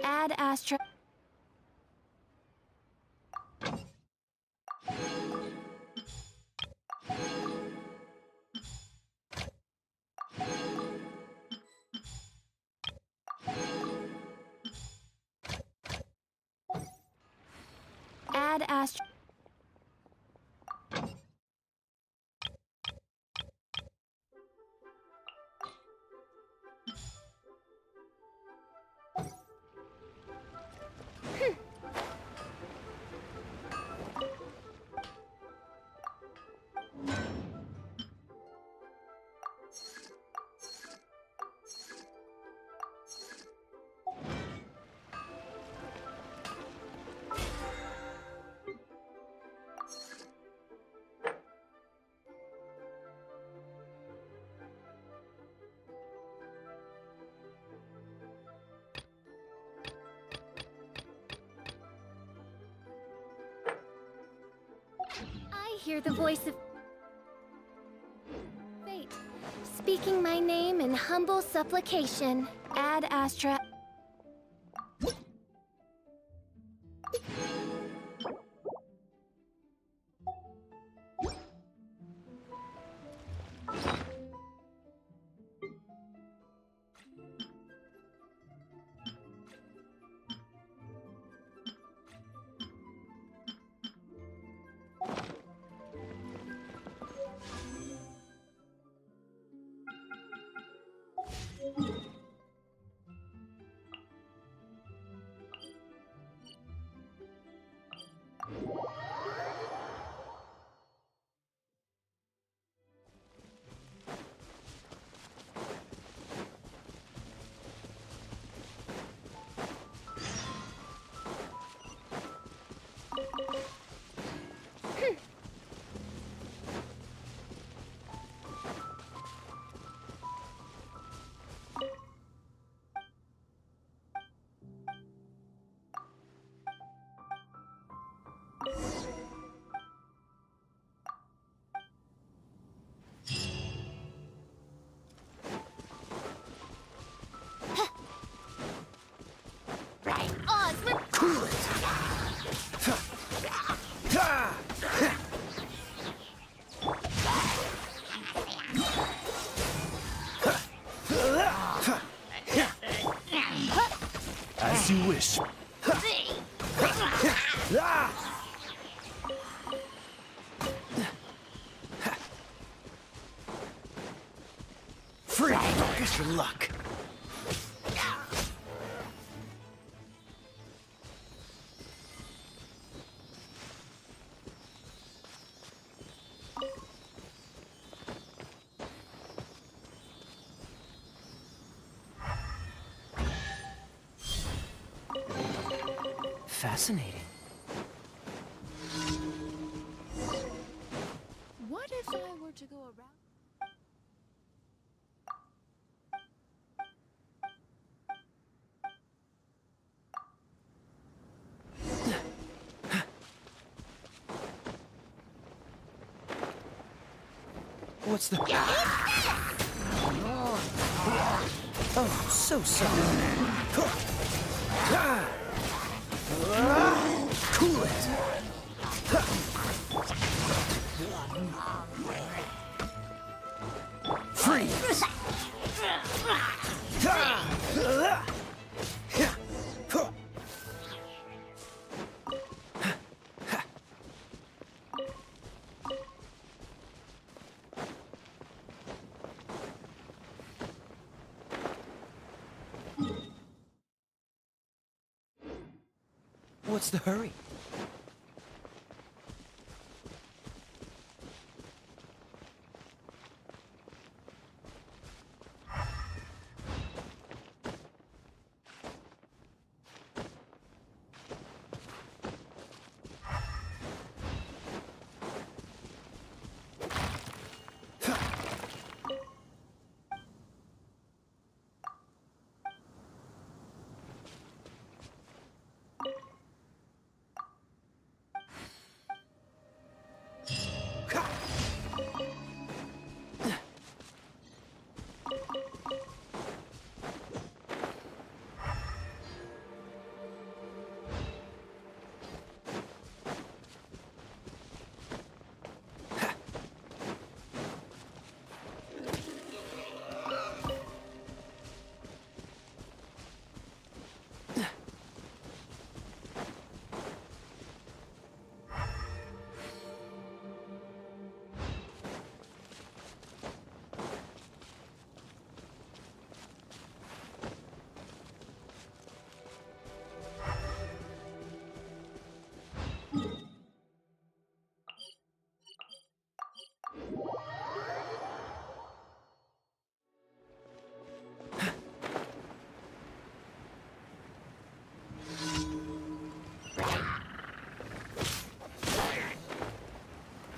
Add Astra. Add Astra. I hear the voice of fate, speaking my name in humble supplication. Ad Astra. As you wish. Free! Guess your luck. Fascinating. What if I were to go around? What's the... Oh, so sorry. Cool it! Freeze! What's the hurry?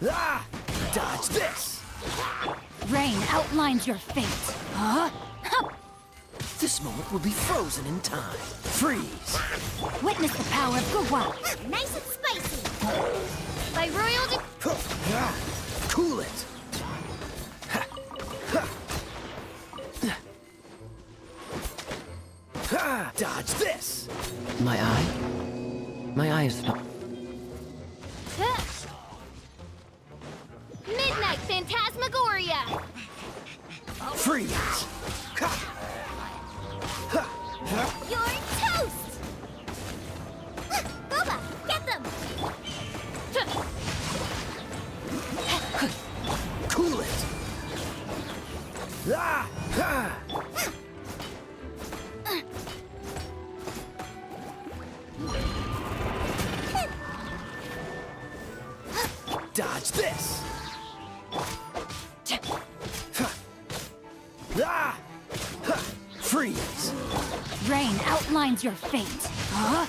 Ah! Dodge this! Rain outlines your fate. Huh? This moment will be frozen in time. Freeze! Witness the power of Gugwa. Nice and spicy. By royal Cool it! Dodge this! My eye? My eye is not... Midnight Phantasmagoria. Freeze! You're toast. Boba, get them. Cool it! Dodge this! Freeze! Rain outlines your fate. Huh?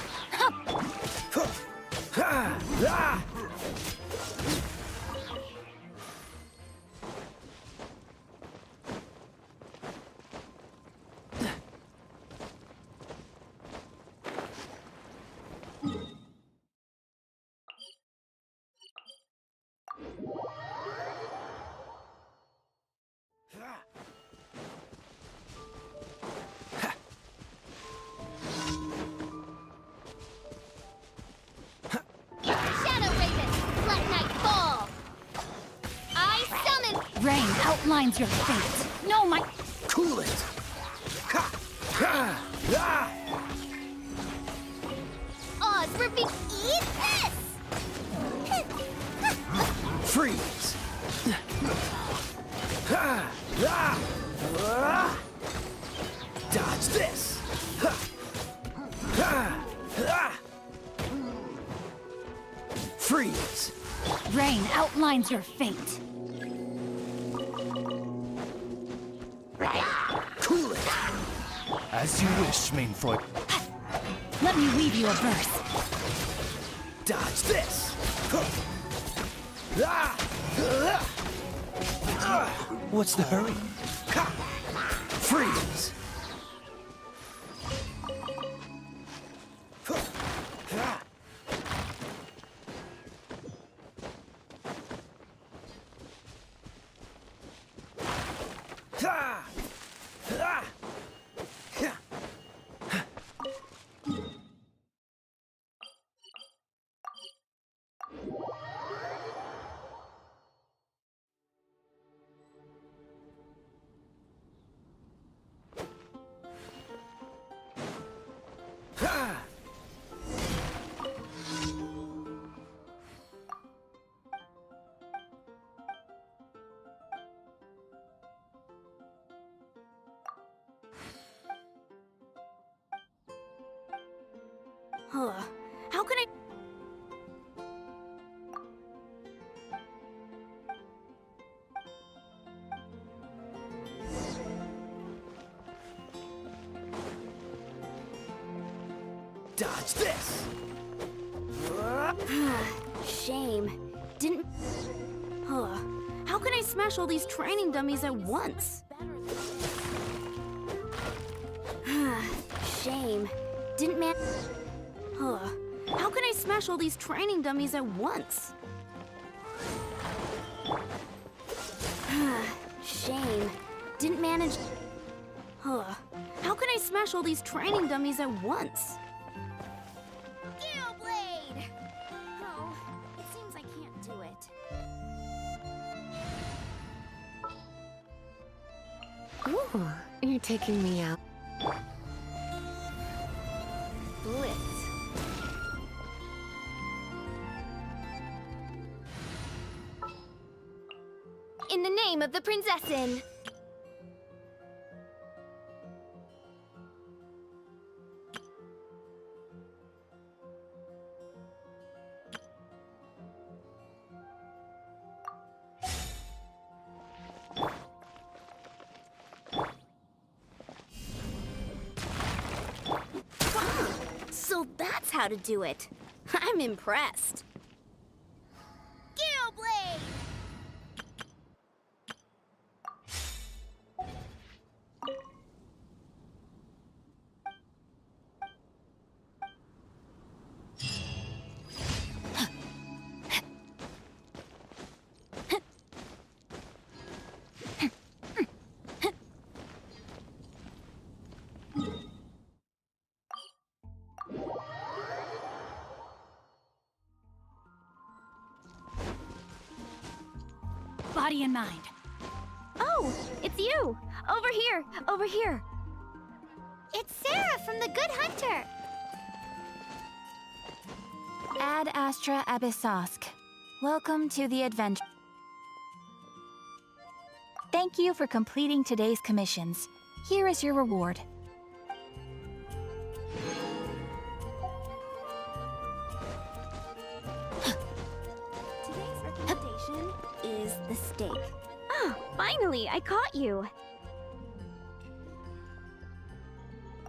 Shadow Raven, let night fall. I summon. Rain outlines your fate. No, my... Cool it! Oz, repeat. Eat this. Freeze! Dodge this! Freeze! Rain outlines your fate. Cool it! As you wish, Mainfroid. Let me weave you a verse. Dodge this! What's the hurry? Freeze! Huh. How can I... Dodge this! Shame. Didn't... Huh. How can I smash all these training dummies at once? Shame. Didn't man... Huh. How can I smash all these training dummies at once? Shame. Didn't manage... Huh. How can I smash all these training dummies at once? Gale Blade. Oh, it seems I can't do it. Ooh, you're taking me out. Blitz. In the name of the Prinzessin. So that's how to do it. I'm impressed. Gale Blade. body and mind. Oh, it's you! Over here! Over here! It's Sarah from the Good Hunter. Ad Astra Abyssosk. Welcome to the adventure. Thank you for completing today's commissions. Here is your reward. Today's recommendation is the steak. Oh, finally, I caught you!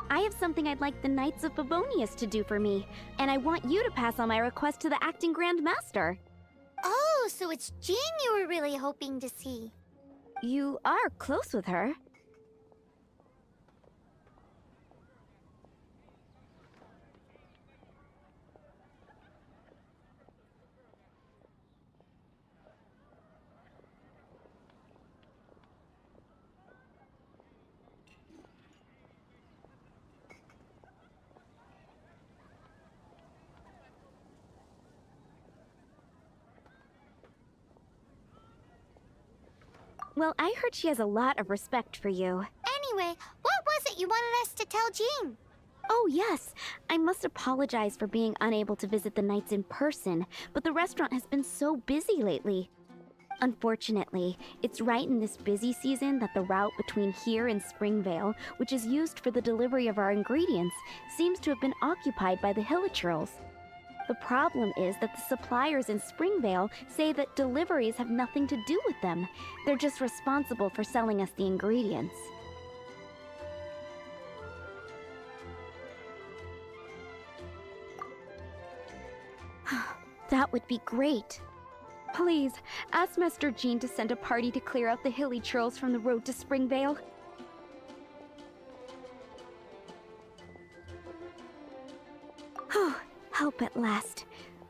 I have something I'd like the Knights of Favonius to do for me, and I want you to pass on my request to the acting Grand Master. Oh, so it's Jean you were really hoping to see. You are close with her. Well, I heard she has a lot of respect for you. Anyway, what was it you wanted us to tell Jean? Oh, yes. I must apologize for being unable to visit the Knights in person, but the restaurant has been so busy lately. Unfortunately, it's right in this busy season that the route between here and Springvale, which is used for the delivery of our ingredients, seems to have been occupied by the Hilichurls. The problem is that the suppliers in Springvale say that deliveries have nothing to do with them. They're just responsible for selling us the ingredients. That would be great. Please, ask Master Jean to send a party to clear out the Hilichurls from the road to Springvale. Help at last.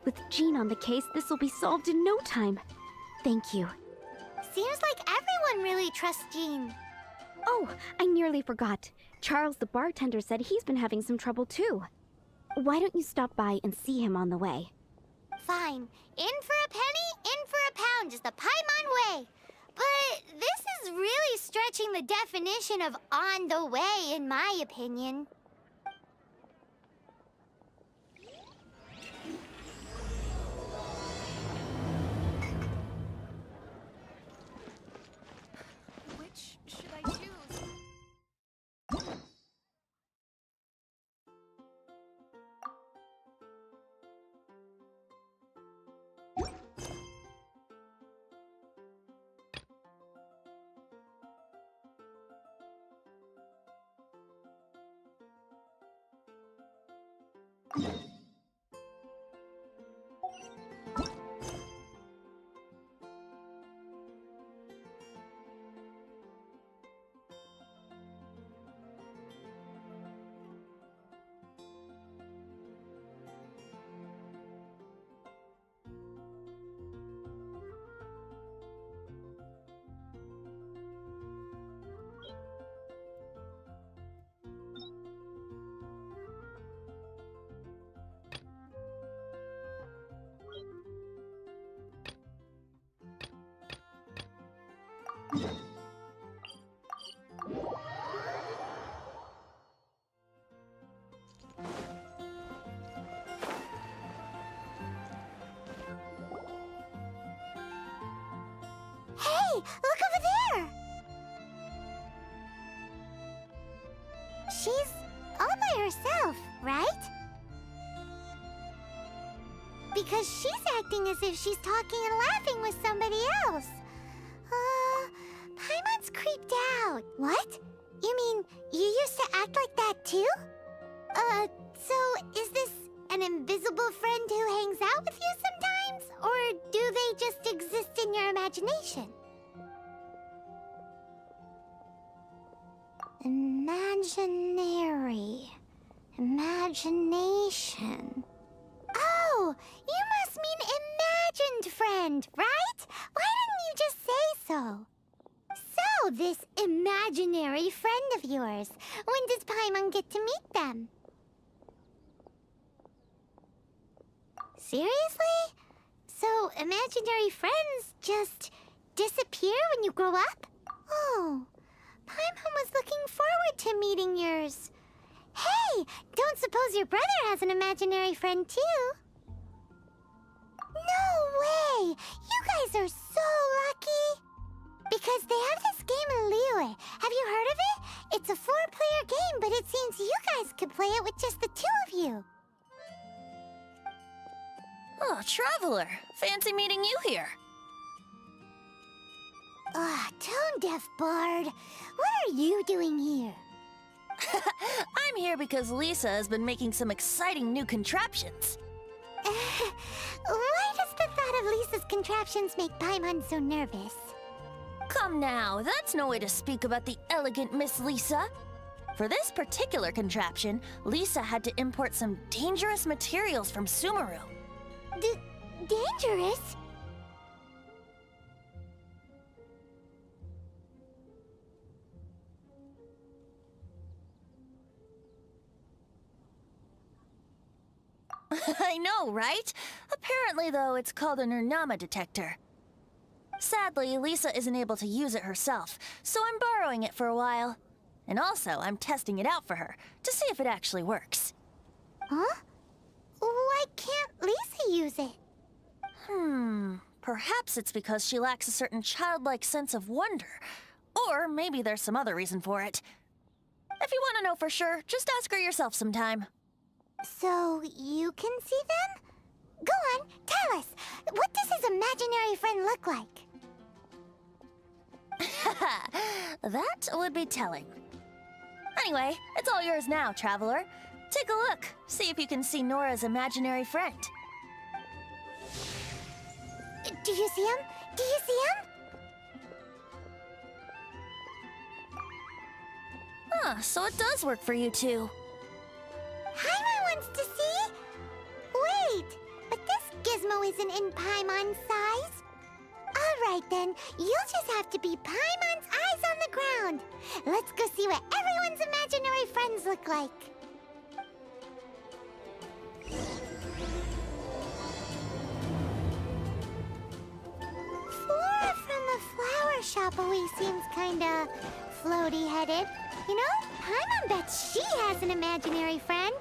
With Jean on the case, this will be solved in no time. Thank you. Seems like everyone really trusts Jean. Oh, I nearly forgot. Charles the bartender said he's been having some trouble too. Why don't you stop by and see him on the way? Fine. In for a penny, in for a pound is the Paimon way. But this is really stretching the definition of on the way, in my opinion. Which should I choose? Hey, look over there! She's all by herself, right? Because she's acting as if she's talking and laughing with somebody else. Paimon's creeped out. What? You mean you used to act like that too? So is this an invisible friend who hangs out with you sometimes? Or do they just exist in your imagination? Imaginary. Imagination. Oh, you must mean imagined friend, right? Why didn't you just say so? So, this imaginary friend of yours, when does Paimon get to meet them? Seriously? So, imaginary friends just disappear when you grow up? Oh, Paimon was looking forward to meeting yours. Hey, don't suppose your brother has an imaginary friend too? No way! You guys are so lucky! Because they have this game in Liyue. Have you heard of it? It's a 4-player game, but it seems you guys could play it with just the 2 of you. Oh, Traveler. Fancy meeting you here. Tone-deaf bard. What are you doing here? I'm here because Lisa has been making some exciting new contraptions. Why does the thought of Lisa's contraptions make Paimon so nervous? Come now, that's no way to speak about the elegant Miss Lisa. For this particular contraption, Lisa had to import some dangerous materials from Sumeru. Dangerous? I know, right? Apparently, though, it's called a Nernama detector. Sadly, Lisa isn't able to use it herself, so I'm borrowing it for a while. And also, I'm testing it out for her, to see if it actually works. Huh? Why can't Lisa use it? Perhaps it's because she lacks a certain childlike sense of wonder. Or maybe there's some other reason for it. If you want to know for sure, just ask her yourself sometime. So, you can see them? Go on, tell us. What does his imaginary friend look like? That would be telling. Anyway, it's all yours now, Traveler. Take a look. See if you can see Nora's imaginary friend. Do you see him? Do you see him? So it does work for you two. Paimon wants to see? Wait, but this gizmo isn't in Paimon's size. Alright then, you'll just have to be Paimon's eyes on the ground. Let's go see what everyone's imaginary friends look like. Flora from the flower shop always seems kinda floaty-headed. You know, Paimon bets she has an imaginary friend.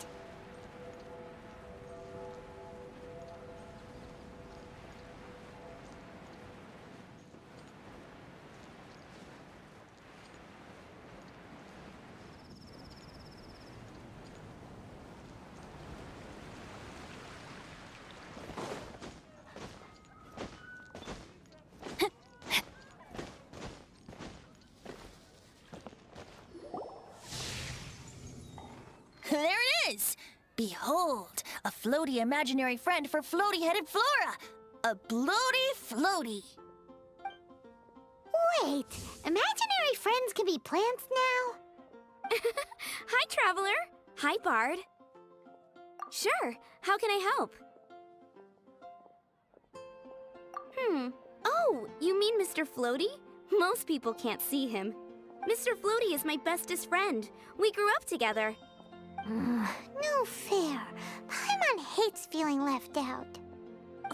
There it is! Behold, a floaty imaginary friend for floaty-headed Flora! A bloaty floaty! Wait, imaginary friends can be plants now? Hi, Traveler. Hi, Bard. Sure, how can I help? Oh, you mean Mr. Floaty? Most people can't see him. Mr. Floaty is my bestest friend. We grew up together. No fair. Paimon hates feeling left out.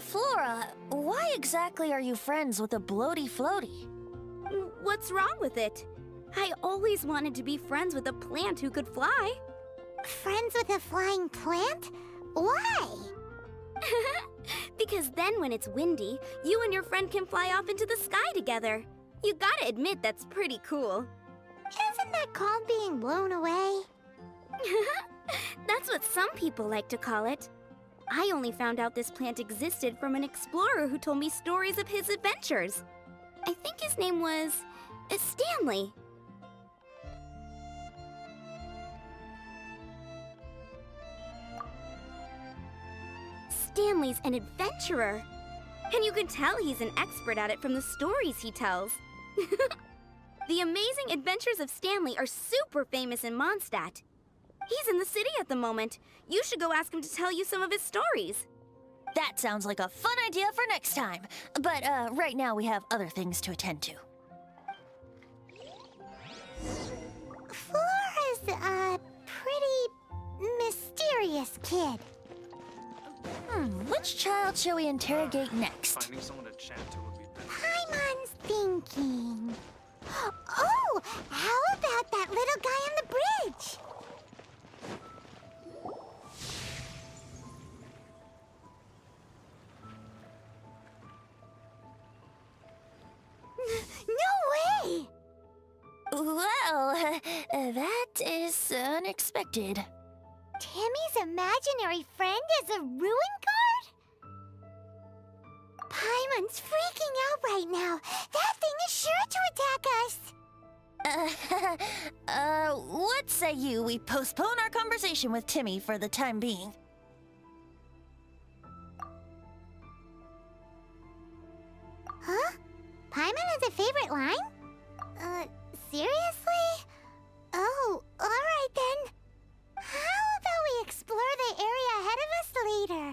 Flora, why exactly are you friends with a bloaty floaty? What's wrong with it? I always wanted to be friends with a plant who could fly. Friends with a flying plant? Why? Because then when it's windy, you and your friend can fly off into the sky together. You gotta admit that's pretty cool. Isn't that called being blown away? That's what some people like to call it. I only found out this plant existed from an explorer who told me stories of his adventures. I think his name was Stanley. Stanley's an adventurer. And you can tell he's an expert at it from the stories he tells. The amazing adventures of Stanley are super famous in Mondstadt. He's in the city at the moment. You should go ask him to tell you some of his stories. That sounds like a fun idea for next time. But right now we have other things to attend to. Flora's a pretty mysterious kid. Which child shall we interrogate next? Finding someone to chat to would be better. Paimon's thinking? Oh, how about that little guy on the bridge? No way! Well, that is unexpected. Timmy's imaginary friend is a ruin guard? Paimon's freaking out right now. That thing is sure to attack us. What say we postpone our conversation with Timmy for the time being? Huh? Paimon has a favorite line? Seriously? Oh, alright then. How about we explore the area ahead of us later?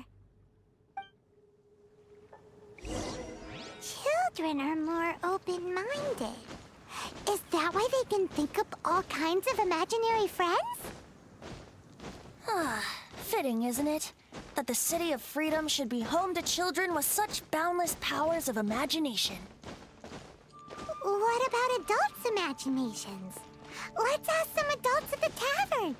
Children are more open-minded. Is that why they can think up all kinds of imaginary friends? Fitting, isn't it? That the City of Freedom should be home to children with such boundless powers of imagination. What about adults' imaginations? Let's ask some adults at the tavern.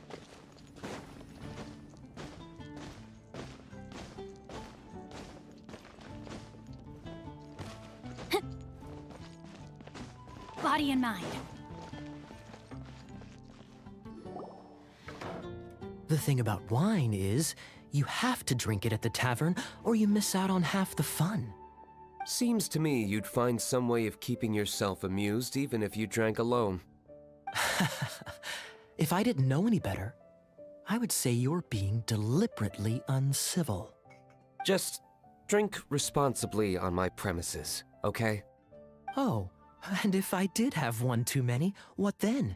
Body and mind. The thing about wine is, you have to drink it at the tavern, or you miss out on half the fun. Seems to me you'd find some way of keeping yourself amused even if you drank alone. If I didn't know any better, I would say you're being deliberately uncivil. Just drink responsibly on my premises, okay? Oh, and if I did have one too many, what then?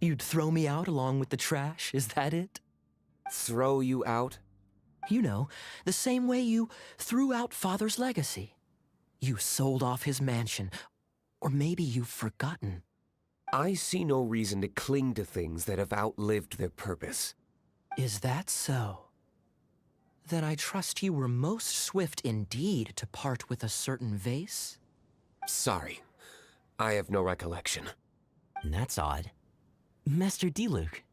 You'd throw me out along with the trash, is that it? Throw you out? You know, the same way you threw out Father's legacy. You sold off his mansion, or maybe you've forgotten. I see no reason to cling to things that have outlived their purpose. Is that so? Then I trust you were most swift indeed to part with a certain vase? Sorry, I have no recollection. That's odd. Master Diluc,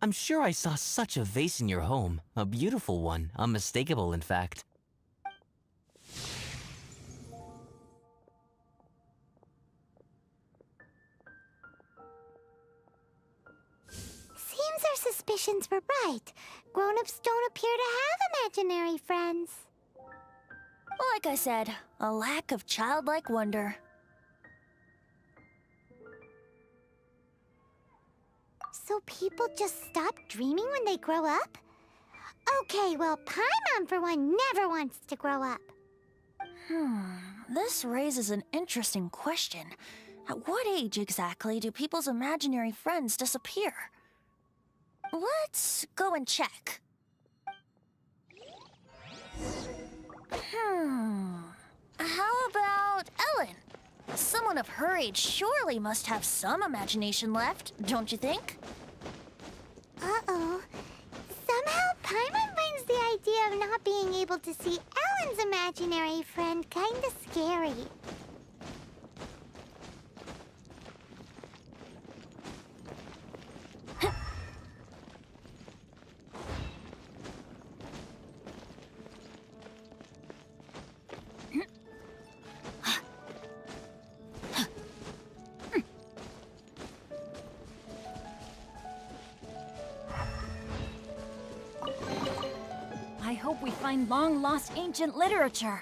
I'm sure I saw such a vase in your home. A beautiful one, unmistakable in fact. Seems our suspicions were right. Grown-ups don't appear to have imaginary friends. Like I said, a lack of childlike wonder. So people just stop dreaming when they grow up? Okay, well, Paimon, for one, never wants to grow up. This raises an interesting question. At what age exactly do people's imaginary friends disappear? Let's go and check. How about Ellen? Someone of her age surely must have some imagination left, don't you think? Uh-oh. Somehow Paimon finds the idea of not being able to see Ellen's imaginary friend kinda scary. I hope we find long-lost ancient literature.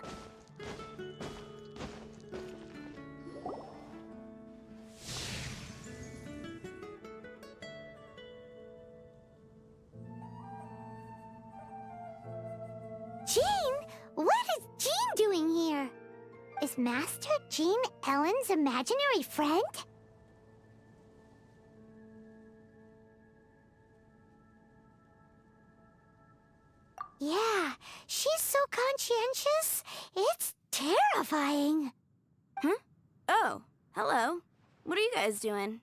Jean? What is Jean doing here? Is Master Jean Ellen's imaginary friend? Yeah, she's so conscientious, it's terrifying. Oh, hello. What are you guys doing?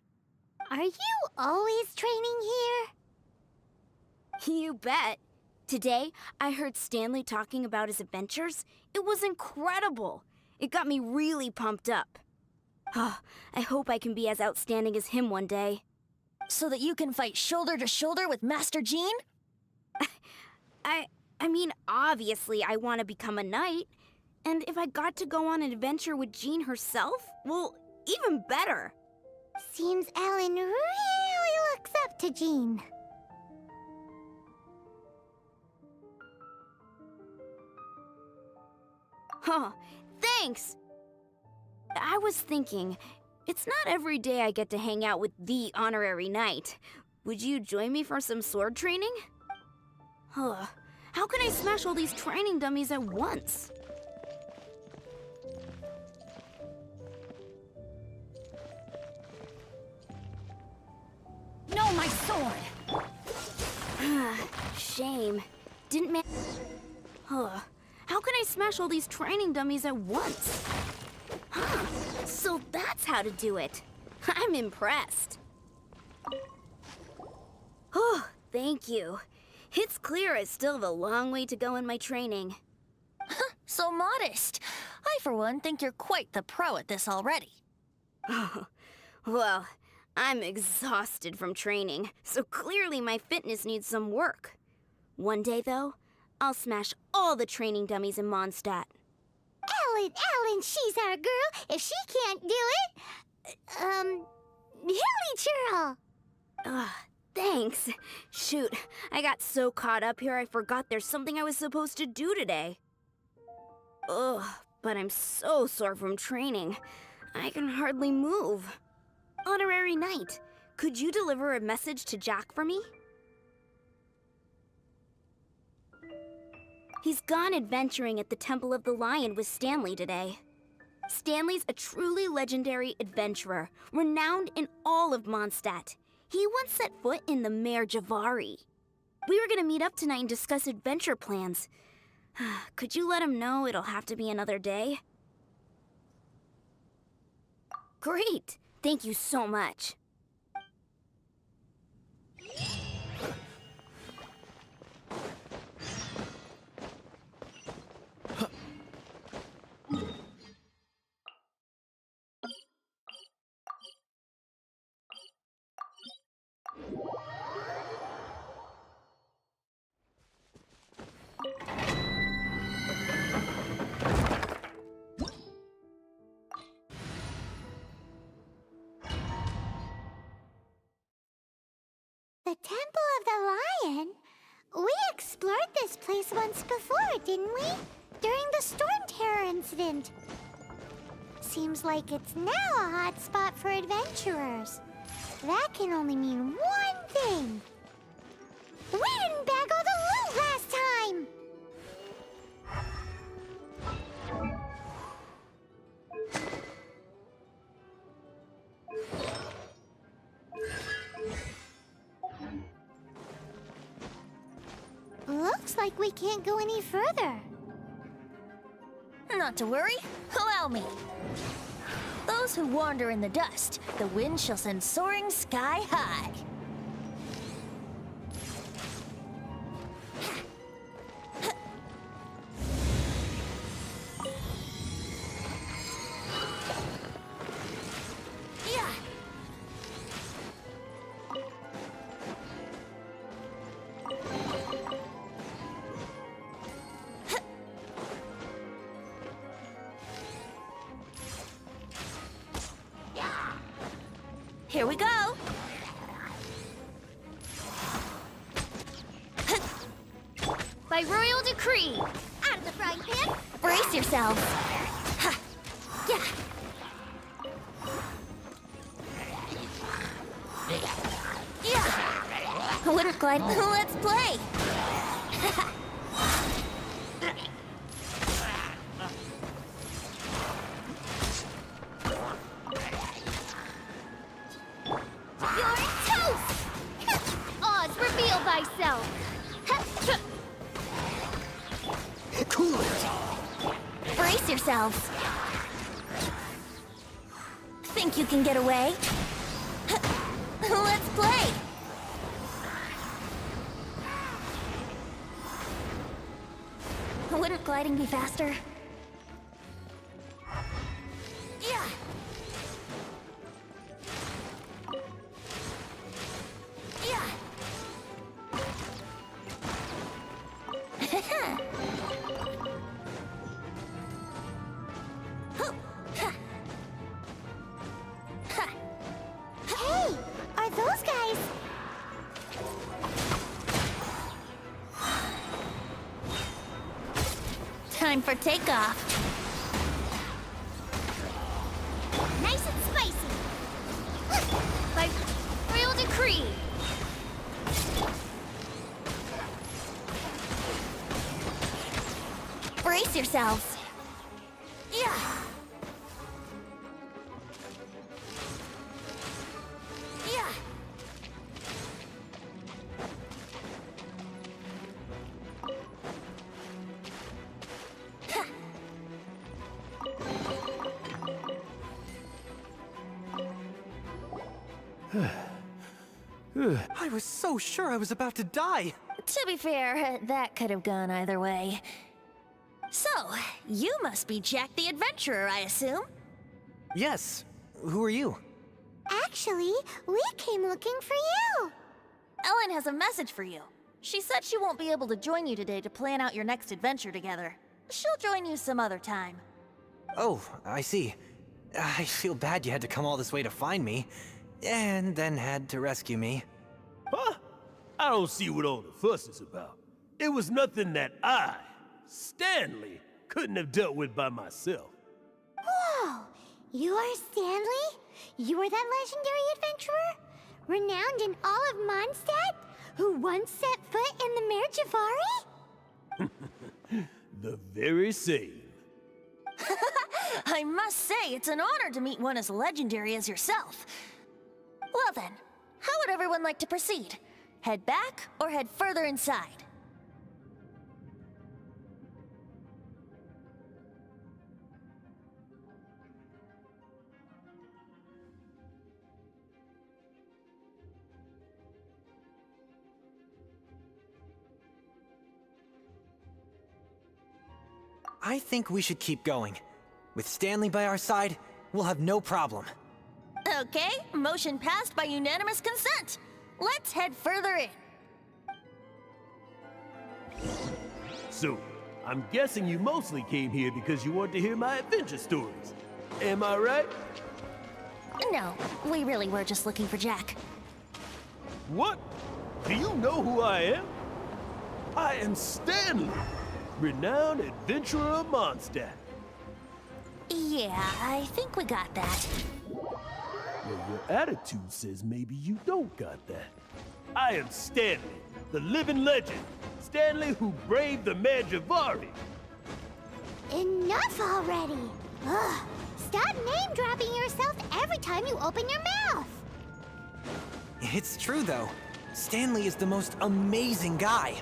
Are you always training here? You bet. Today, I heard Stanley talking about his adventures. It was incredible. It got me really pumped up. I hope I can be as outstanding as him one day. So that you can fight shoulder to shoulder with Master Jean? I mean, obviously I want to become a knight. And if I got to go on an adventure with Jean herself, well, even better. Seems Ellen really looks up to Jean. Huh, thanks! I was thinking, it's not every day I get to hang out with the honorary knight. Would you join me for some sword training? Huh, how can I smash all these training dummies at once? No, my sword! Shame. Didn't man. Huh. How can I smash all these training dummies at once? Huh. So that's how to do it. I'm impressed. Oh, thank you. It's clear I still have a long way to go in my training. So modest. I, for one, think you're quite the pro at this already. Well, I'm exhausted from training, so clearly my fitness needs some work. One day, though, I'll smash all the training dummies in Mondstadt. Ellen, she's our girl. If she can't do it, Hilly Churl. Thanks. Shoot, I got so caught up here I forgot there's something I was supposed to do today. Ugh, but I'm so sore from training. I can hardly move. Honorary Knight, could you deliver a message to Jack for me? He's gone adventuring at the Temple of the Lion with Stanley today. Stanley's a truly legendary adventurer, renowned in all of Mondstadt. He once set foot in the Mare Javari. We were gonna meet up tonight and discuss adventure plans. Could you let him know it'll have to be another day? Great! Thank you so much. The Temple of the Lion? We explored this place once before, didn't we? During the Storm Terror incident. Seems like it's now a hot spot for adventurers. That can only mean one thing. We didn't bag all the loot last time! Looks like we can't go any further. Not to worry. Allow me. Those who wander in the dust, the wind shall send soaring sky high. Yeah. Here we go. By royal decree, out of the frying pan. Brace yourselves. Ha. Yeah. Yeah. Water glide. Let's play. You're toast! Oz, reveal thyself! Cool it. Brace yourselves. Think you can get away? Let's play. Wouldn't gliding be faster? Yeah. Time for takeoff. Nice and spicy. By royal decree. Brace yourselves. Yeah. Yeah. I was so sure I was about to die. To be fair, that could have gone either way. So, you must be Jack the Adventurer, I assume? Yes. Who are you? Actually, we came looking for you. Ellen has a message for you. She said she won't be able to join you today to plan out your next adventure together. She'll join you some other time. Oh, I see. I feel bad you had to come all this way to find me, and then had to rescue me. Huh? I don't see what all the fuss is about. It was nothing that I, Stanley, couldn't have dealt with by myself. Whoa! You are Stanley? You are that legendary adventurer? Renowned in all of Mondstadt? Who once set foot in the Mare Javari? The very same. I must say, it's an honor to meet one as legendary as yourself. Well then, how would everyone like to proceed? Head back or head further inside? I think we should keep going. With Stanley by our side, we'll have no problem. Okay, motion passed by unanimous consent. Let's head further in. So, I'm guessing you mostly came here because you want to hear my adventure stories. Am I right? No, we really were just looking for Jack. What? Do you know who I am? I am Stanley, renowned adventurer of Mondstadt. Yeah, I think we got that. Well, your attitude says maybe you don't got that. I am Stanley, the living legend. Stanley who braved the Mare Javari. Enough already! Ugh! Stop name-dropping yourself every time you open your mouth! It's true, though. Stanley is the most amazing guy.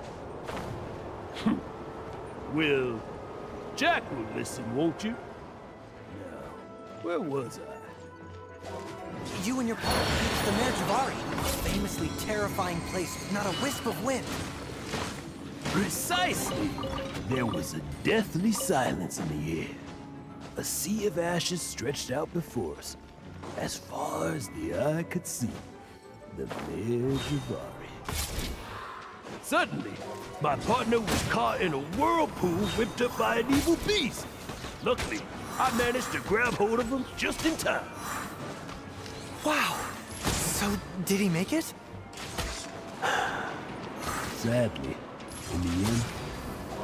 Well, Jack will listen, won't you? Now, where was I? You and your partner reached the Mare Javari, a famously terrifying place with not a wisp of wind. Precisely! There was a deathly silence in the air. A sea of ashes stretched out before us, as far as the eye could see. The Mare Javari. Suddenly, my partner was caught in a whirlpool whipped up by an evil beast. Luckily, I managed to grab hold of him just in time. Wow! So, did he make it? Sadly, in the end,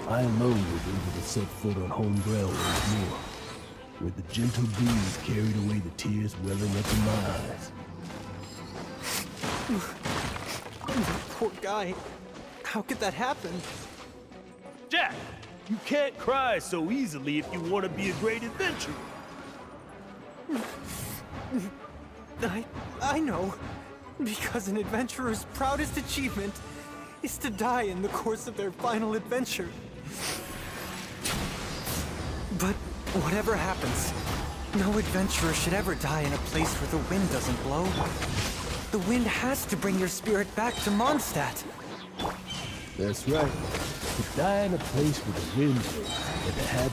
I alone was able to set foot on home ground once more, where the gentle breeze carried away the tears welling up in my eyes. Poor guy. How could that happen? Jack, you can't cry so easily if you want to be a great adventurer. I know. Because an adventurer's proudest achievement is to die in the course of their final adventure. But whatever happens, no adventurer should ever die in a place where the wind doesn't blow. The wind has to bring your spirit back to Mondstadt. That's right. To die in a place where the wind blows and to have...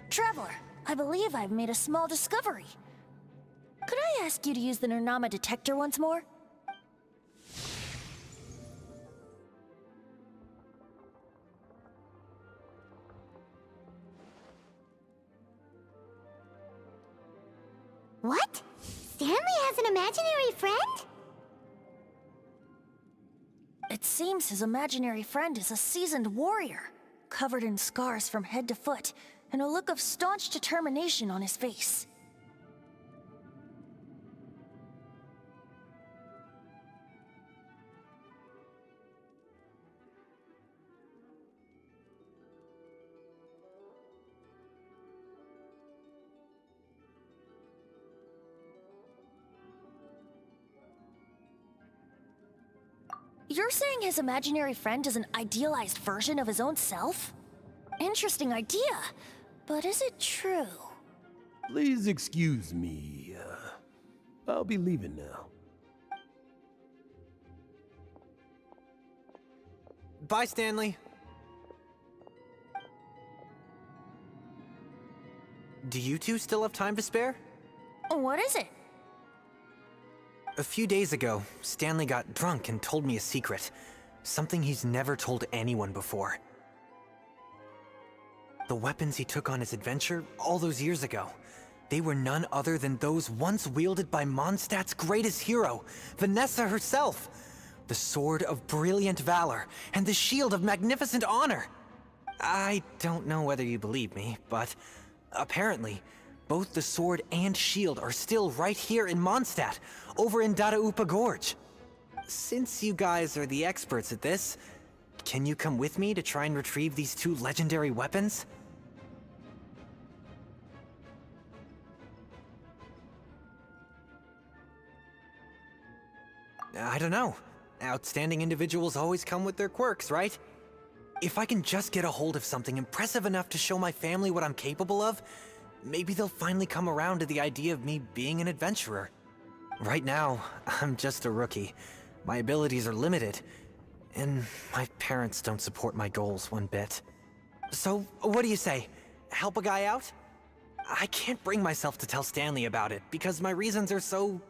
Traveler, I believe I've made a small discovery. Could I ask you to use the Nernama detector once more? What? Stanley has an imaginary friend? It seems his imaginary friend is a seasoned warrior, covered in scars from head to foot, and a look of staunch determination on his face. You're saying his imaginary friend is an idealized version of his own self? Interesting idea, but is it true? Please excuse me. I'll be leaving now. Bye, Stanley. Do you two still have time to spare? What is it? A few days ago, Stanley got drunk and told me a secret. Something he's never told anyone before. The weapons he took on his adventure all those years ago, they were none other than those once wielded by Mondstadt's greatest hero, Vanessa herself. The Sword of Brilliant Valor and the Shield of Magnificent Honor. I don't know whether you believe me, but apparently, both the sword and shield are still right here in Mondstadt, over in Dadaupa Gorge. Since you guys are the experts at this, can you come with me to try and retrieve these two legendary weapons? I don't know. Outstanding individuals always come with their quirks, right? If I can just get a hold of something impressive enough to show my family what I'm capable of, maybe they'll finally come around to the idea of me being an adventurer. Right now, I'm just a rookie. My abilities are limited, and my parents don't support my goals one bit. So, what do you say? Help a guy out? I can't bring myself to tell Stanley about it, because my reasons are so,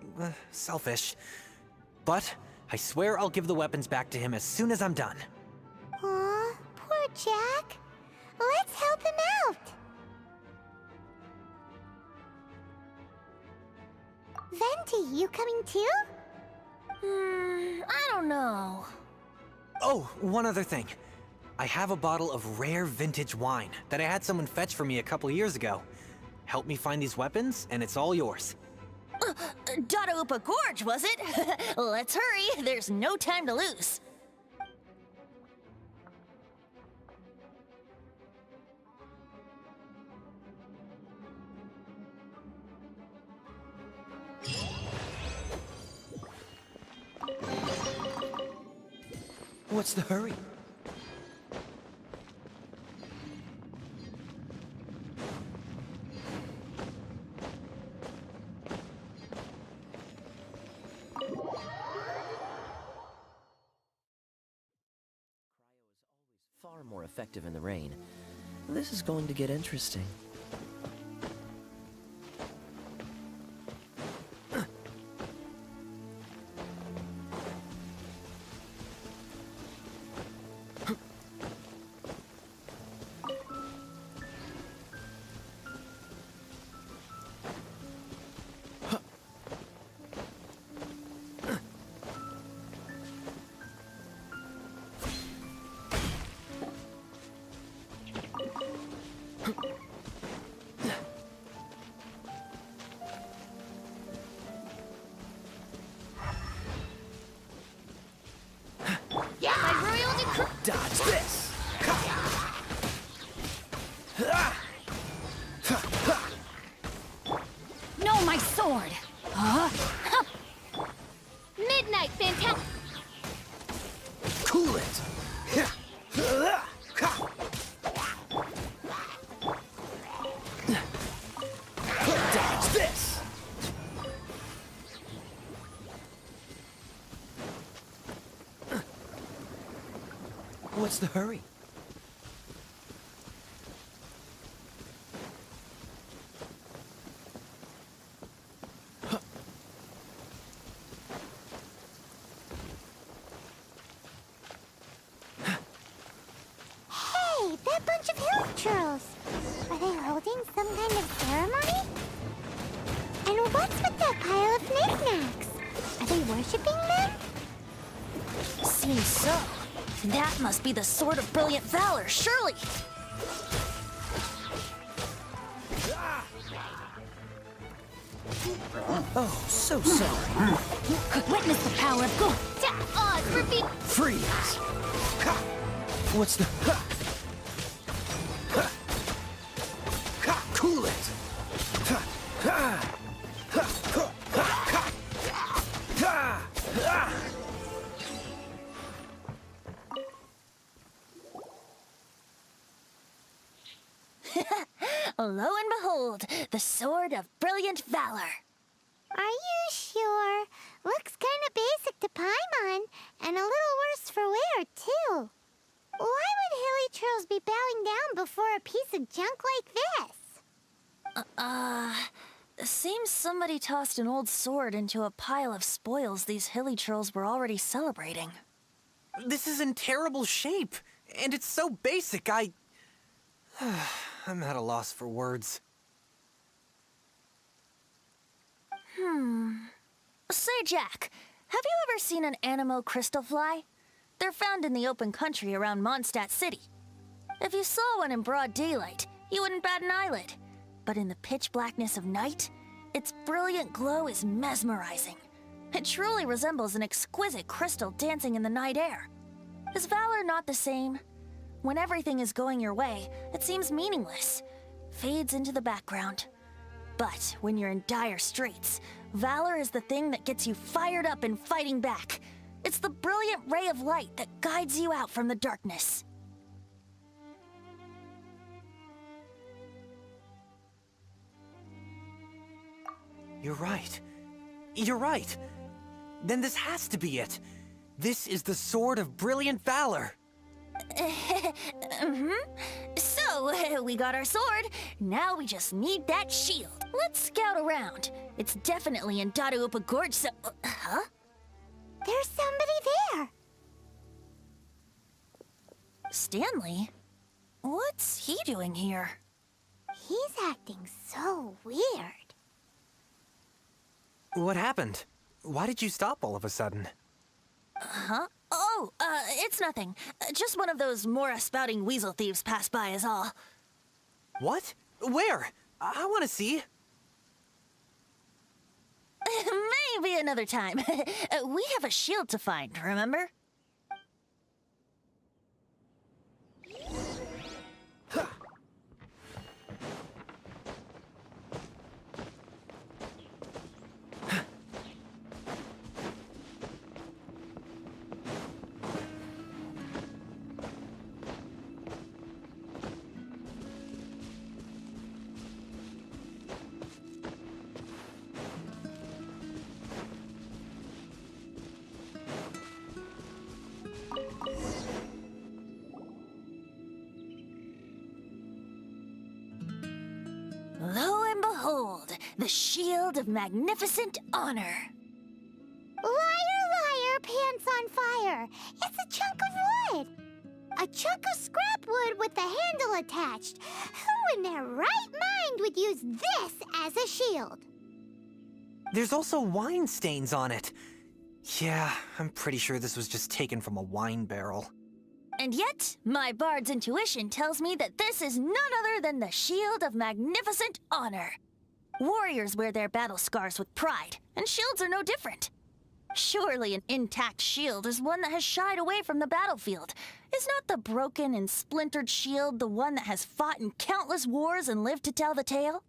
selfish. But I swear I'll give the weapons back to him as soon as I'm done. Aw, poor Jack. Let's help him out. Venti, you coming too? I don't know. Oh, one other thing. I have a bottle of rare vintage wine that I had someone fetch for me a couple years ago. Help me find these weapons, and it's all yours. Dadaupa Gorge, was it? Let's hurry, there's no time to lose. What's the hurry? Far more effective in the rain. This is going to get interesting. Dodge this! No, my sword! Midnight, fantastic. Cool it! Dodge this! What's the hurry? Hey, that bunch of hill trolls. Are they holding some kind of ceremony? And what's with that pile of knickknacks? Are they worshipping them? Seems so. That must be the Sword of Brilliant Valor, surely! Oh, so sorry. Witness the power of good. To Oz for being Freeze! Ha! What's the... Ha! Ha! Ha! Cool it! Ha! Ha! Ha! Ha! Ha! Ha! Ha! Lo and behold, the Sword of Brilliant Valor. Are you sure? Looks kind of basic to Paimon, and a little worse for wear, too. Why would hilly trolls be bowing down before a piece of junk like this? Seems somebody tossed an old sword into a pile of spoils these hilly trolls were already celebrating. This is in terrible shape, and it's so basic, I'm at a loss for words. Say, Jack, have you ever seen an Anemo crystal fly? They're found in the open country around Mondstadt City. If you saw one in broad daylight, you wouldn't bat an eyelid. But in the pitch blackness of night, its brilliant glow is mesmerizing. It truly resembles an exquisite crystal dancing in the night air. Is valor not the same? When everything is going your way, it seems meaningless, fades into the background. But when you're in dire straits, valor is the thing that gets you fired up and fighting back. It's the brilliant ray of light that guides you out from the darkness. You're right. You're right. Then this has to be it. This is the Sword of Brilliant Valor. So, we got our sword. Now we just need that shield. Let's scout around. It's definitely in Dadaupa Gorge, so... huh? There's somebody there. Stanley? What's he doing here? He's acting so weird. What happened? Why did you stop all of a sudden? Huh? Oh, it's nothing. Just one of those Mora-spouting weasel thieves passed by is all. What? Where? I want to see. Maybe another time. We have a shield to find, remember? Lo and behold, the shield of magnificent honor. Liar, liar, pants on fire. It's a chunk of wood. A chunk of scrap wood with the handle attached. Who in their right mind would use this as a shield? There's also wine stains on it. Yeah, I'm pretty sure this was just taken from a wine barrel. And yet, my bard's intuition tells me that this is none other than the Shield of Magnificent Honor. Warriors wear their battle scars with pride, and shields are no different. Surely an intact shield is one that has shied away from the battlefield. Is not the broken and splintered shield the one that has fought in countless wars and lived to tell the tale?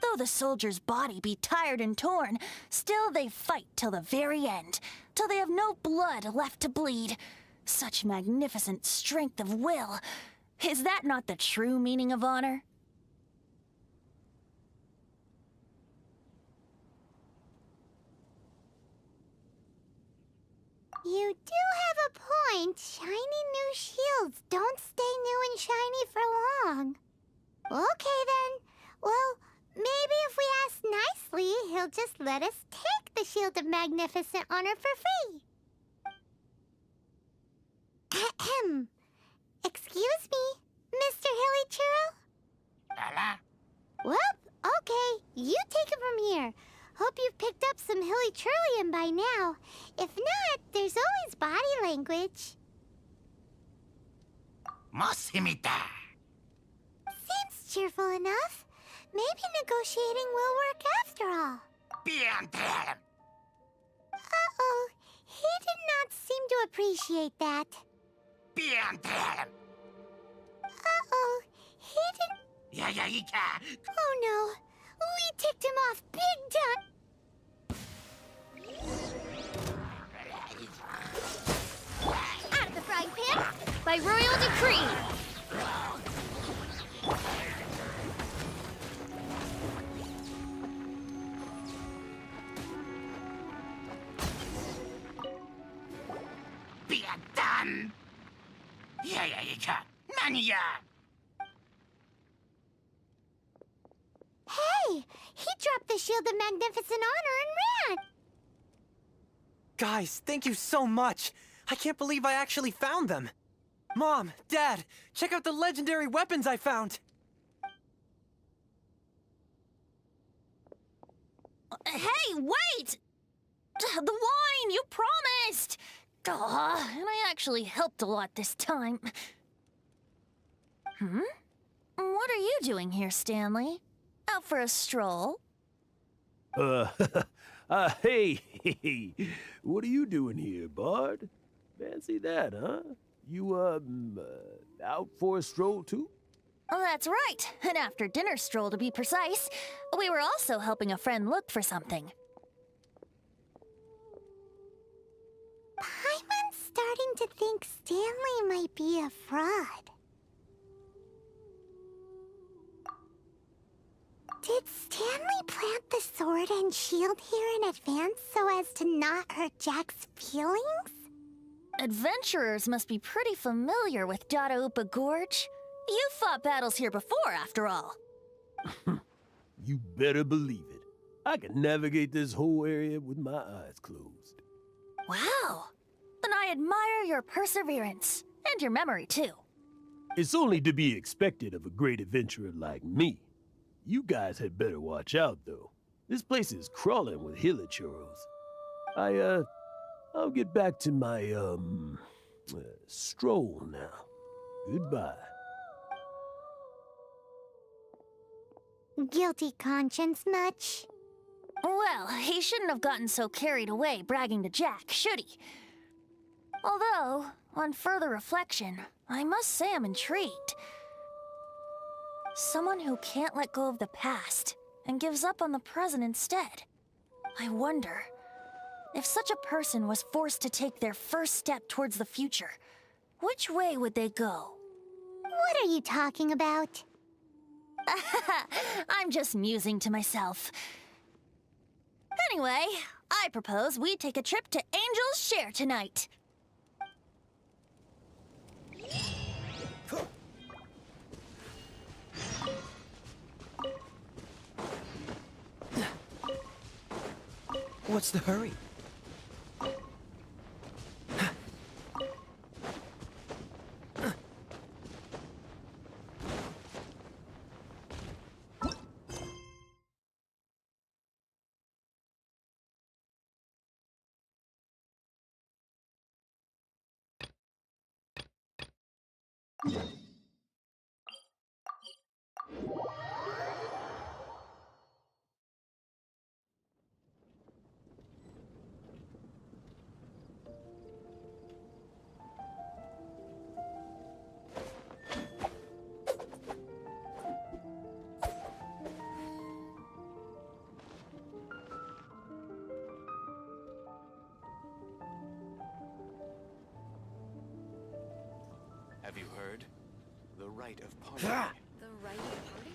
Though the soldier's body be tired and torn, still they fight till the very end, till they have no blood left to bleed. Such magnificent strength of will. Is that not the true meaning of honor? You do have a point. Shiny new shields don't stay new and shiny for long. Okay then. Well, maybe if we ask nicely, he'll just let us take the Shield of Magnificent Honor for free. Ahem. Excuse me, Mr. Hilly Churro? Well, okay. You take it from here. Hope you've picked up some Hilly Churlium by now. If not, there's always body language. Seems Cheerful enough. Maybe negotiating will work after all. Uh-oh. He did not seem to appreciate that. Uh-oh. He didn't... Oh no. We ticked him off big time. Out of the frying pan by royal decree. Hey! He dropped the Shield of Magnificent Honor and ran! Guys, thank you so much! I can't believe I actually found them! Mom, Dad, check out the legendary weapons I found! Hey, wait! The wine, you promised! Aw, and I actually helped a lot this time. What are you doing here, Stanley? Out for a stroll? Hey, what are you doing here, Bard? Fancy that, huh? You, out for a stroll too? Oh, that's right. An after-dinner stroll, to be precise. We were also helping a friend look for something. Paimon's starting to think Stanley might be a fraud. Did Stanley plant the sword and shield here in advance so as to not hurt Jack's feelings? Adventurers must be pretty familiar with Dadaupa Gorge. You fought battles here before, after all. You better believe it. I can navigate this whole area with my eyes closed. Wow. Then I admire your perseverance. And your memory, too. It's only to be expected of a great adventurer like me. You guys had better watch out, though. This place is crawling with hilichurros. I'll get back to my, stroll now. Goodbye. Guilty conscience much? Well, he shouldn't have gotten so carried away bragging to Jack, should he? Although, on further reflection, I must say I'm intrigued. Someone who can't let go of the past and gives up on the present instead. I wonder, if such a person was forced to take their first step towards the future, which way would they go? What are you talking about? I'm just musing to myself. Anyway, I propose we take a trip to Angel's Share tonight. What's the hurry? Have you heard? The rite of parting. The right party?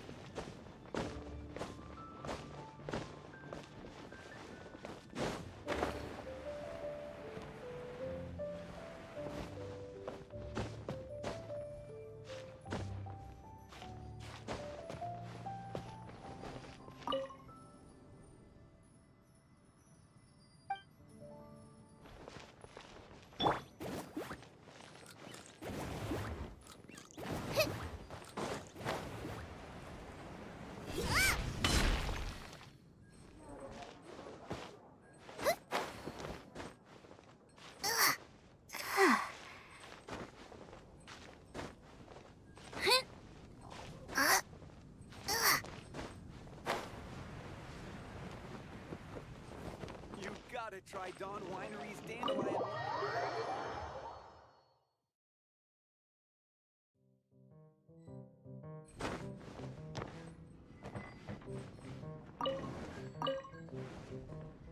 Try Dawn Winery's dandelion.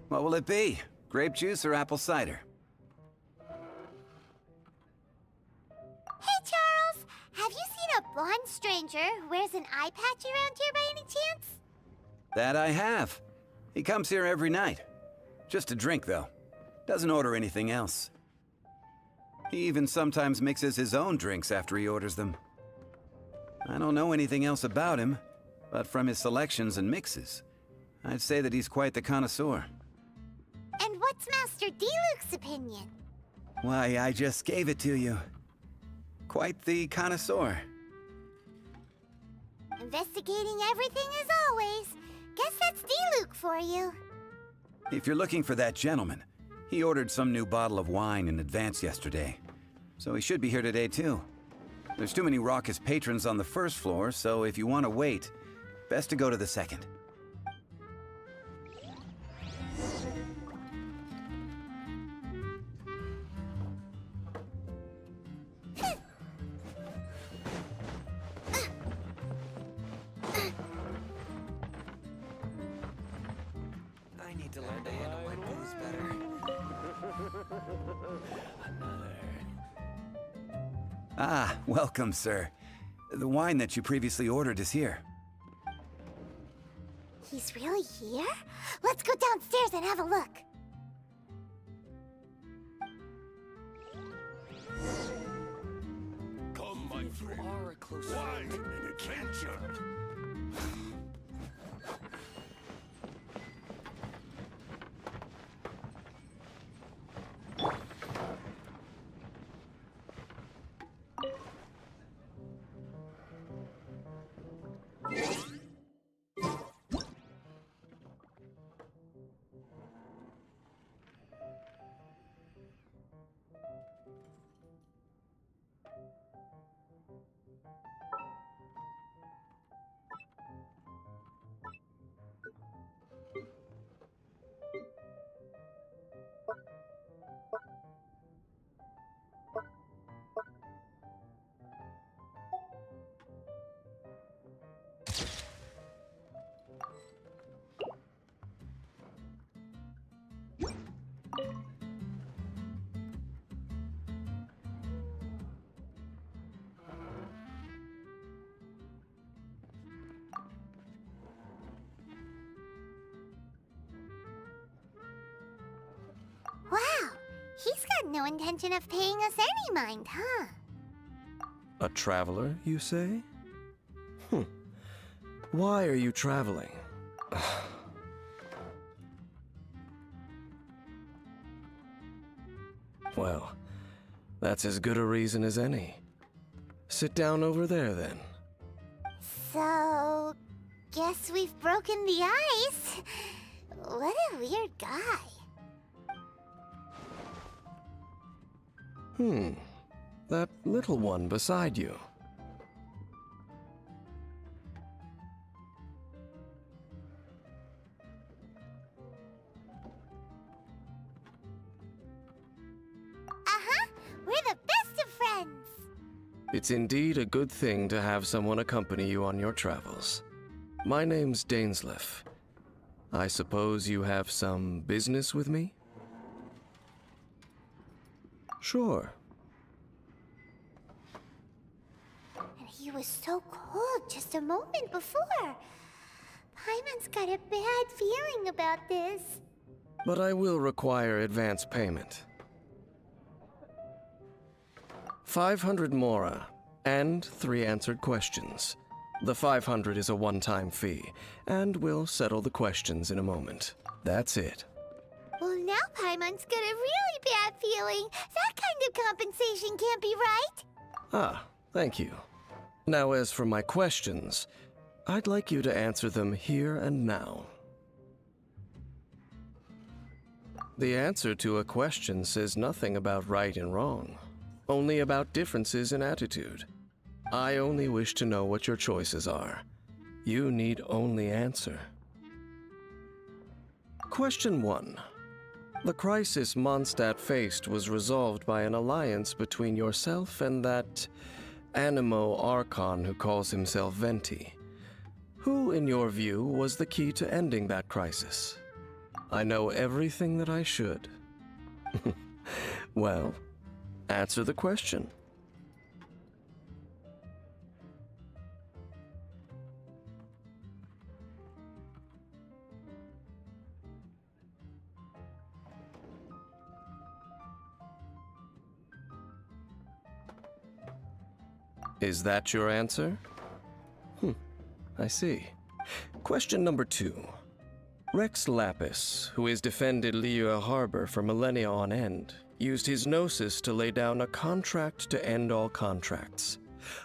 What will it be? Grape juice or apple cider? Hey, Charles! Have you seen a blonde stranger who wears an eye patch around here by any chance? That I have. He comes here every night. Just to drink, though. Doesn't order anything else. He even sometimes mixes his own drinks after he orders them. I don't know anything else about him, but from his selections and mixes, I'd say that he's quite the connoisseur. And what's Master D-Luke's opinion? Why, I just gave it to you. Quite the connoisseur. Investigating everything as always. Guess that's D-Luke for you. If you're looking for that gentleman, he ordered some new bottle of wine in advance yesterday. So he should be here today, too. There's too many raucous patrons on the first floor, so if you want to wait, best to go to the second. I need to learn to handle my booze better. Ah, welcome, sir. The wine that you previously ordered is here. He's really here? Let's go downstairs and have a look. Come, my friend. You are a close Wine friend. and adventure. Wow, he's got no intention of paying us any mind, huh? A traveler, you say? Why are you traveling? Well, that's as good a reason as any. Sit down over there, then. So, guess we've broken the ice. What a weird guy. That little one beside you. Uh-huh, we're the best of friends. It's indeed a good thing to have someone accompany you on your travels. My name's Dainsleif. I suppose you have some business with me? Sure. And he was so cold just a moment before. Paimon's got a bad feeling about this. But I will require advance payment. 500 mora, and 3 answered questions. The 500 is a one-time fee, and we'll settle the questions in a moment. That's it. Well, now Paimon's got a really bad feeling. That kind of compensation can't be right. Ah, thank you. Now, as for my questions, I'd like you to answer them here and now. The answer to a question says nothing about right and wrong, only about differences in attitude. I only wish to know what your choices are. You need only answer. Question 1. The crisis Mondstadt faced was resolved by an alliance between yourself and that Animo Archon who calls himself Venti. Who, in your view, was the key to ending that crisis? I know everything that I should. Well, answer the question. Is that your answer? I see. Question number 2. Rex Lapis, who has defended Liyue Harbor for millennia on end, used his gnosis to lay down a contract to end all contracts,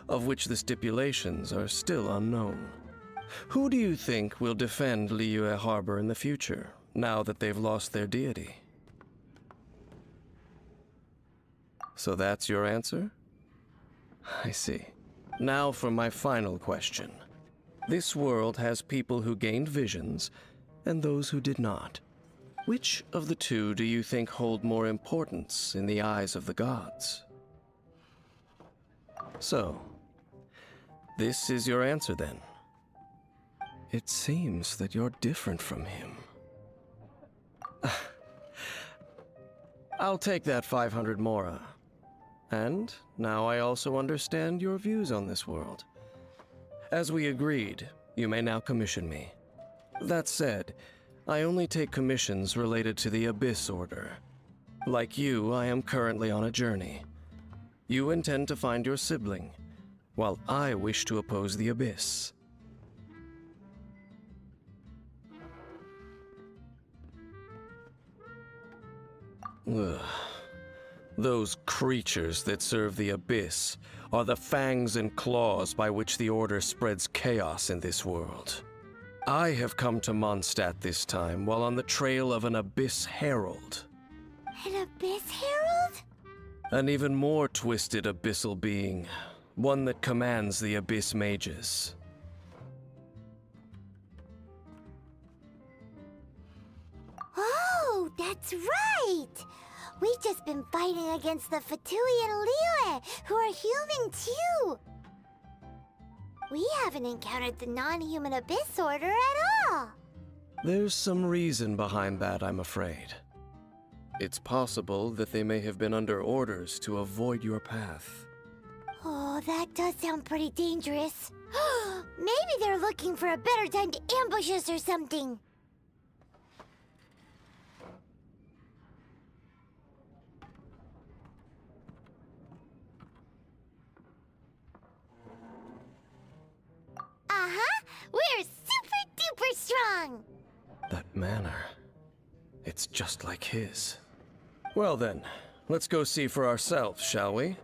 of which the stipulations are still unknown. Who do you think will defend Liyue Harbor in the future, now that they've lost their deity? So that's your answer? I see. Now for my final question. This world has people who gained visions and those who did not. Which of the two do you think hold more importance in the eyes of the gods? So, this is your answer then. It seems that you're different from him. I'll take that 500 mora. And now I also understand your views on this world. As we agreed, you may now commission me. That said, I only take commissions related to the Abyss Order. Like you, I am currently on a journey. You intend to find your sibling, while I wish to oppose the Abyss. Ugh. Those creatures that serve the Abyss are the fangs and claws by which the Order spreads chaos in this world. I have come to Mondstadt this time while on the trail of an Abyss Herald. An Abyss Herald? An even more twisted abyssal being, one that commands the Abyss Mages. Oh, that's right! We've just been fighting against the Fatui and Liyue, who are human too! We haven't encountered the non-human Abyss Order at all! There's some reason behind that, I'm afraid. It's possible that they may have been under orders to avoid your path. Oh, that does sound pretty dangerous. Maybe they're looking for a better time to ambush us or something. Uh-huh! We're super duper strong! That manner, it's just like his. Well then, let's go see for ourselves, shall we?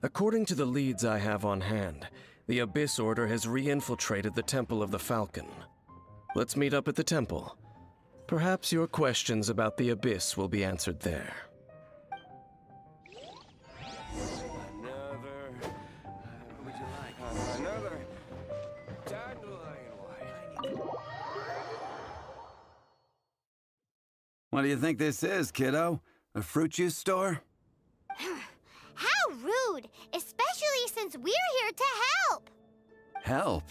According to the leads I have on hand, the Abyss Order has re-infiltrated the Temple of the Falcon. Let's meet up at the temple. Perhaps your questions about the Abyss will be answered there. What do you think this is, kiddo? A fruit juice store? How rude! Especially since we're here to help! Help?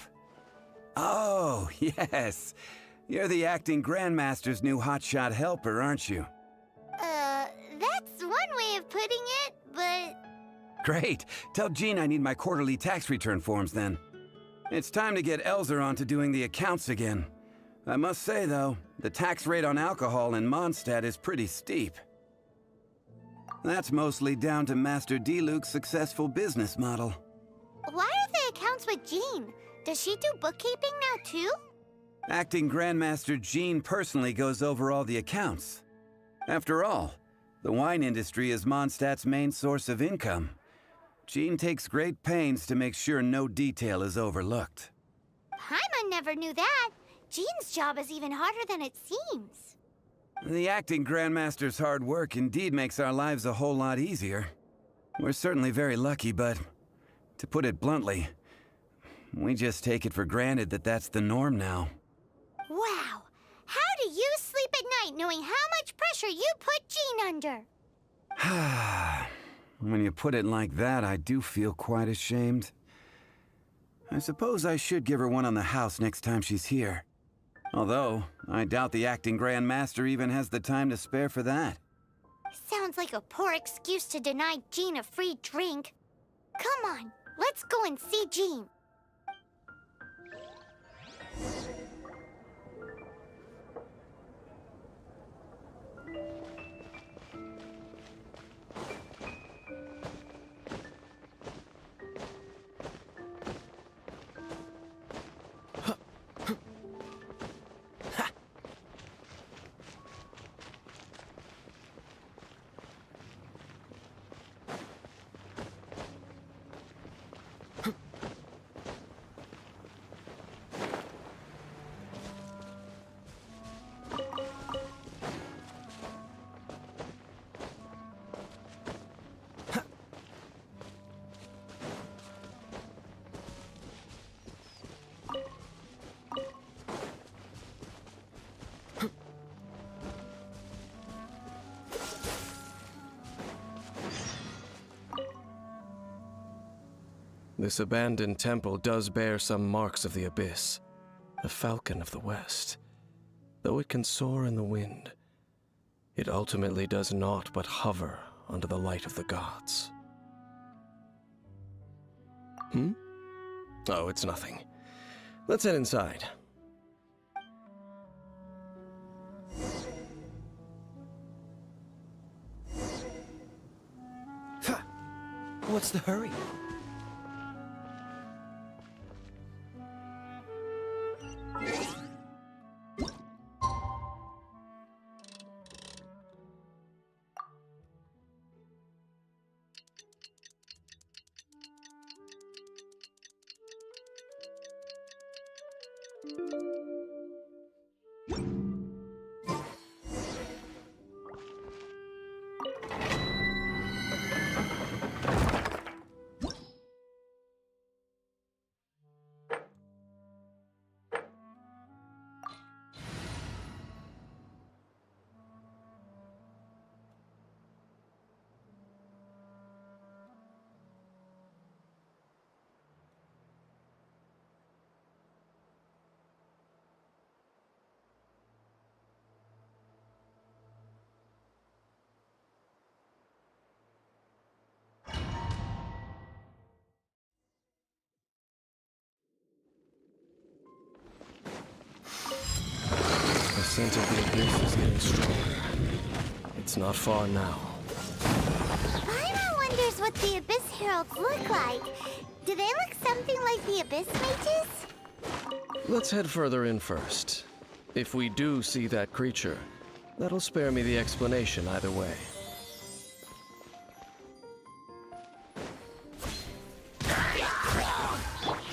Oh, yes. You're the acting Grandmaster's new hotshot helper, aren't you? That's one way of putting it, but... Great. Tell Jean I need my quarterly tax return forms then. It's time to get Elzer on to doing the accounts again. I must say, though, the tax rate on alcohol in Mondstadt is pretty steep. That's mostly down to Master Diluc's successful business model. Why are the accounts with Jean? Does she do bookkeeping now, too? Acting Grandmaster Jean personally goes over all the accounts. After all, the wine industry is Mondstadt's main source of income. Jean takes great pains to make sure no detail is overlooked. Paimon never knew that. Jean's job is even harder than it seems. The acting Grandmaster's hard work indeed makes our lives a whole lot easier. We're certainly very lucky, but to put it bluntly, we just take it for granted that that's the norm now. Wow! How do you sleep at right knowing how much pressure you put Jean under. When you put it like that, I do feel quite ashamed. I suppose I should give her one on the house next time she's here. Although, I doubt the acting Grand Master even has the time to spare for that. Sounds like a poor excuse to deny Jean a free drink. Come on, let's go and see Jean. This abandoned temple does bear some marks of the abyss, the falcon of the west. Though it can soar in the wind, it ultimately does naught but hover under the light of the gods. Oh, it's nothing. Let's head inside. What's the hurry? The scent of the abyss is getting stronger. It's not far now. Paimon wonders what the Abyss Heralds look like. Do they look something like the Abyss Mages? Let's head further in first. If we do see that creature, that'll spare me the explanation either way.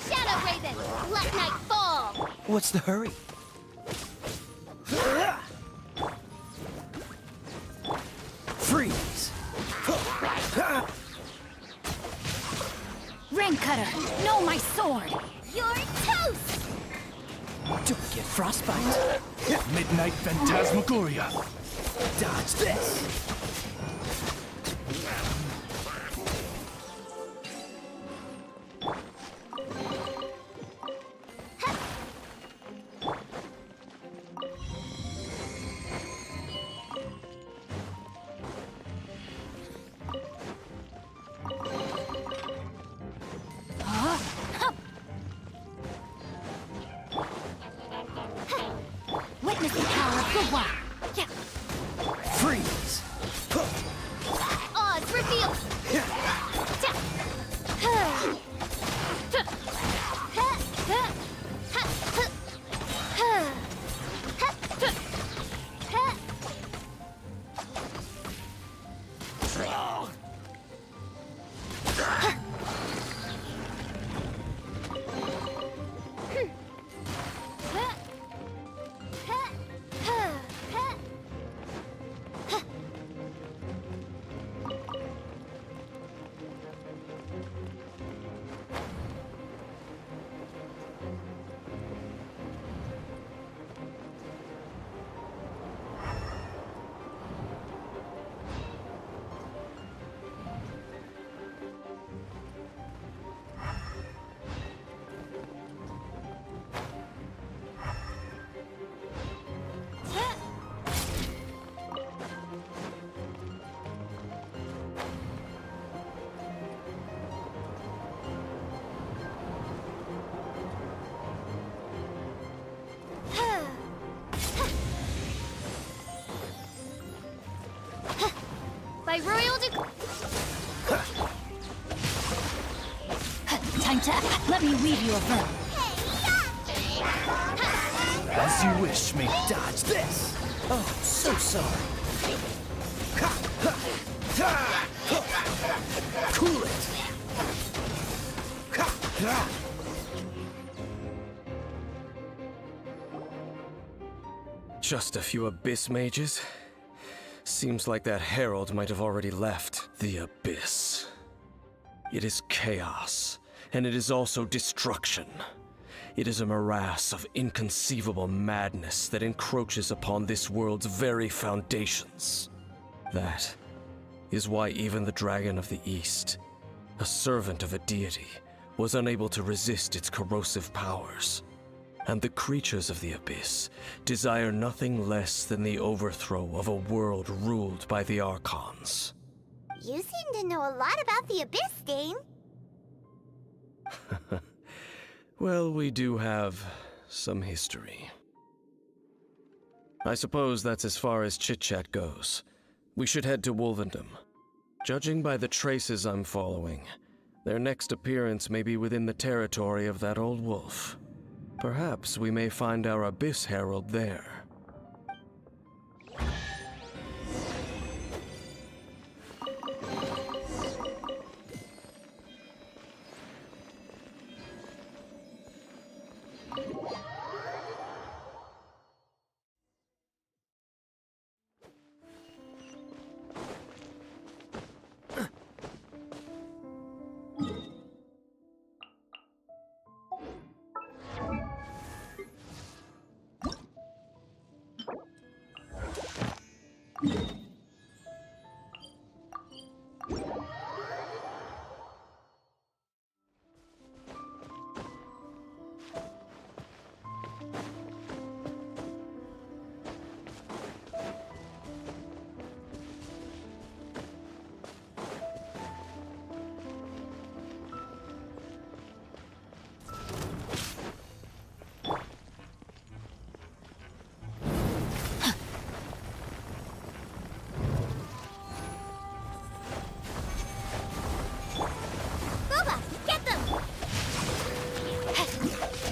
Shadow Raven, let night fall! What's the hurry? Freeze! Ring Cutter, no, my sword! You're toast! Don't get frostbite. Midnight Phantasmagoria. Dodge this! Witness the power of the Wa! Freeze! contact. Let me weave you a verb. As you wish, may dodge this. Oh, so sorry. Cool it. Just a few Abyss mages? Seems like that herald might have already left the Abyss. It is chaos, and it is also destruction. It is a morass of inconceivable madness that encroaches upon this world's very foundations. That is why even the Dragon of the East, a servant of a deity, was unable to resist its corrosive powers. And the creatures of the Abyss desire nothing less than the overthrow of a world ruled by the Archons. You seem to know a lot about the Abyss, Dane. Well, we do have some history. I suppose that's as far as chit-chat goes. We should head to Wolvendom. Judging by the traces I'm following, their next appearance may be within the territory of that old wolf. Perhaps we may find our Abyss Herald there.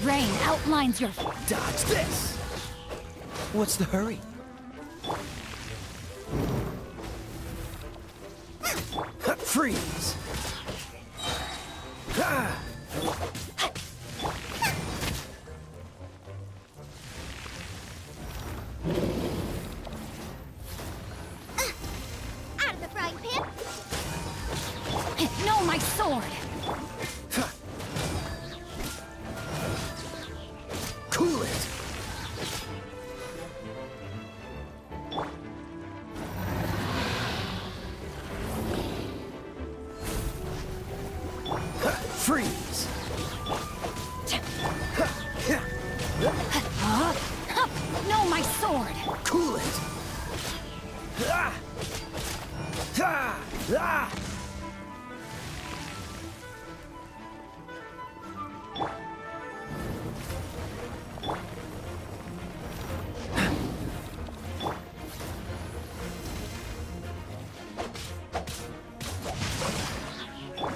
Rain outlines your... Dodge this. What's the hurry? Freeze. Ah. Out of the frying pan! No, my sword! Cool it. Freeze. No, my sword! Cool it. Ah. Ah. Ah.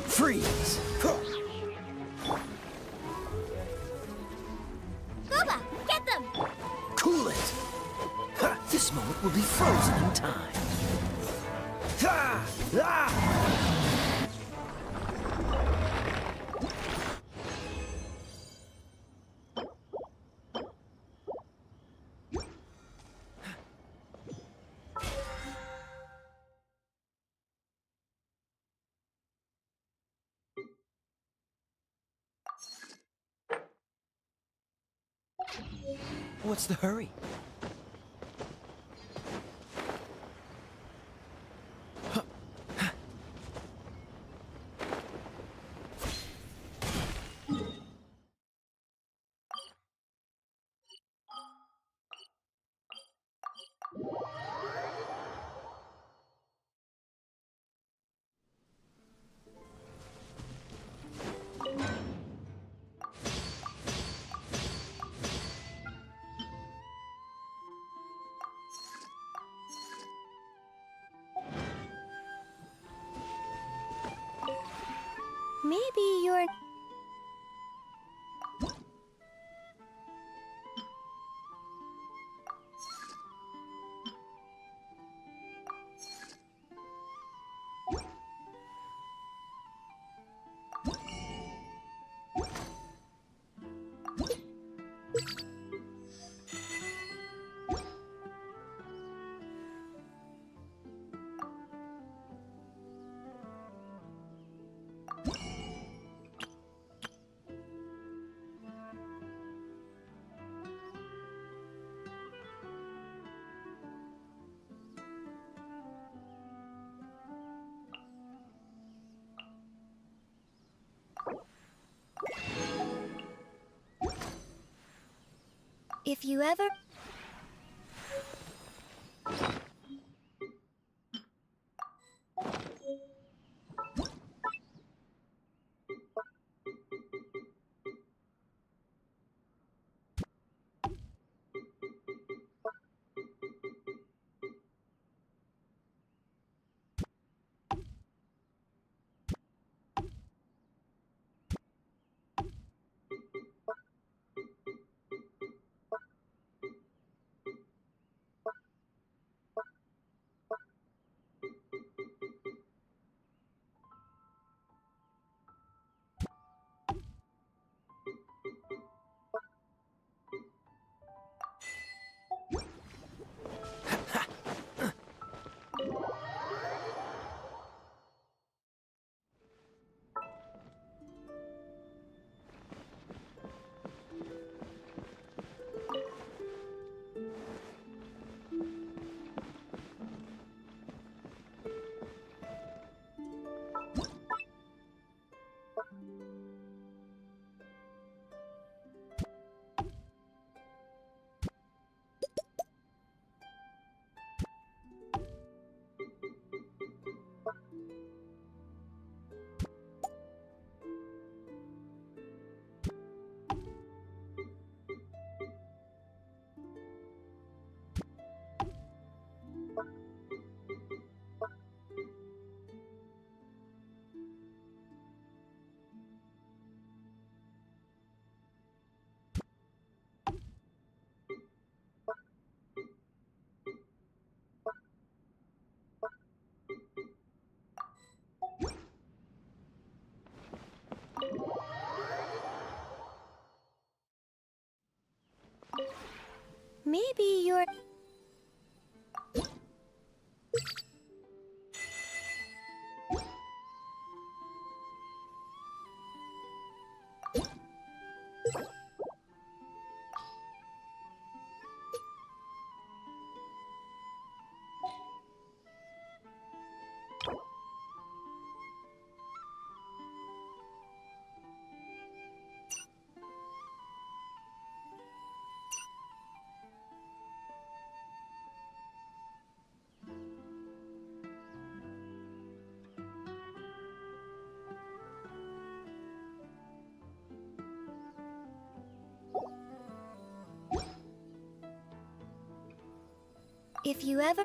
Freeze. Boba, get them! Cool it. This moment will be frozen in time. Ah. Ah. What's the hurry? Maybe you're... If you ever... Maybe you're... If you ever...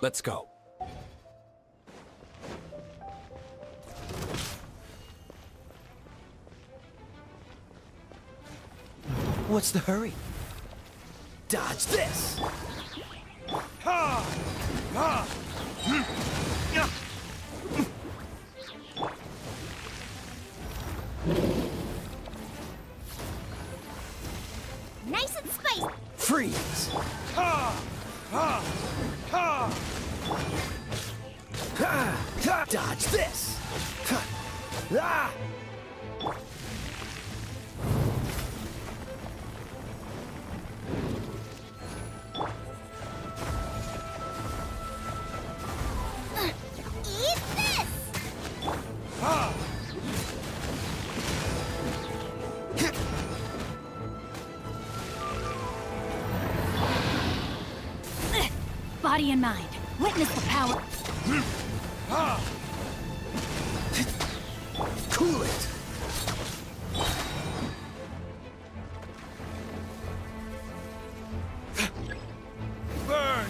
Let's go. What's the hurry? Dodge this! Nice and spicy! Freeze! Dodge this! Ah! Eat this! body and mind. Witness the power. Cool it! Burn!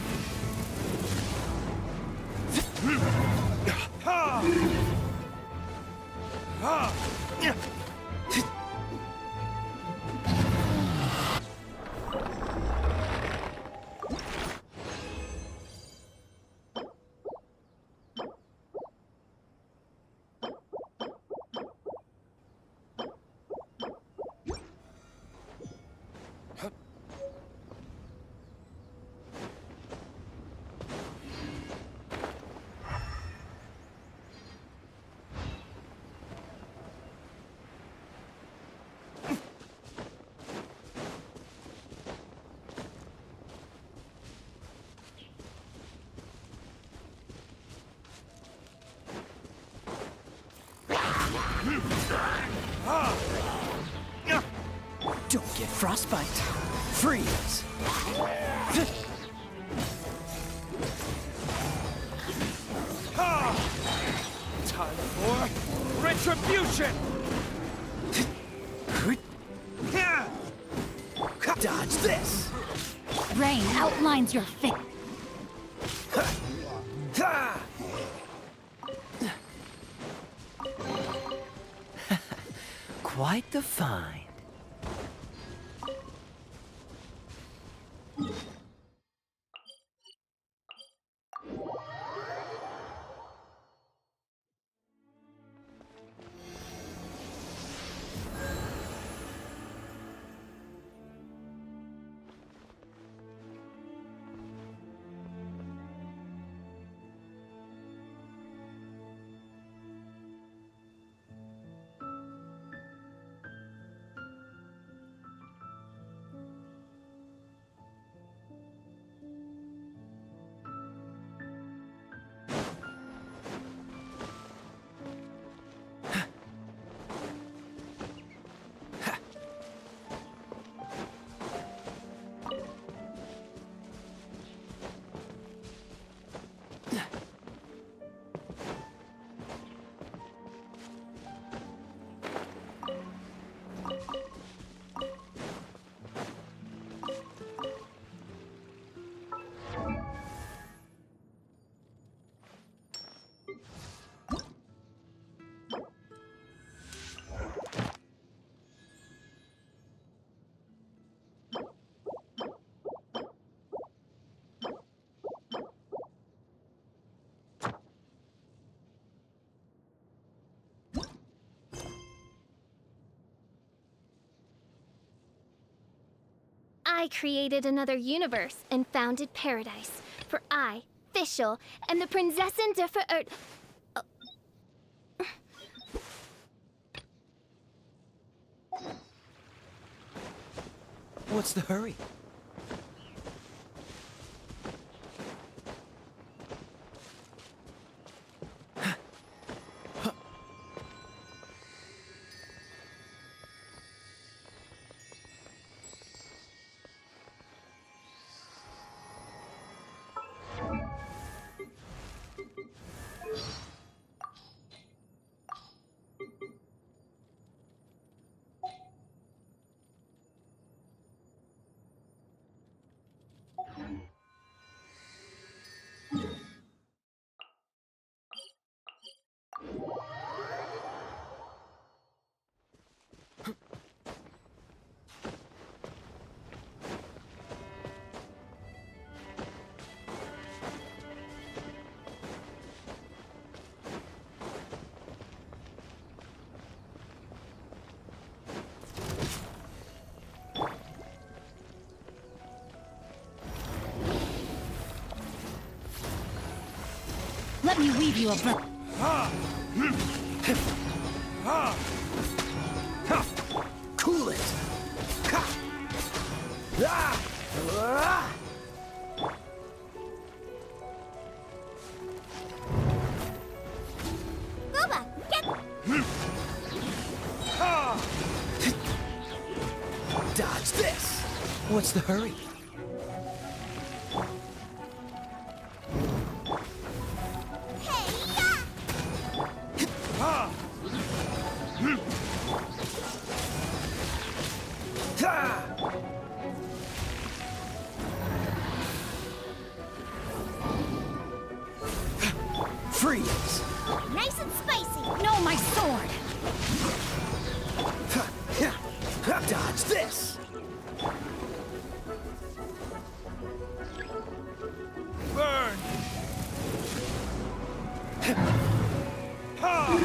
Don't get frostbite. Freeze. Time for retribution! Dodge this. Rain outlines your fate. Quite the find. I created another universe and founded paradise. For I, Fischl, am the Prinzessin der Verirrt... What's the hurry? Let me weave you a Cool it! Boba, get... Dodge this. What's the hurry? Freeze! Nice and spicy. No, my sword! Dodge this! Burn! Ha!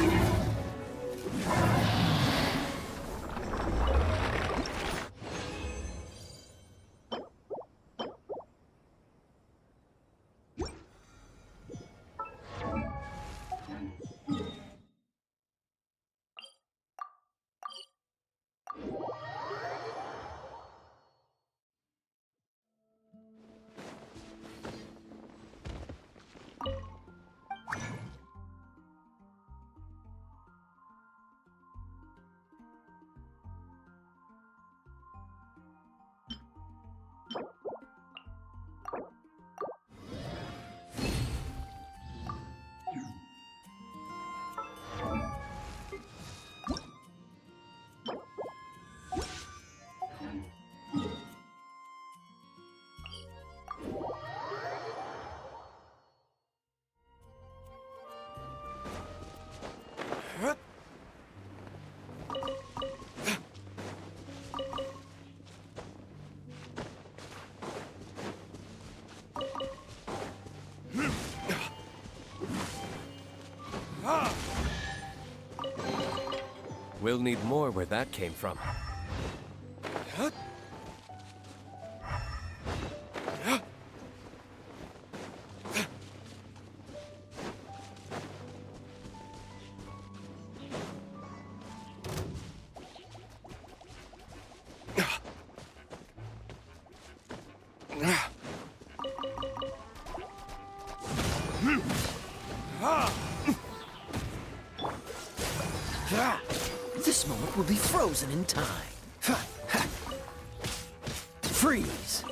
We'll need more where that came from. This moment will be frozen in time. Freeze!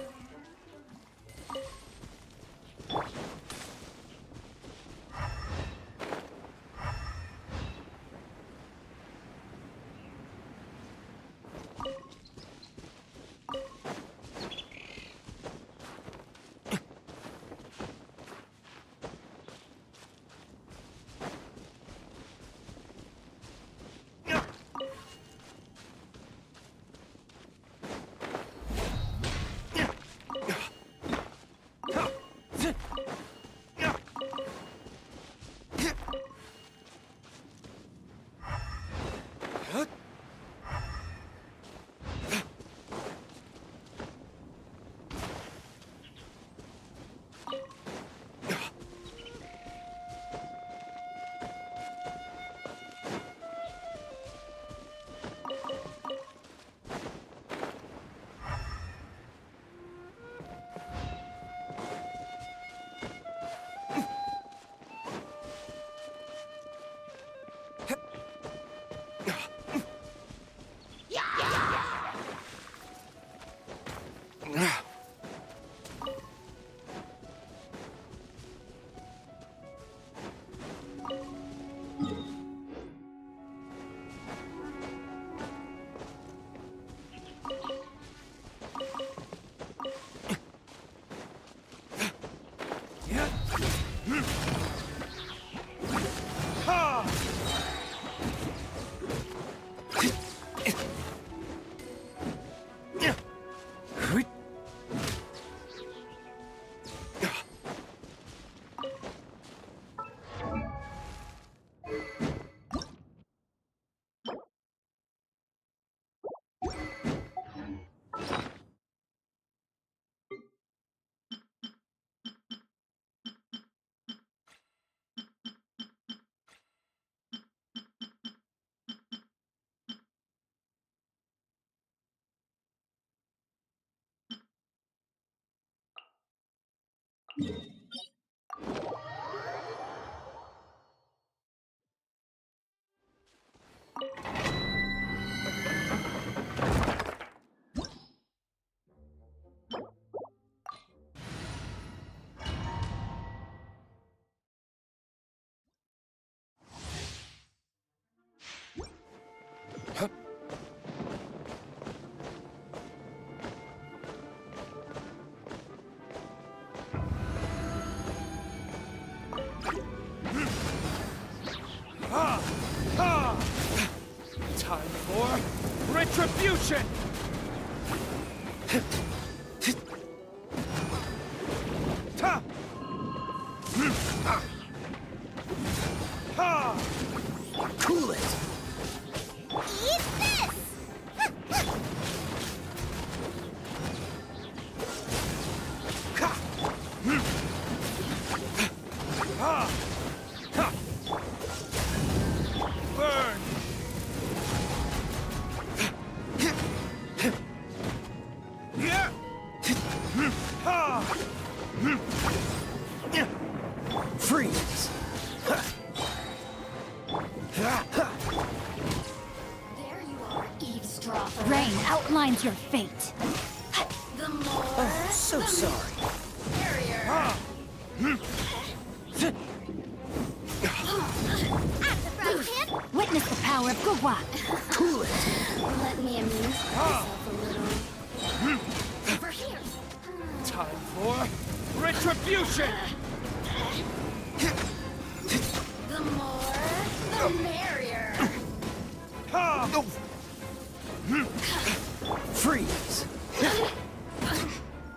for retribution! Ta! Ha! Cool it! Eat this! Ha! Ha! Burn! Yeah! Ha! Freeze! There you are, eavesdropper. Rain outlines your fate. The more. Oh, so sorry. Ha! Witness the power of Gugwa. Cool it! Let me amuse myself a little. Over here. Time for retribution! The more, the merrier. Ha! Freeze!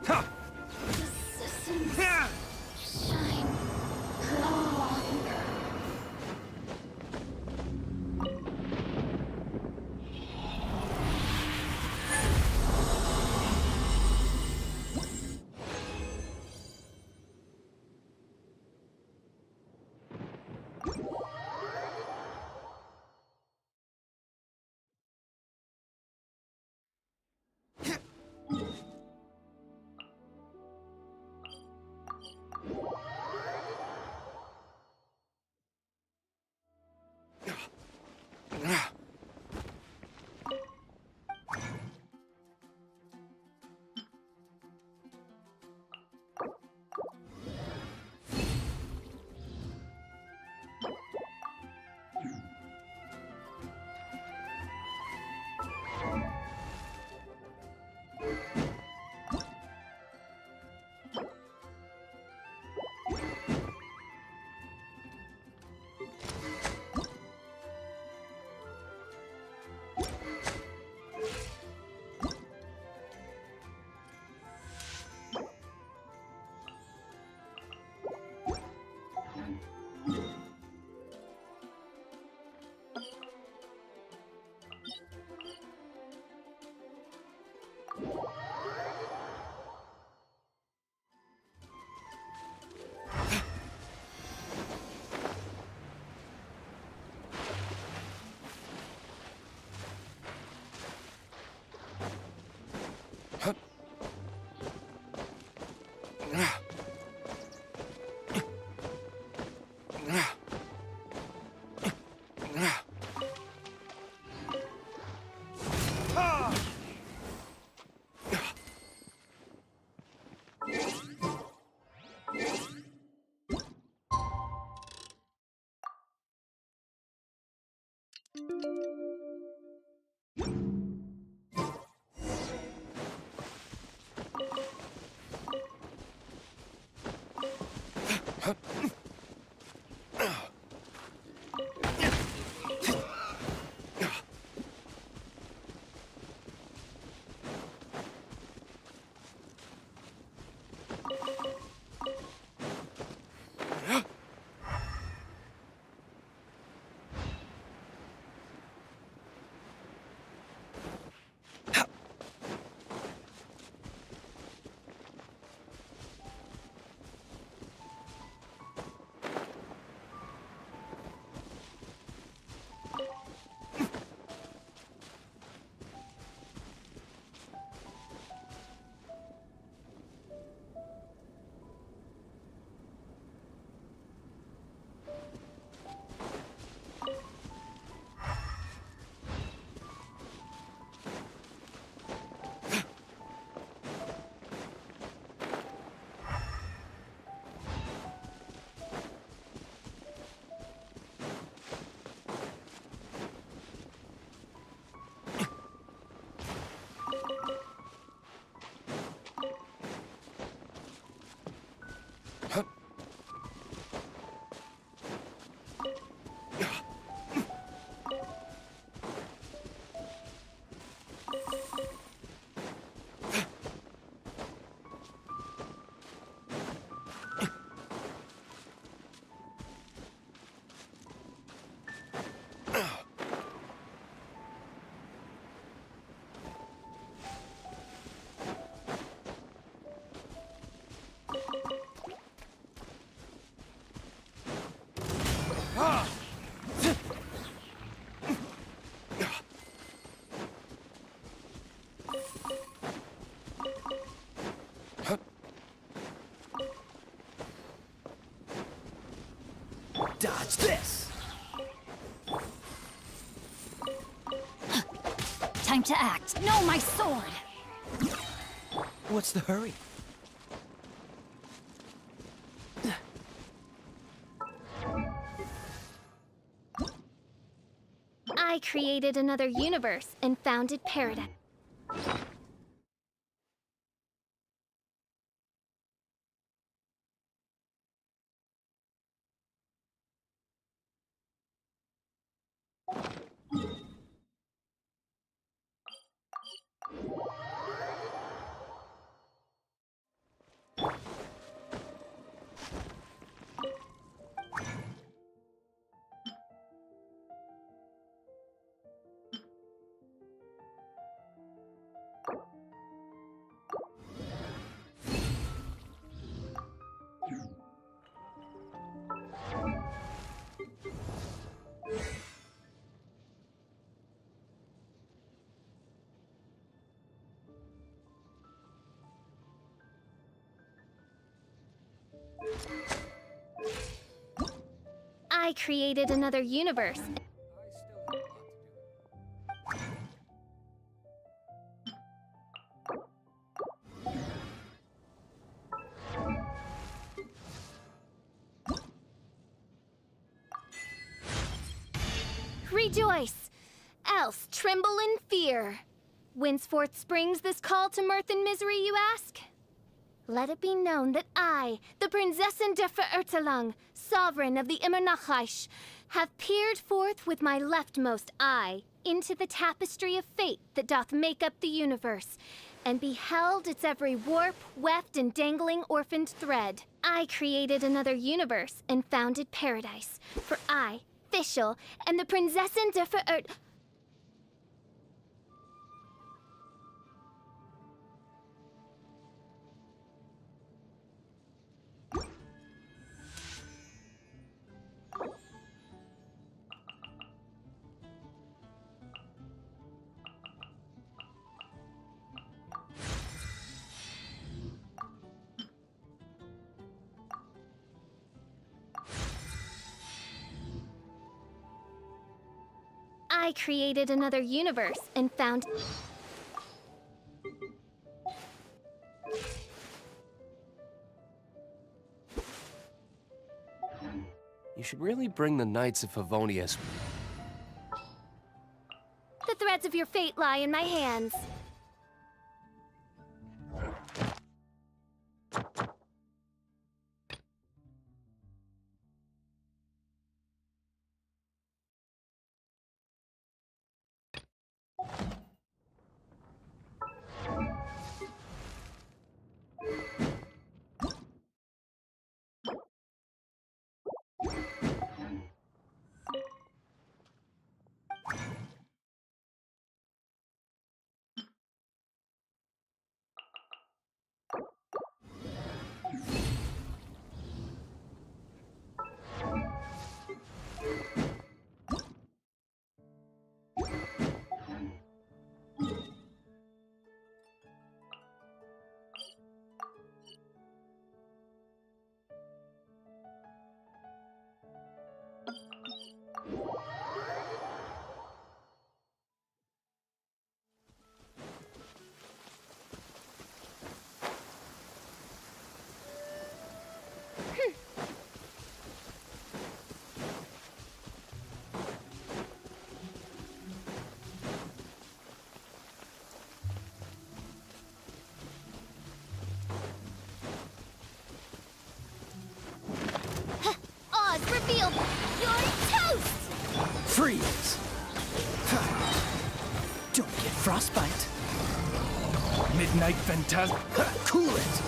Ha! Resistance. Ha! Shine. Glow. Dodge this! Time to act. No, my sword! What's the hurry? I created another universe and founded paradise. I created another universe. Rejoice, else tremble in fear. Whenceforth springs this call to mirth and misery, you ask? Let it be known that I, the Prinzessin der Verirrtelung, sovereign of the Immernachish, have peered forth with my leftmost eye into the tapestry of fate that doth make up the universe, and beheld its every warp, weft, and dangling orphaned thread. I created another universe and founded paradise, for I, Fischl, am the Prinzessin der Verirrt... I created another universe and found... You should really bring the Knights of Favonius. The threads of your fate lie in my hands. Revealed! You're toast! Freeze! Don't get frostbite. Midnight Phantasm. Cool it!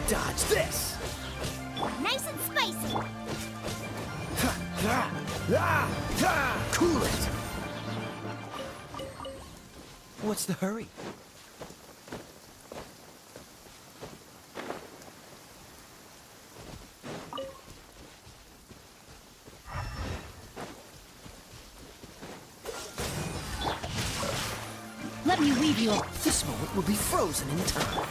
Dodge this! Nice and spicy. Cool it! What's the hurry? let me weave you a... This moment will be frozen in time.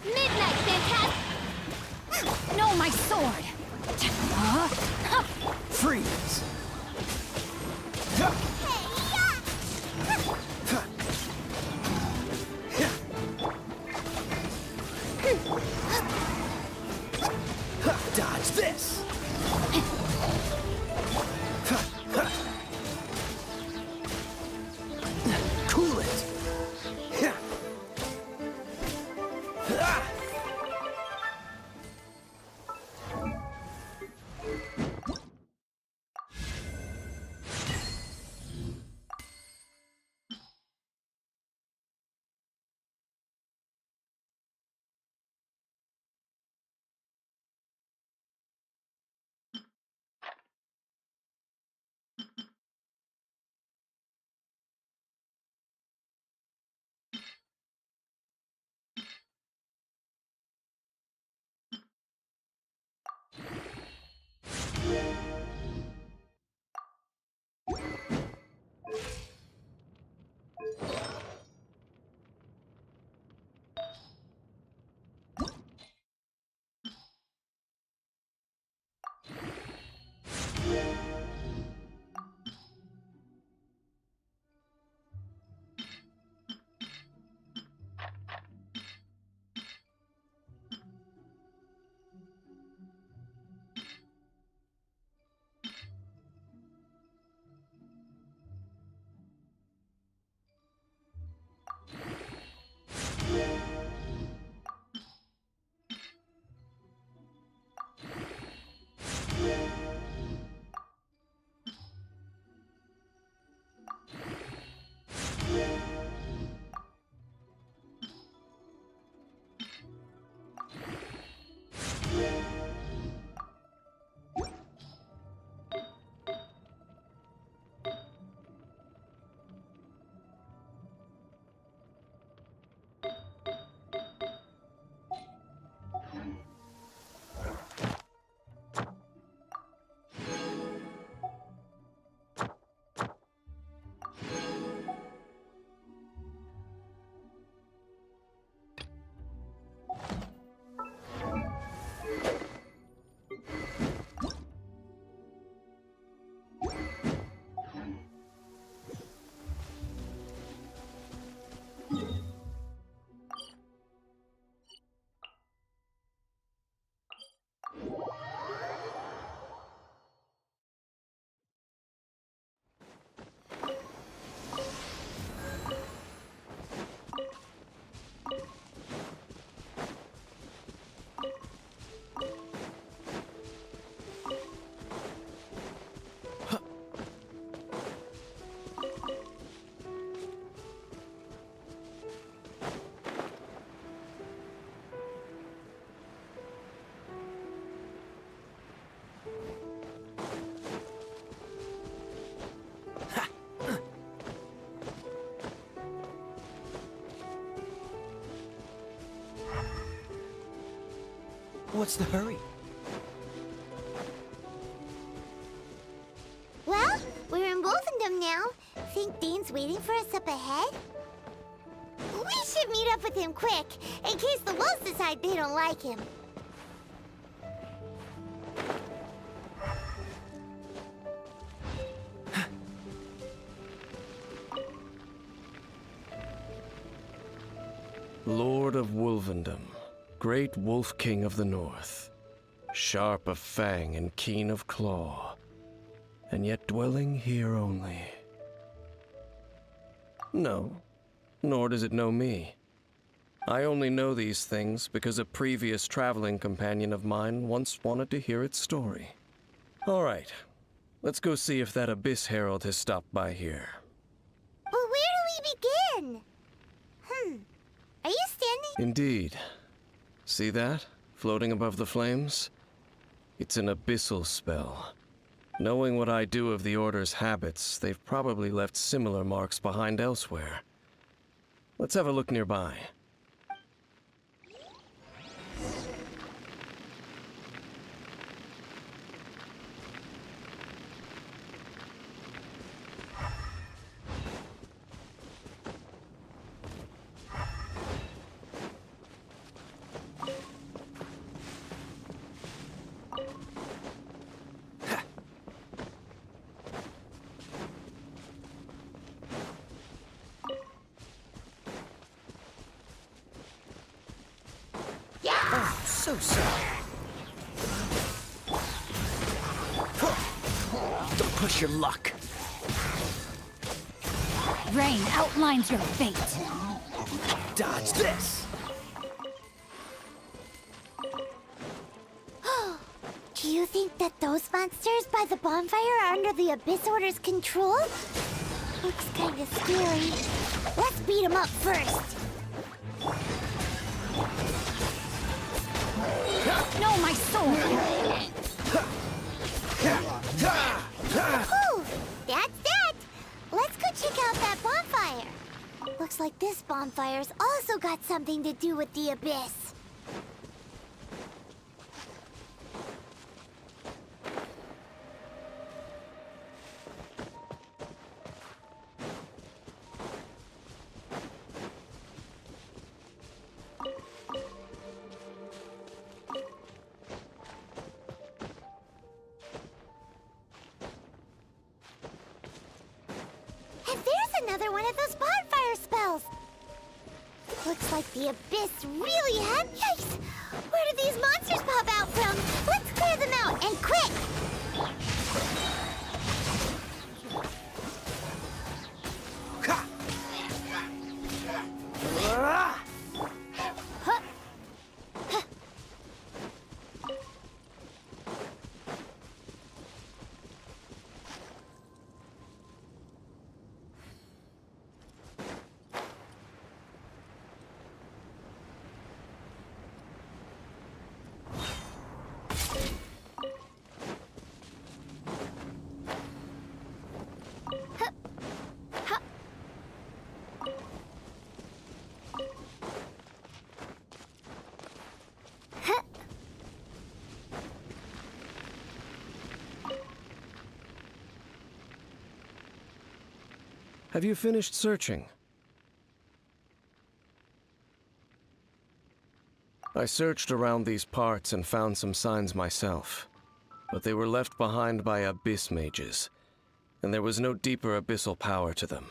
Midnight, Phantasm! No, my sword! Freeze! Dodge this! Cool it! What's the hurry? Well, we're in Wolfendom now. Think Dean's waiting for us up ahead? We should meet up with him quick, in case the wolves decide they don't like him. Lord of Wolvendom, great Wolf King of the North, sharp of fang and keen of claw, and yet dwelling here only. No, nor does it know me. I only know these things because a previous traveling companion of mine once wanted to hear its story. All right, let's go see if that Abyss Herald has stopped by here. But where do we begin? Are you standing Indeed. See that? Floating above the flames? It's an abyssal spell. Knowing what I do of the Order's habits, they've probably left similar marks behind elsewhere. Let's have a look nearby. So sorry. Don't push your luck. Rain outlines your fate. Dodge this. Do you think that those monsters by the bonfire are under the Abyss Order's control? Looks kinda scary. Let's beat them up first. No, my sword! Whew, that's that! Let's go check out that bonfire. Looks like this bonfire's also got something to do with the Abyss. And there's another one of those bonfire spells! Looks like the Abyss really had... Yikes! Where did these monsters pop out from? Let's clear them out, and quick! Huh. Huh. Have you finished searching? I searched around these parts and found some signs myself, but they were left behind by abyss mages, and there was no deeper abyssal power to them.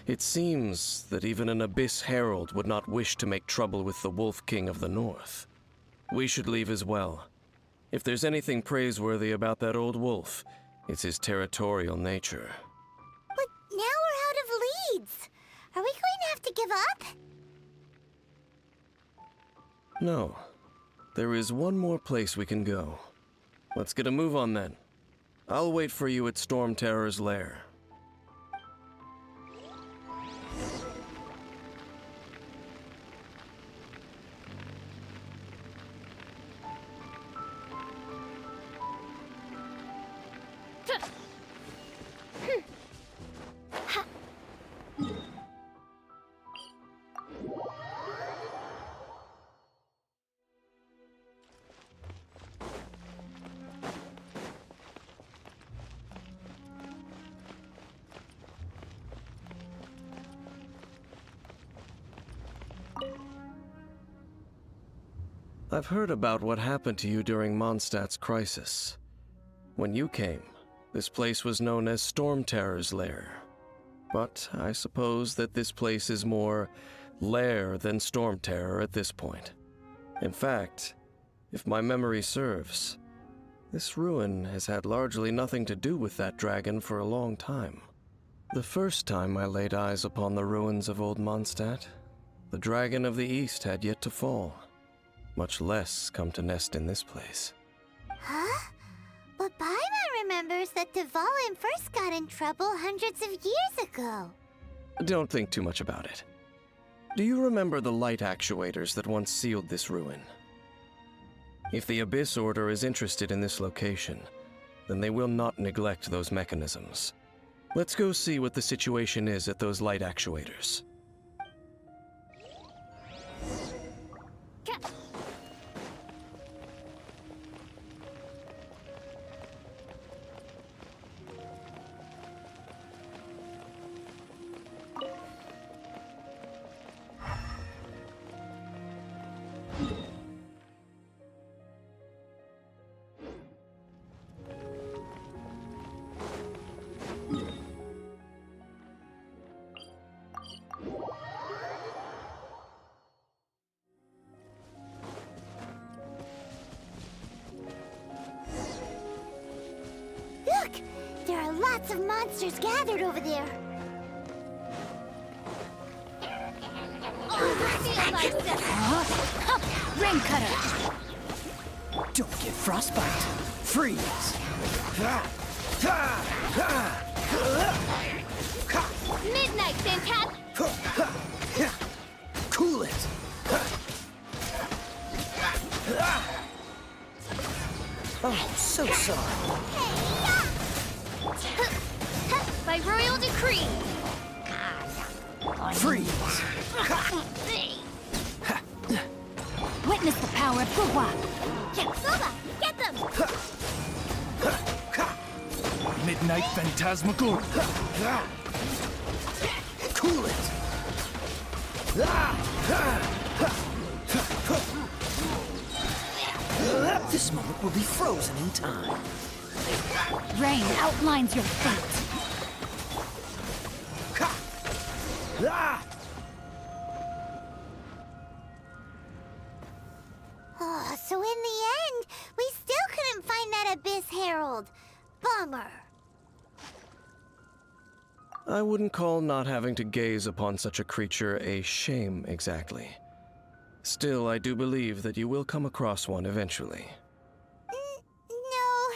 It seems that even an abyss herald would not wish to make trouble with the Wolf King of the North. We should leave as well. If there's anything praiseworthy about that old wolf, it's his territorial nature. But now we're out of leads. Are we going to have to give up? No. There is one more place we can go. Let's get a move on then. I'll wait for you at Storm Terror's lair. I've heard about what happened to you during Mondstadt's crisis. When you came, this place was known as Storm Terror's lair. But I suppose that this place is more lair than Storm Terror at this point. In fact, if my memory serves, this ruin has had largely nothing to do with that dragon for a long time. The first time I laid eyes upon the ruins of Old Mondstadt, the Dragon of the East had yet to fall, much less come to nest in this place. Huh? But Paimon remembers that Dvalin first got in trouble hundreds of years ago. Don't think too much about it. Do you remember the light actuators that once sealed this ruin? If the Abyss Order is interested in this location, then they will not neglect those mechanisms. Let's go see what the situation is at those light actuators. Look! There are lots of monsters gathered over there. Rain Cutter! Don't get frostbite. Freeze. Midnight Phantasm! Cool it. Oh, so sorry. By royal decree! Freeze. Witness the power of Gugwa! Soba, get them! Midnight Phantasmagoria. Cool it. This moment will be frozen in time. Rain outlines your fate. Oh, so in the end, we still couldn't find that Abyss Herald. Bummer. I wouldn't call not having to gaze upon such a creature a shame exactly. Still, I do believe that you will come across one eventually. No,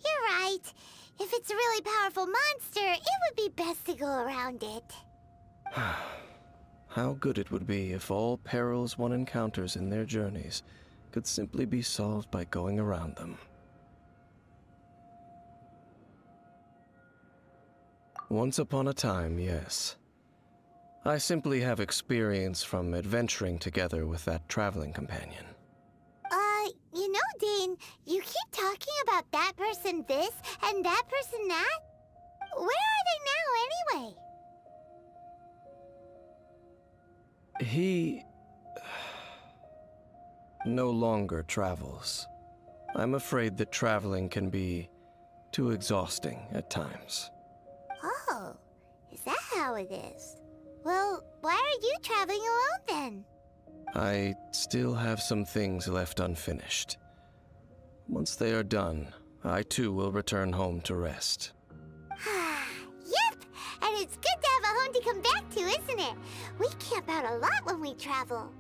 you're right. If it's a really powerful monster, it would be best to go around it. How good it would be if all perils one encounters in their journeys could simply be solved by going around them. Once upon a time, yes. I simply have experience from adventuring together with that traveling companion. You know, Dane, you keep talking about that person this and that person that. Where are they now, anyway? He no longer travels. I'm afraid that traveling can be too exhausting at times. Oh, is that how it is? Well, why are you traveling alone then? I still have some things left unfinished. Once they are done, I too will return home to rest. Yep, and it's good to have a home to come back to, isn't it? We camp out a lot when we travel.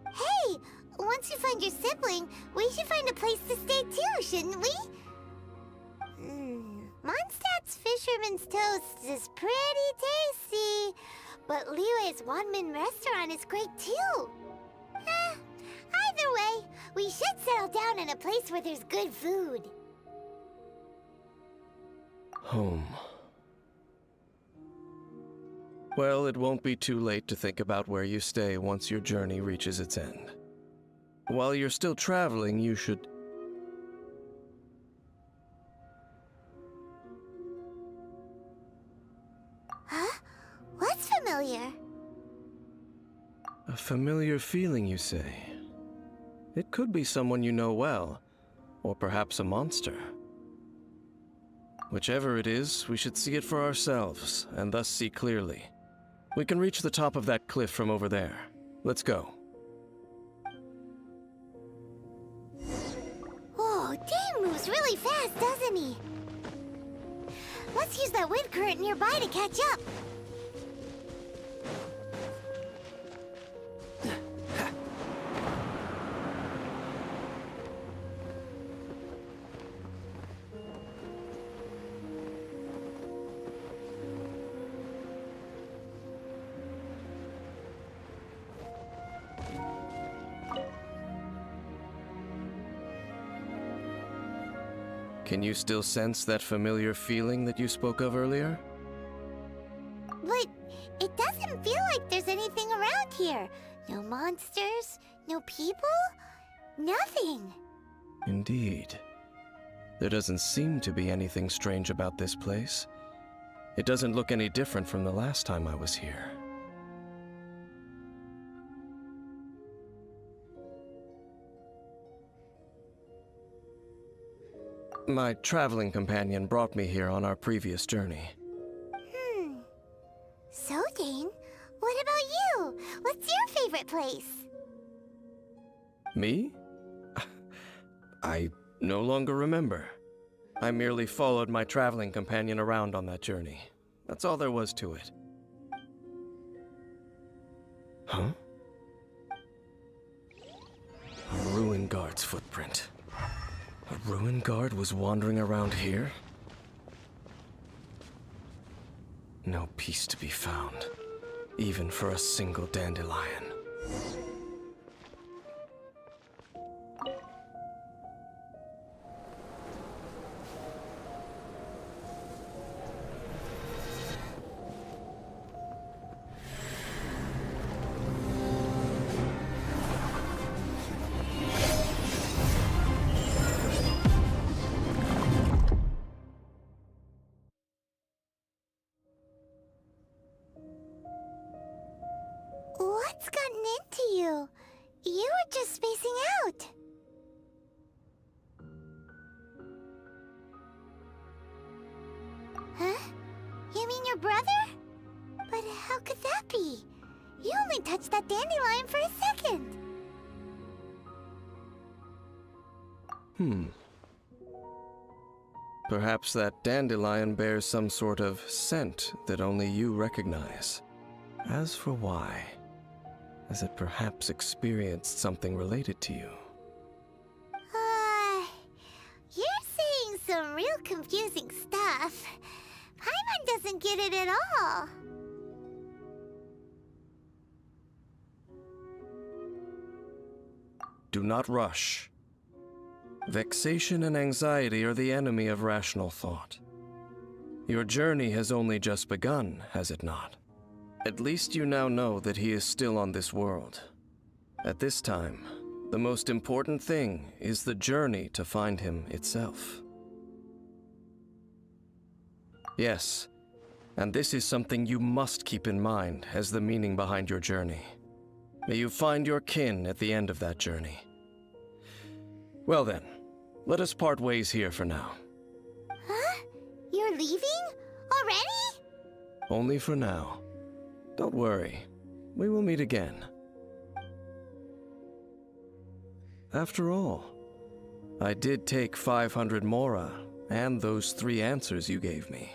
Hey, once you find your sibling, we should find a place to stay too, shouldn't we? Mondstadt's Fisherman's Toast is pretty tasty, but Liyue's Wanmin restaurant is great too. Either way, we should settle down in a place where there's good food. Home. Well, it won't be too late to think about where you stay once your journey reaches its end. While you're still traveling, you should... Huh? What's familiar? A familiar feeling, you say? It could be someone you know well, or perhaps a monster. Whichever it is, we should see it for ourselves, and thus see clearly. We can reach the top of that cliff from over there. Let's go. Oh, Dane moves really fast, doesn't he? Let's use that wind current nearby to catch up. Can you still sense that familiar feeling that you spoke of earlier? But it doesn't feel like there's anything around here. No monsters, no people, nothing. Indeed. There doesn't seem to be anything strange about this place. It doesn't look any different from the last time I was here. My traveling companion brought me here on our previous journey. So, Dane, what about you? What's your favorite place? Me? I no longer remember. I merely followed my traveling companion around on that journey. That's all there was to it. Huh? A ruin guard's footprint. A ruin guard was wandering around here? No peace to be found, even for a single dandelion. What's gotten into you? You were just spacing out. Huh? You mean your brother? But how could that be? You only touched that dandelion for a second. Perhaps that dandelion bears some sort of scent that only you recognize. As for why, has it perhaps experienced something related to you? You're saying some real confusing stuff. Paimon doesn't get it at all. Do not rush. Vexation and anxiety are the enemy of rational thought. Your journey has only just begun, has it not? At least you now know that he is still on this world. At this time, the most important thing is the journey to find him itself. Yes, and this is something you must keep in mind as the meaning behind your journey. May you find your kin at the end of that journey. Well then, let us part ways here for now. Huh? You're leaving? Already? Only for now. Don't worry, we will meet again. After all, I did take 500 mora and those 3 answers you gave me.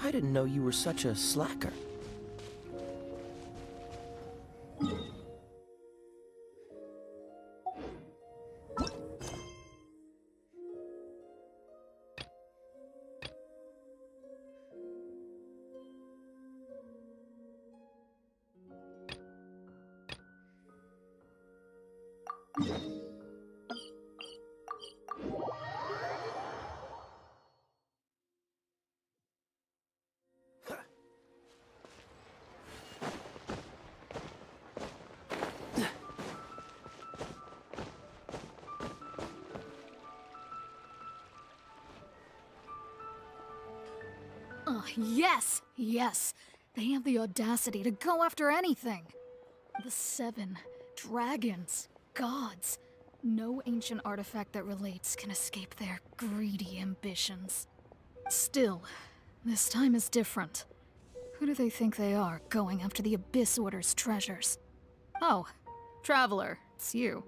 I didn't know you were such a slacker. Oh, yes! Yes! They have the audacity to go after anything! The 7 dragons, gods. No ancient artifact that relates can escape their greedy ambitions. Still, this time is different. Who do they think they are, going after the Abyss Order's treasures? Oh, Traveler, it's you.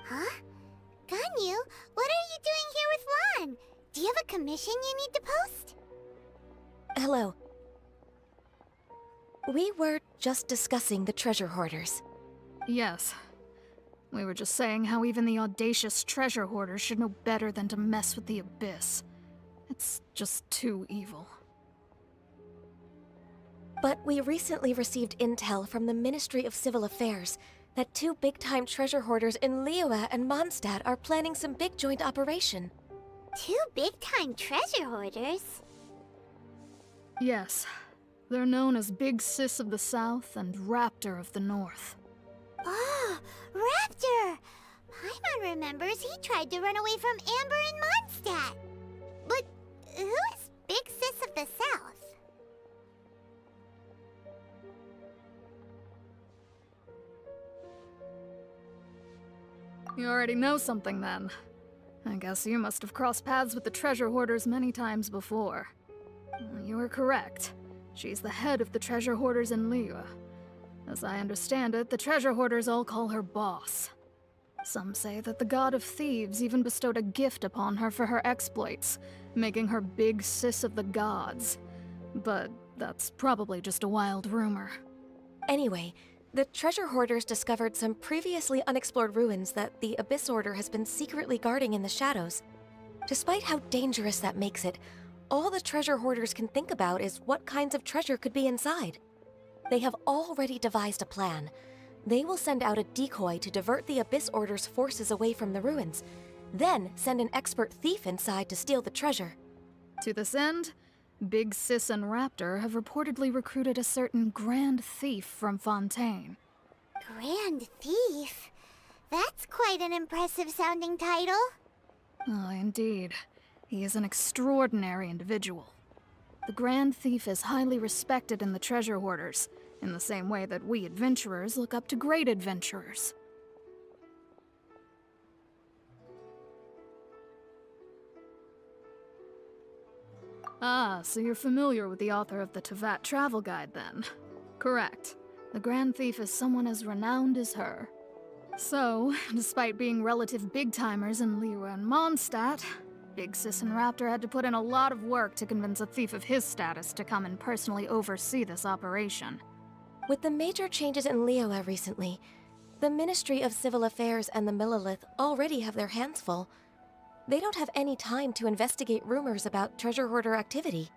Huh? Ganyu, what are you doing here with Lan? Do you have a commission you need to post? Hello. We were just discussing the treasure hoarders. Yes. We were just saying how even the audacious treasure hoarders should know better than to mess with the Abyss. It's just too evil. But we recently received intel from the Ministry of Civil Affairs that 2 big-time treasure hoarders in Liyue and Mondstadt are planning some big joint operation. 2 big-time treasure hoarders? Yes. They're known as Big Sis of the South and Raptor of the North. Oh, Raptor! Paimon remembers he tried to run away from Amber in Mondstadt. But who is Big Sis of the South? You already know something then. I guess you must have crossed paths with the treasure hoarders many times before. You are correct. She's the head of the treasure hoarders in Liyue. As I understand it, the treasure hoarders all call her boss. Some say that the god of thieves even bestowed a gift upon her for her exploits, making her Big Sis of the gods. But that's probably just a wild rumor. Anyway, the treasure hoarders discovered some previously unexplored ruins that the Abyss Order has been secretly guarding in the shadows. Despite how dangerous that makes it, all the treasure hoarders can think about is what kinds of treasure could be inside. They have already devised a plan. They will send out a decoy to divert the Abyss Order's forces away from the ruins, then send an expert thief inside to steal the treasure. To this end, Big Sis and Raptor have reportedly recruited a certain Grand Thief from Fontaine. Grand Thief? That's quite an impressive sounding title. Oh, indeed. He is an extraordinary individual. The Grand Thief is highly respected in the treasure hoarders, in the same way that we adventurers look up to great adventurers. Ah, so you're familiar with the author of the Tevat Travel Guide, then? Correct. The Grand Thief is someone as renowned as her. So, despite being relative big-timers in Liyue and Mondstadt, Big Sis and Raptor had to put in a lot of work to convince a thief of his status to come and personally oversee this operation. With the major changes in Liyue recently, the Ministry of Civil Affairs and the Millelith already have their hands full. They don't have any time to investigate rumors about treasure hoarder activity.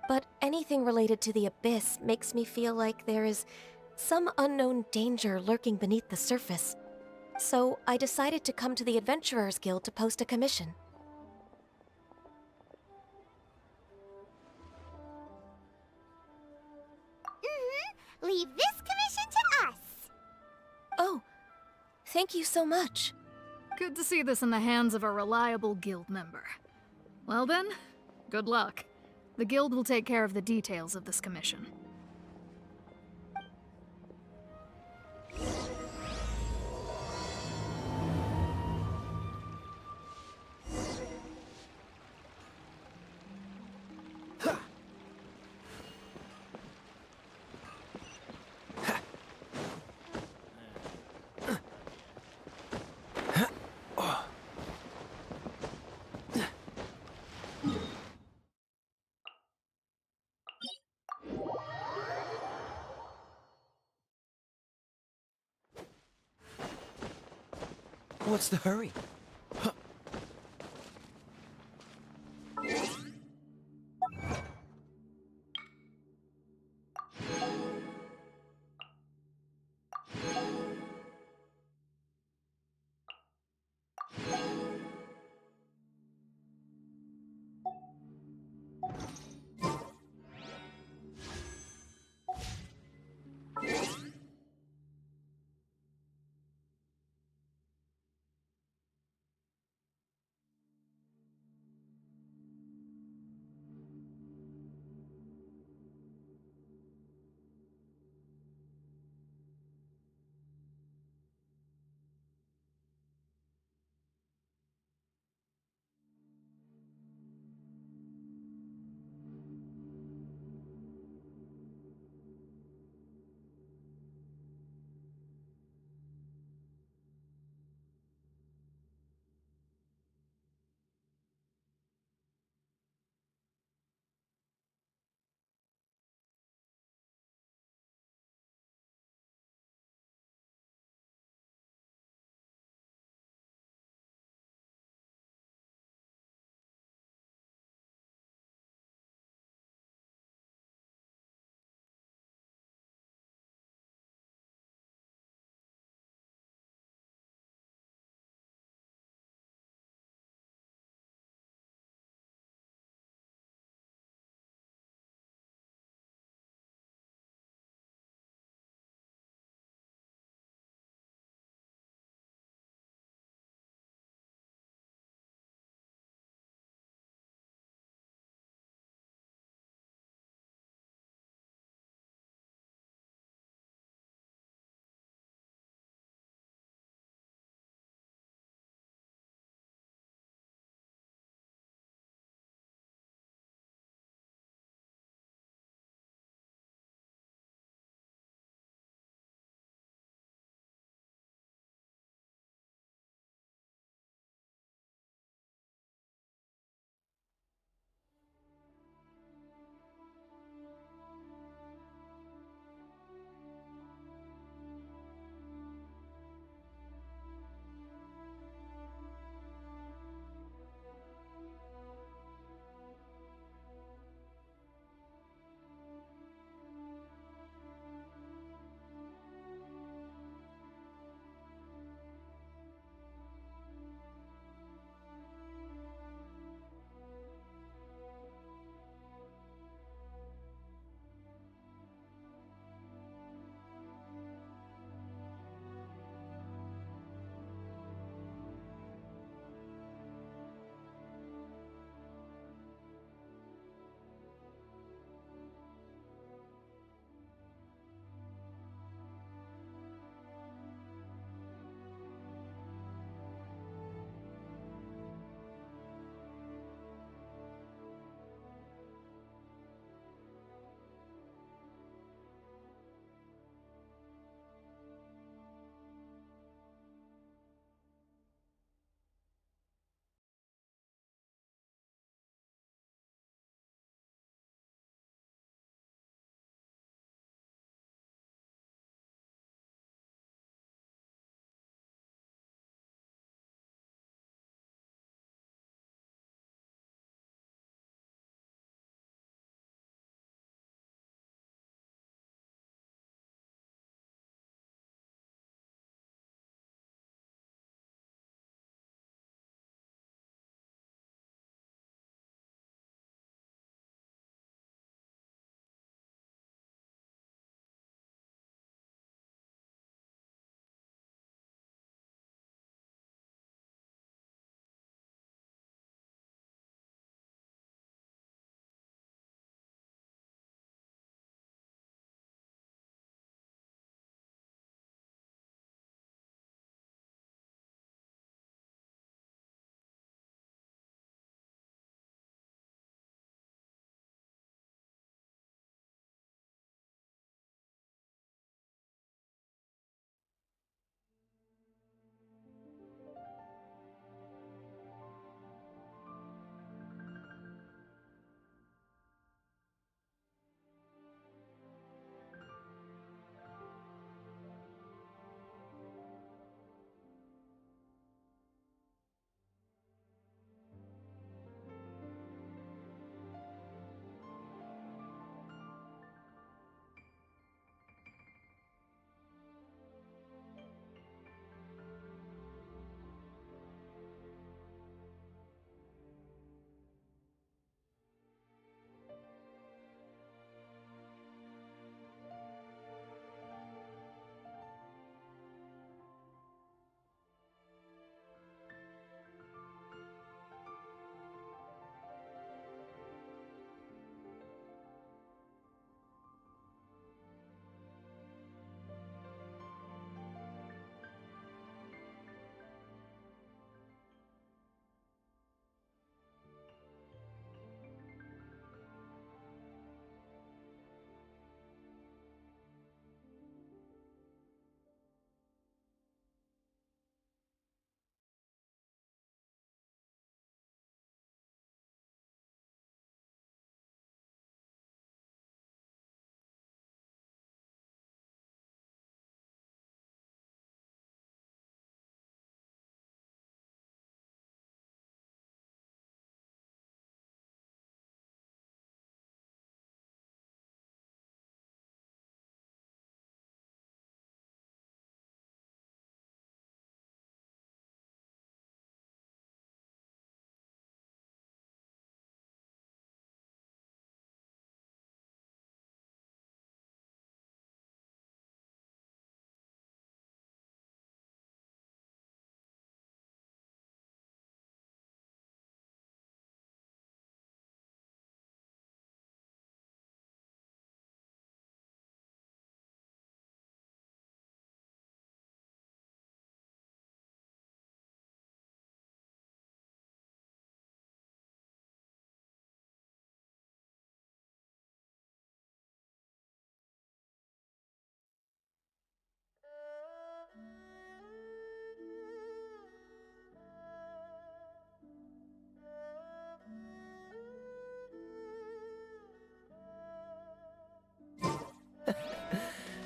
But anything related to the Abyss makes me feel like there is some unknown danger lurking beneath the surface. So I decided to come to the Adventurers Guild to post a commission. Leave this commission to us! Oh, thank you so much. Good to see this in the hands of a reliable guild member. Well then, good luck. The guild will take care of the details of this commission. What's the hurry?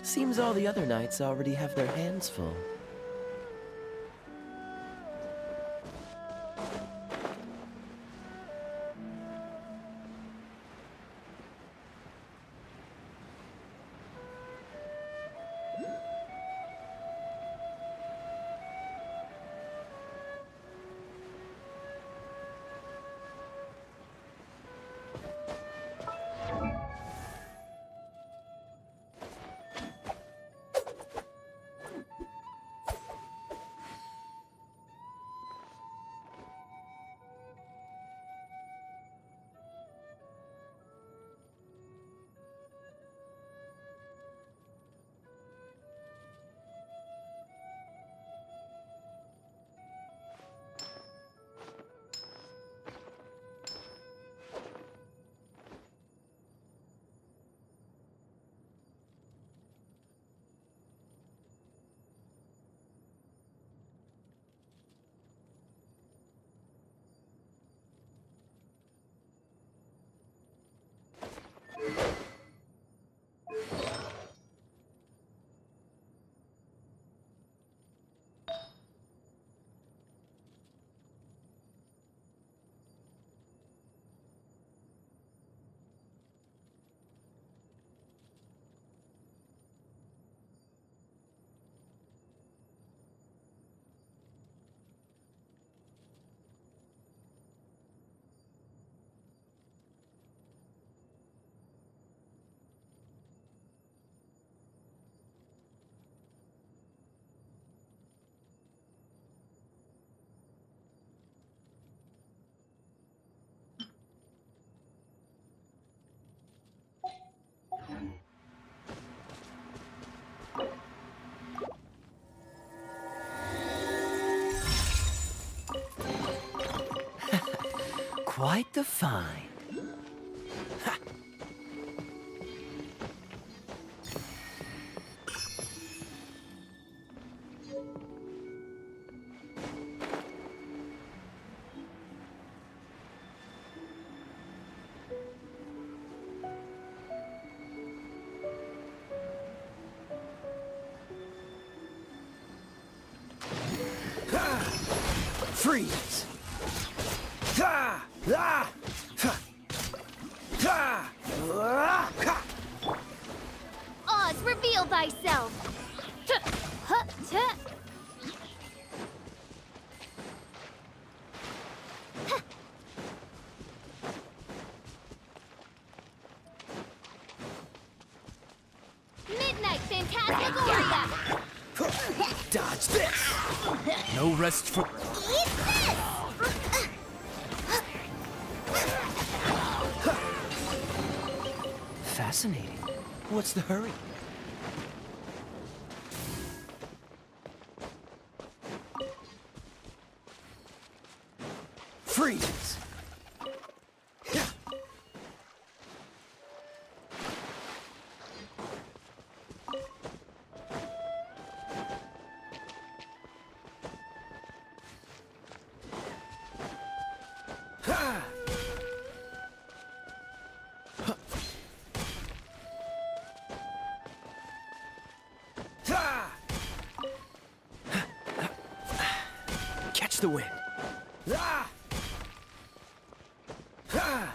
Seems all the other knights already have their hands full. Quite the find. Ha! Freeze! Ha! Ah! Ha! Ha! Ah! Ha! Oz, reveal thyself! Tuh, huh, tuh. Huh. Midnight Phantasmagoria! Dodge this! No rest for... Eat this! Fascinating. What's the hurry? Freeze! Catch the wind. Ah! Ah!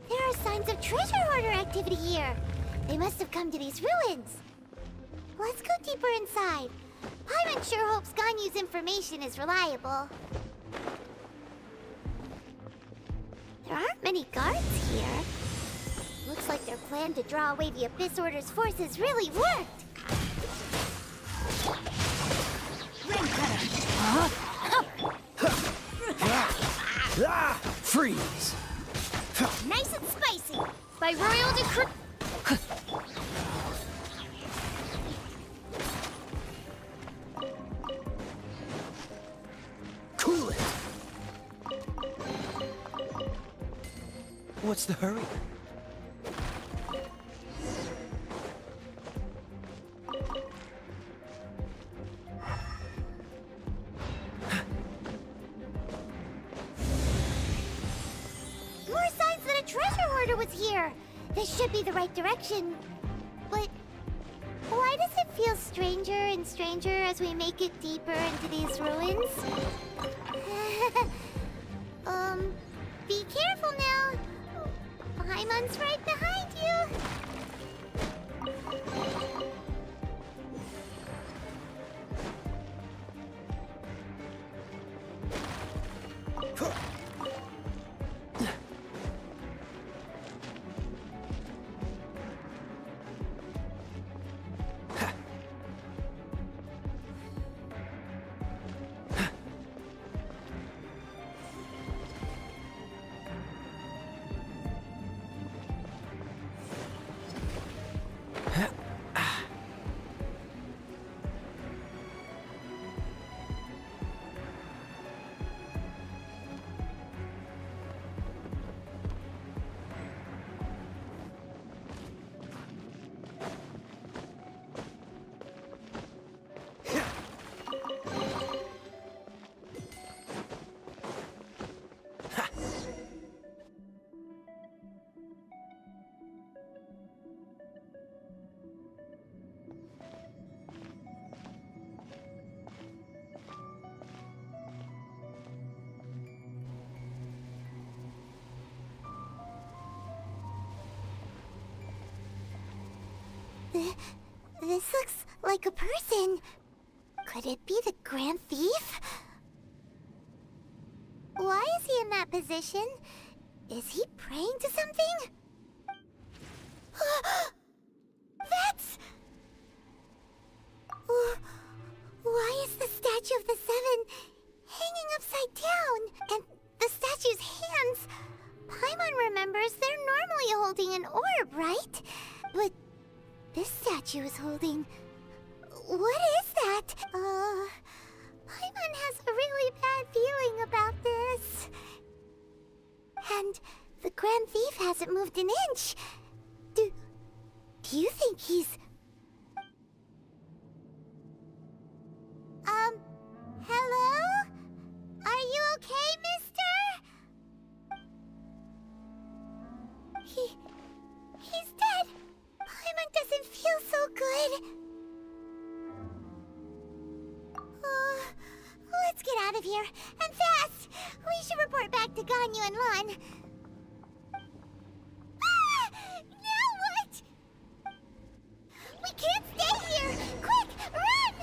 There are signs of treasure hoarder activity here. They must have come to these ruins. Let's go deeper inside. Paimon sure hopes Ganyu's information is reliable. There aren't many guards here. Looks like their plan to draw away the Abyss Order's forces really worked. Freeze! Nice and spicy! By royal decree. Cool it! What's the hurry? More signs that a treasure hoarder was here. This should be the right direction. But why does it feel stranger and stranger as we make it deeper into these ruins? Be careful now. Paimon's right behind you. This looks like a person. Could it be the Grand Thief? Why is he in that position? Is he praying to something? That's... Why is the statue of the Seven hanging upside down? And the statue's hands... Paimon remembers they're normally holding an orb, right? But this statue is holding... What is that? Paimon has a really bad feeling about this. And the Grand Thief hasn't moved an inch. Do you think he's... Hello? Are you okay, mister? He's dead. Paimon doesn't feel so good. Let's get out of here, and fast! We should report back to Ganyu and Lon. Now what? We can't stay here! Quick, run!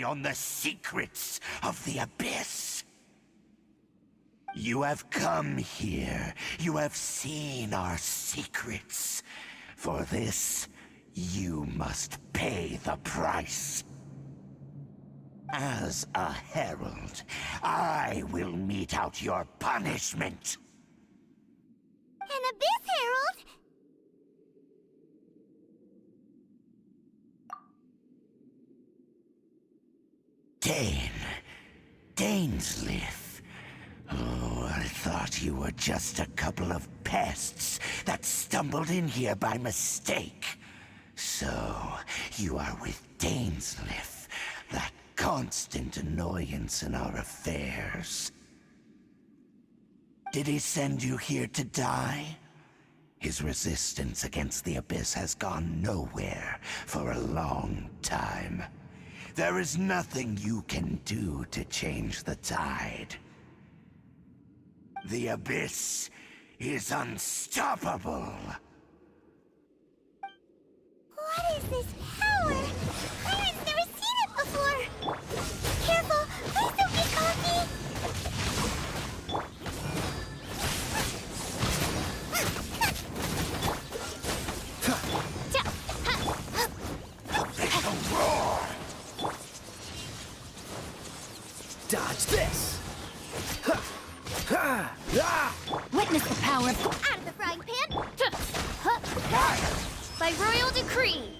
eye on the secrets of the Abyss. You have come here. You have seen our secrets. For this, you must pay the price. As a herald, I will mete out your punishment. An Abyss Herald? Dainsleif. Oh, I thought you were just a couple of pests that stumbled in here by mistake. So, you are with Dainsleif, that constant annoyance in our affairs. Did he send you here to die? His resistance against the Abyss has gone nowhere for a long time. There is nothing you can do to change the tide. The Abyss is unstoppable. What is this power? I've never seen it before. Careful, please don't get cocky. Dodge this! Witness the power of... Out of the frying pan! By royal decree!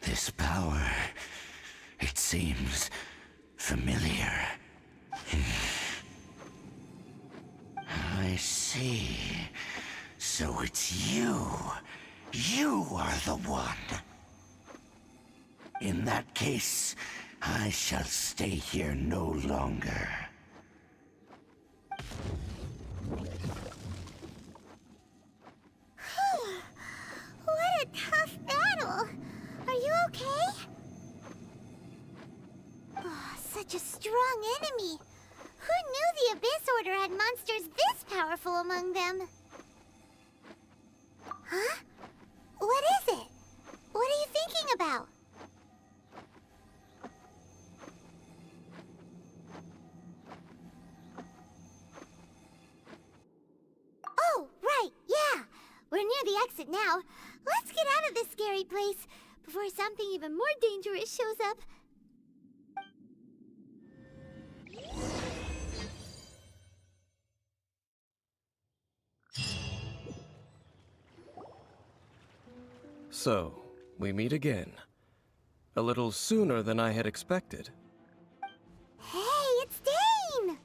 This power, it seems familiar. I see. So it's you. You are the one. In that case, I shall stay here no longer. What a tough battle. Are you okay? Oh, such a strong enemy. Who knew the Abyss Order had monsters this powerful among them? Huh? What is it? What are you thinking about? Oh, right, yeah. We're near the exit now. Let's get out of this scary place before something even more dangerous shows up. So, we meet again. A little sooner than I had expected. Hey, it's Dane!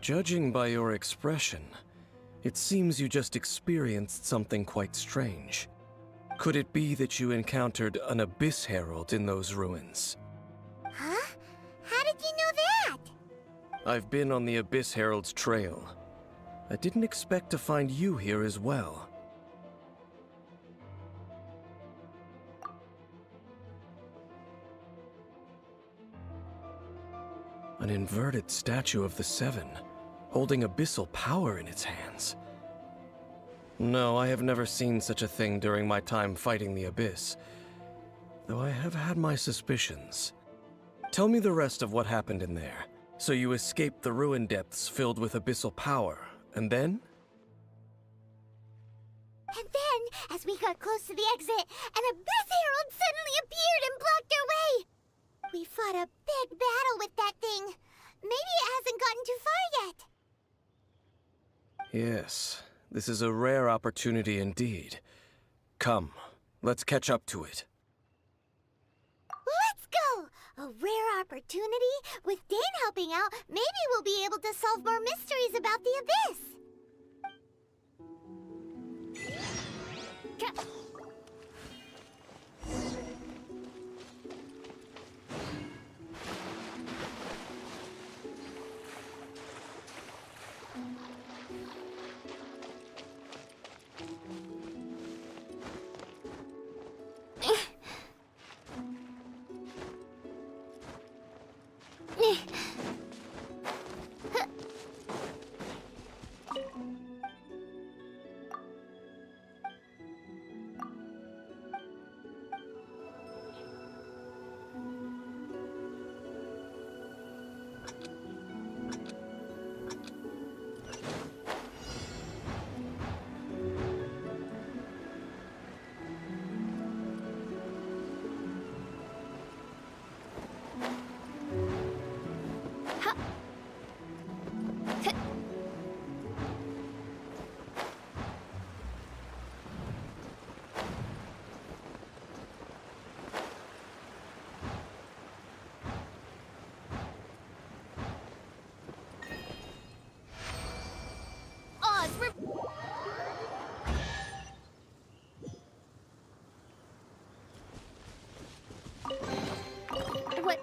Judging by your expression, it seems you just experienced something quite strange. Could it be that you encountered an Abyss Herald in those ruins? Huh? How did you know that? I've been on the Abyss Herald's trail. I didn't expect to find you here as well. An inverted statue of the Seven, holding abyssal power in its hands. No, I have never seen such a thing during my time fighting the Abyss, though I have had my suspicions. Tell me the rest of what happened in there. So you escaped the ruin depths filled with abyssal power, and then? And then, as we got close to the exit, an Abyss Herald suddenly appeared and blocked our way! We fought a big battle with that thing. Maybe it hasn't gotten too far yet. Yes, this is a rare opportunity indeed. Come, let's catch up to it. Let's go! A rare opportunity? With Dane helping out, maybe we'll be able to solve more mysteries about the Abyss.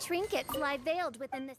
Trinkets lie veiled within this.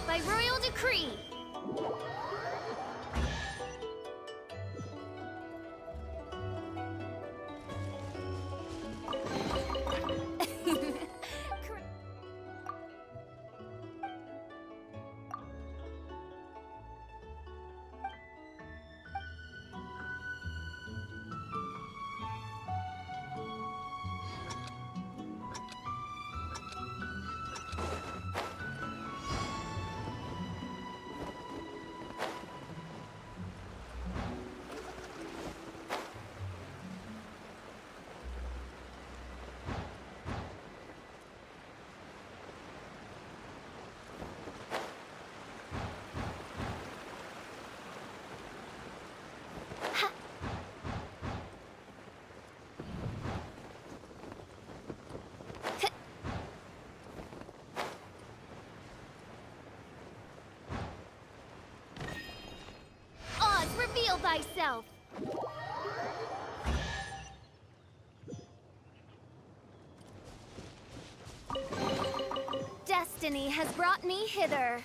By royal decree. Oz, reveal thyself. Destiny has brought me hither.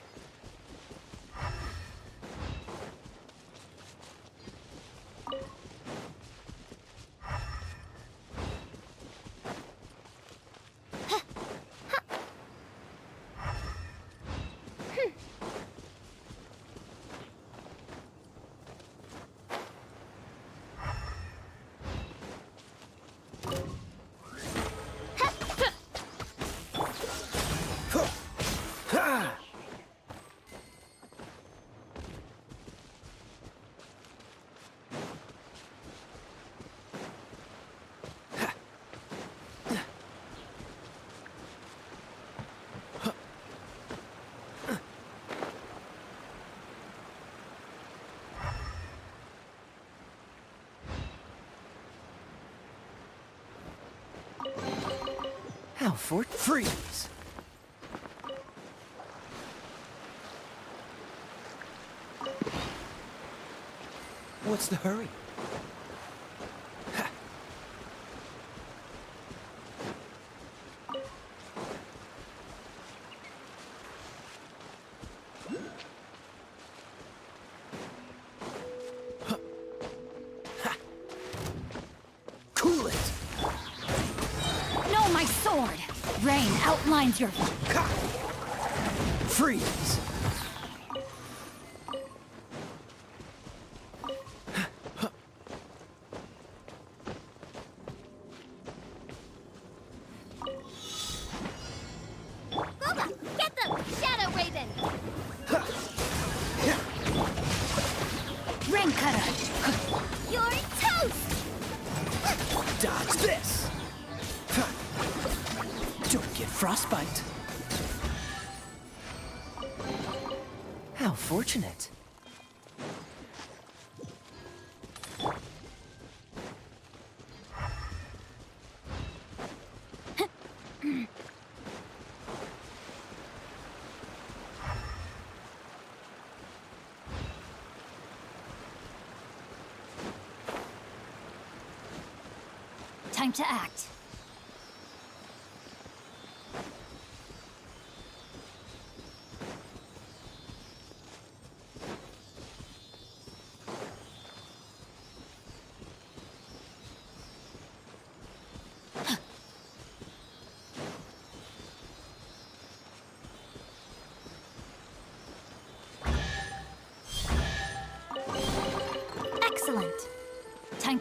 How for freeze! What's the hurry? Cool it! No, my sword! Rain outlines your... Freeze! Boba, get them! Shadow Raven! Rain cutter! You're toast! Dodge this! Don't get frostbite. How fortunate. Time to act.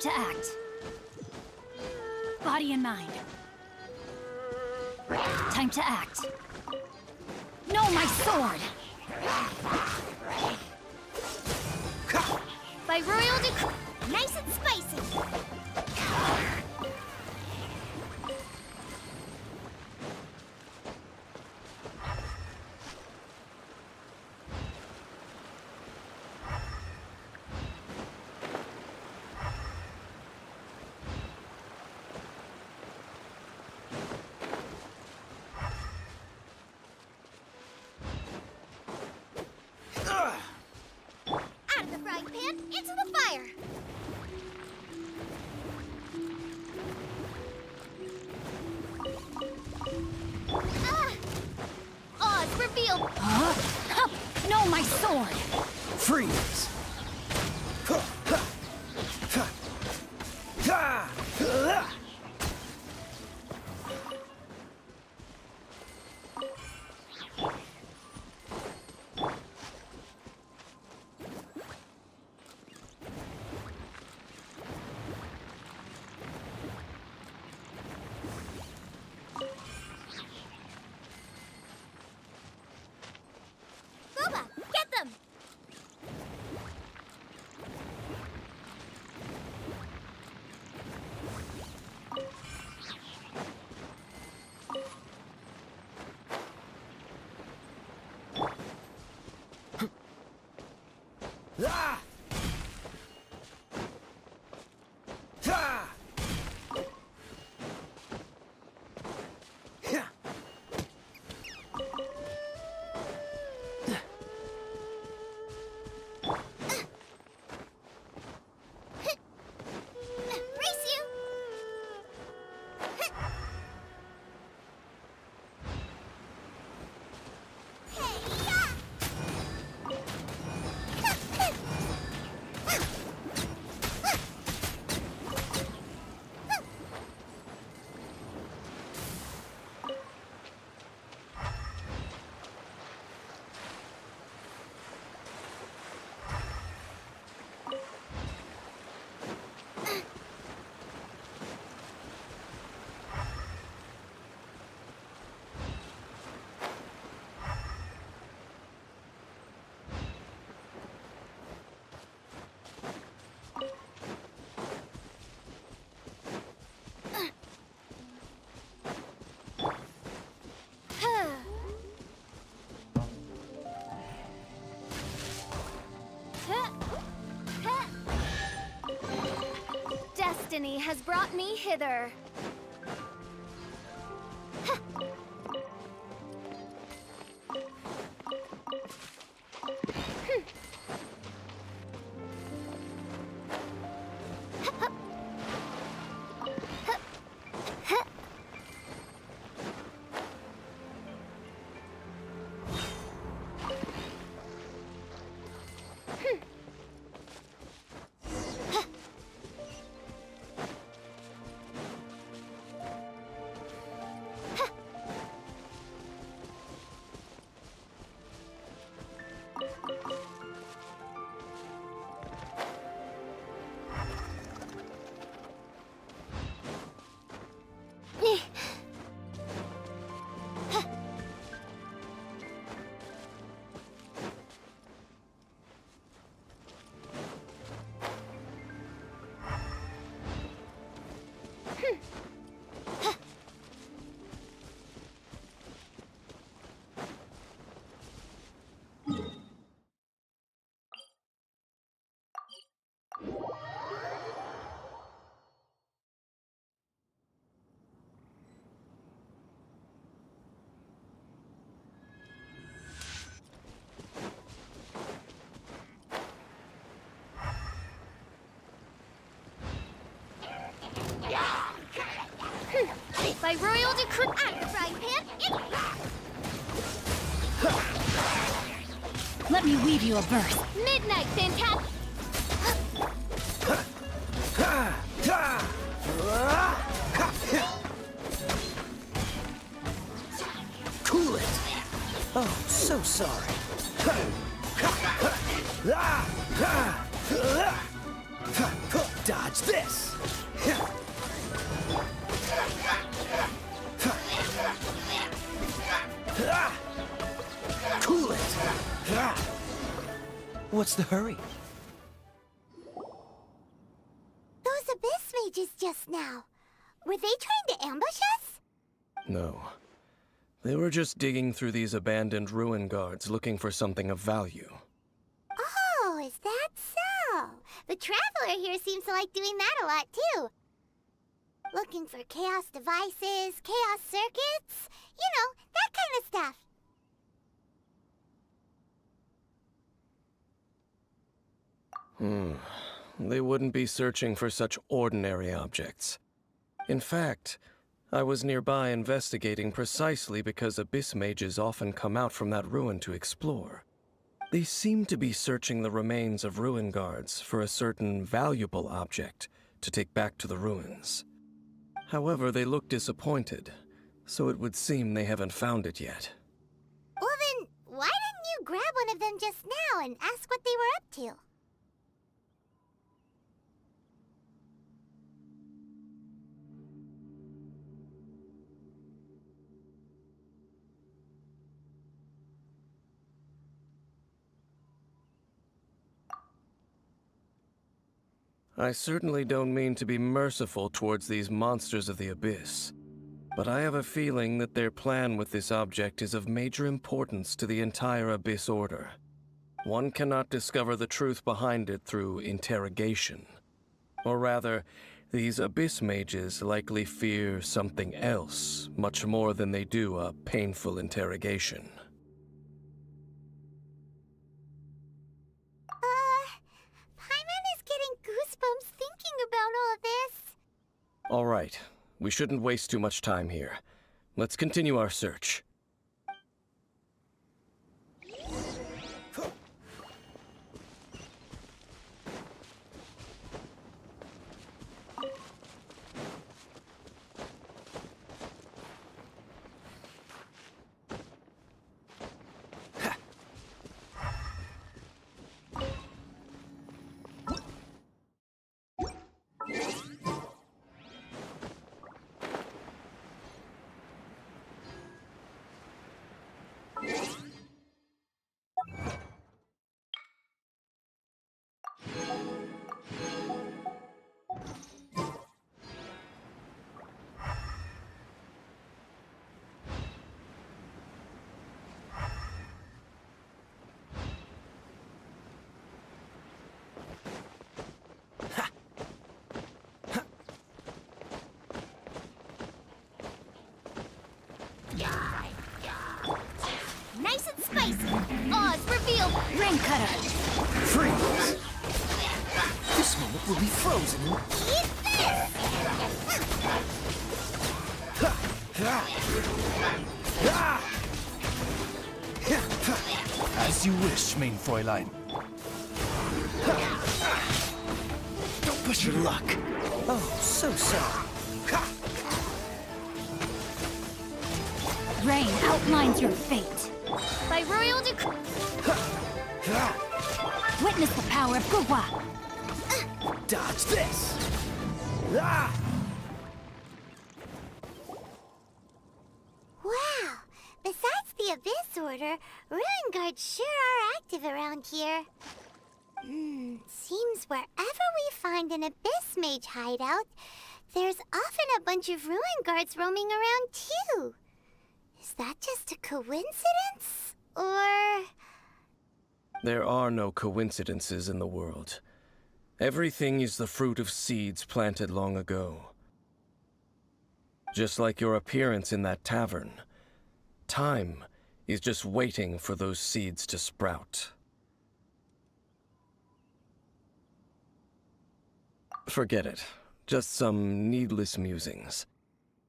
to act. Body and mind. Time to act. No, my sword! By royal decree. Nice and spicy. Out of the frying pan, into the fire. Oz revealed. Huh? No, my sword! Freeze! Booba, get them! Race you! Destiny has brought me hither. By royal decree. Out of the frying pan, Let me weave you a verse. Midnight fantastic. Cool it! Oh, so sorry. Dodge this! Cool it! What's the hurry? Those abyss mages just now. Were they trying to ambush us? No. They were just digging through these abandoned ruin guards looking for something of value. Oh, is that so? The Traveler here seems to like doing that a lot, too. Looking for chaos devices, chaos circuits, you know, that kind of stuff. They wouldn't be searching for such ordinary objects. In fact, I was nearby investigating precisely because abyss mages often come out from that ruin to explore. They seem to be searching the remains of ruin guards for a certain valuable object to take back to the ruins. However, they look disappointed, so it would seem they haven't found it yet. Well then, why didn't you grab one of them just now and ask what they were up to? I certainly don't mean to be merciful towards these monsters of the abyss, but I have a feeling that their plan with this object is of major importance to the entire Abyss Order. One cannot discover the truth behind it through interrogation. Or rather, these abyss mages likely fear something else much more than they do a painful interrogation. Paimon is getting goosebumps thinking about all this. All right, we shouldn't waste too much time here. Let's continue our search. Nice and spicy. Oz revealed. Rain cutter. Freeze! This moment will be frozen in... Eat As you wish, main Fräulein. Don't push your luck. Oh, so sorry. Rain outlines your fate. By royal decree. Witness the power of Gugwa. Dodge this! Wow! Besides the Abyss Order, Ruin Guards sure are active around here. Seems wherever we find an Abyss Mage hideout, there's often a bunch of Ruin Guards roaming around too. Is that just a coincidence? Or... There are no coincidences in the world. Everything is the fruit of seeds planted long ago. Just like your appearance in that tavern, time is just waiting for those seeds to sprout. Forget it. Just some needless musings.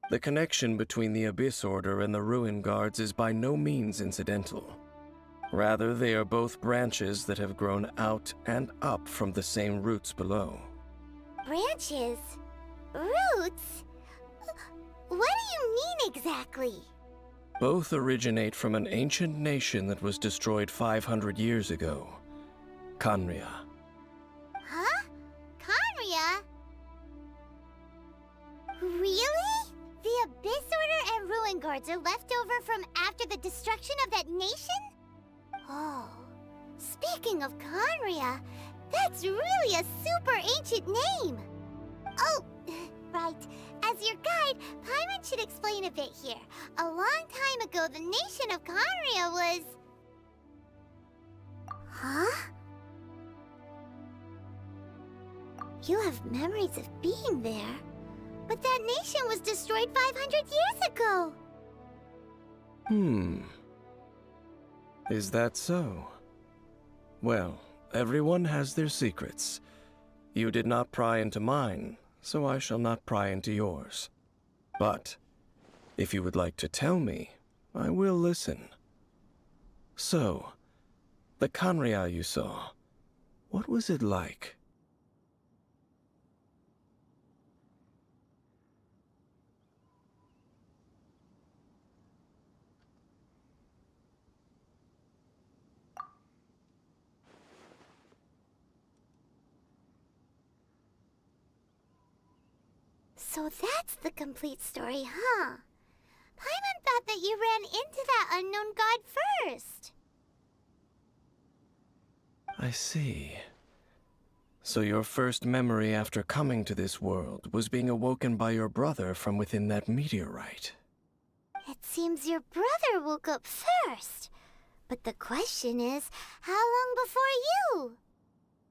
The connection between the Abyss Order and the Ruin Guards is by no means incidental. Rather, they are both branches that have grown out and up from the same roots below. branches? Roots? What do you mean exactly? Both originate from an ancient nation that was destroyed 500 years ago. Khaenri'ah. Huh? Khaenri'ah? guards are left over from after the destruction of that nation? Oh, speaking of Conria, that's really a super ancient name. Oh, right. As your guide, Paimon should explain a bit here. A long time ago, the nation of Conria was... Huh? You have memories of being there. But that nation was destroyed 500 years ago! Is that so? Well, everyone has their secrets. You did not pry into mine, so I shall not pry into yours. But, if you would like to tell me, I will listen. So, the Conria you saw, what was it like? So that's the complete story, huh? Paimon thought that you ran into that unknown god first. I see. So your first memory after coming to this world was being awoken by your brother from within that meteorite. It seems your brother woke up first. But the question is, how long before you?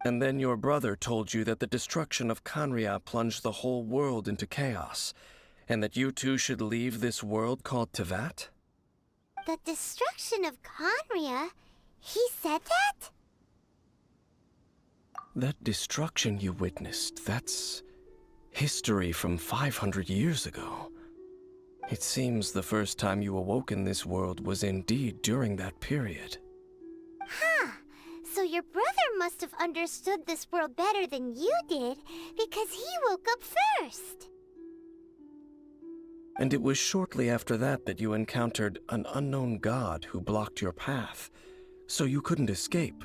And then your brother told you that the destruction of Conria plunged the whole world into chaos, and that you two should leave this world called Tevat? The destruction of Conria? He said that? That destruction you witnessed, that's history from 500 years ago. It seems the first time you awoke in this world was indeed during that period. Huh. So your brother must have understood this world better than you did, because he woke up first. And it was shortly after that that you encountered an unknown god who blocked your path, so you couldn't escape.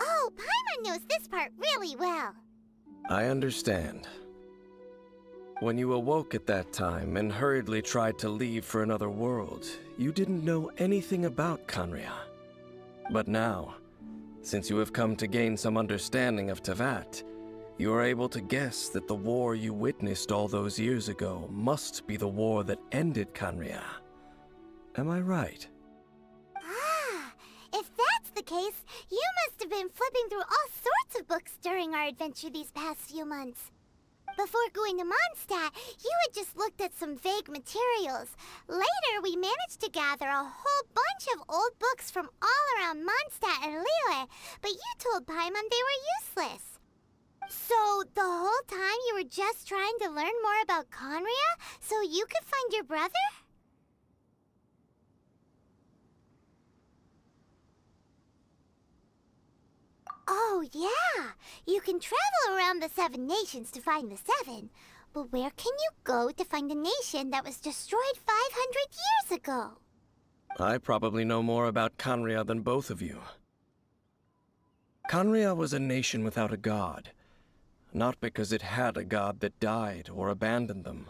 Oh, Paimon knows this part really well. I understand. When you awoke at that time and hurriedly tried to leave for another world, you didn't know anything about Conria. But now, since you have come to gain some understanding of Tevat, you are able to guess that the war you witnessed all those years ago must be the war that ended Conria. Am I right? Ah, if that's the case, you must have been flipping through all sorts of books during our adventure these past few months. Before going to Mondstadt, you had just looked at some vague materials. Later, we managed to gather a whole bunch of old books from all around Mondstadt and Liyue, but you told Paimon they were useless. So, the whole time you were just trying to learn more about Conria so you could find your brother? Oh, yeah! You can travel around the 7 nations to find the 7. But where can you go to find a nation that was destroyed 500 years ago? I probably know more about Conria than both of you. Conria was a nation without a god. Not because it had a god that died or abandoned them,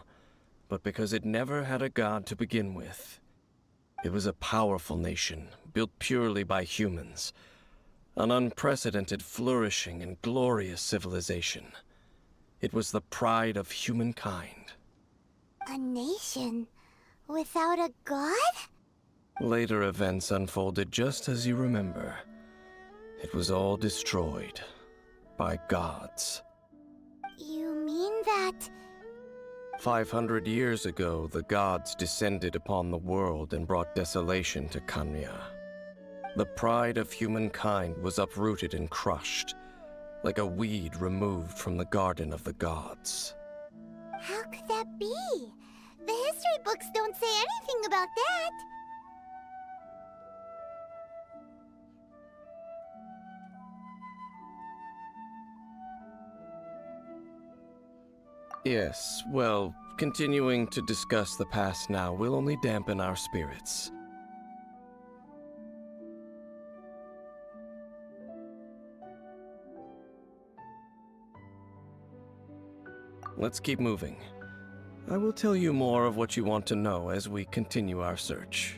but because it never had a god to begin with. It was a powerful nation, built purely by humans. An unprecedented, flourishing, and glorious civilization. It was the pride of humankind. A nation without a god? Later events unfolded just as you remember. It was all destroyed by gods. You mean that... 500 years ago, the gods descended upon the world and brought desolation to Conria. The pride of humankind was uprooted and crushed, like a weed removed from the garden of the gods. How could that be? The history books don't say anything about that. Yes, well, continuing to discuss the past now will only dampen our spirits. Let's keep moving. I will tell you more of what you want to know as we continue our search.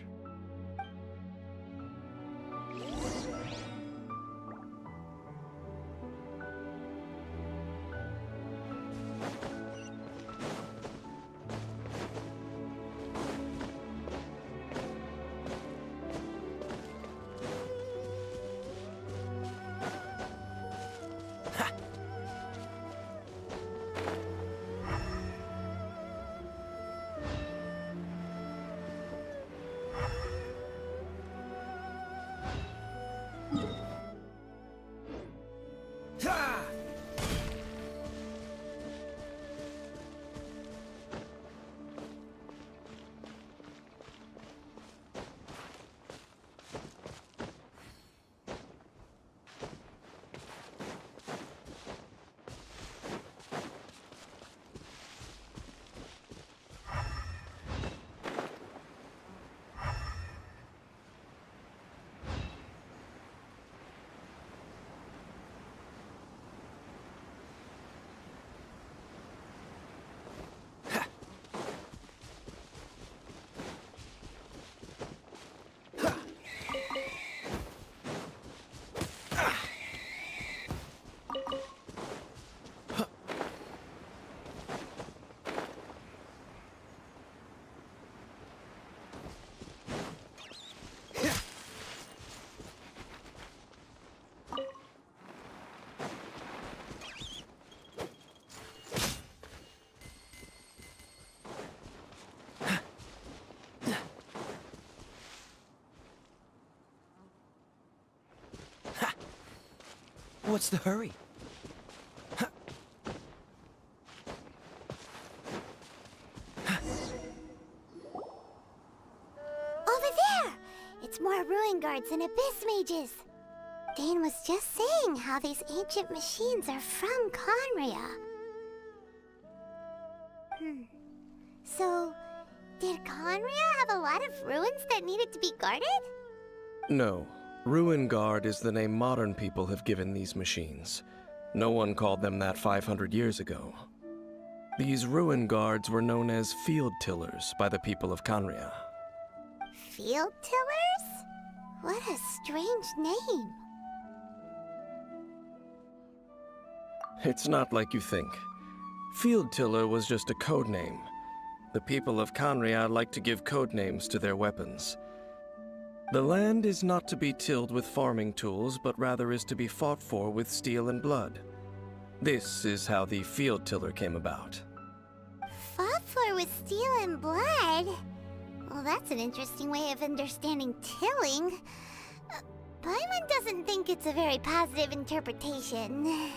What's the hurry? Over there! It's more ruin guards and abyss mages. Dane was just saying how these ancient machines are from Conria. So, did Conria have a lot of ruins that needed to be guarded? No. Ruin Guard is the name modern people have given these machines. No one called them that 500 years ago. These Ruin Guards were known as Field Tillers by the people of Conria. Field Tillers? What a strange name. It's not like you think. Field Tiller was just a code name. The people of Conria like to give code names to their weapons. The land is not to be tilled with farming tools, but rather is to be fought for with steel and blood. This is how the Field Tiller came about. Fought for with steel and blood? Well, that's an interesting way of understanding tilling. Paimon doesn't think it's a very positive interpretation.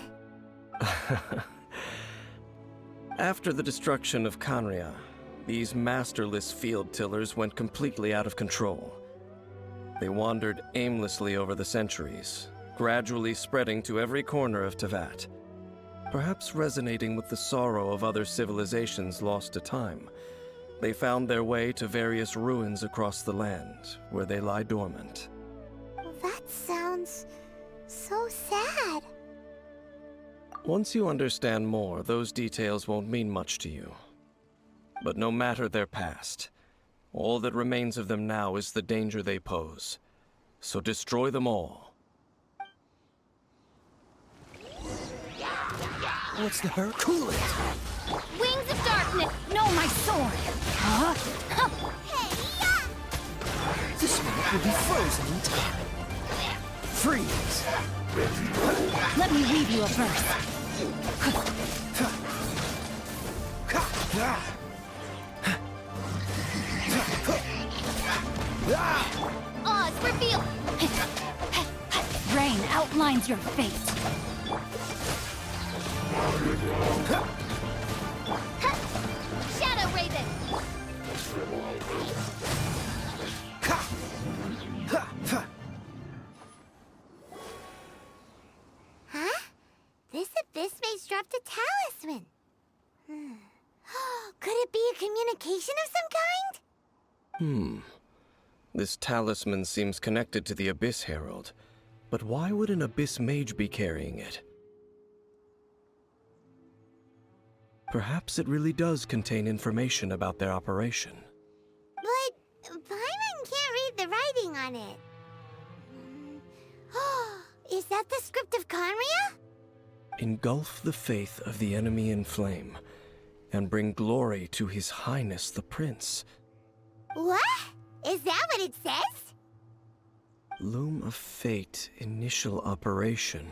After the destruction of Conria, these masterless field tillers went completely out of control. They wandered aimlessly over the centuries, gradually spreading to every corner of Tevat, perhaps resonating with the sorrow of other civilizations lost to time. They found their way to various ruins across the land, where they lie dormant. That sounds so sad. Once you understand more, those details won't mean much to you. But no matter their past, all that remains of them now is the danger they pose. So destroy them all. What's the hurry? Cool it! Wings of darkness! No, my sword! Huh? This minute will be frozen in time. Freeze! Let me weave you a verse. Oz, reveal! Rain outlines your fate. Shadow Raven! Huh? This abyss maze dropped a talisman. Could it be a communication of some kind? This talisman seems connected to the Abyss Herald. But why would an Abyss Mage be carrying it? Perhaps it really does contain information about their operation. But Paimon can't read the writing on it. Is that the script of Conria? Engulf the faith of the enemy in flame, and bring glory to His Highness the Prince. What? Is that what it says? Loom of Fate initial operation.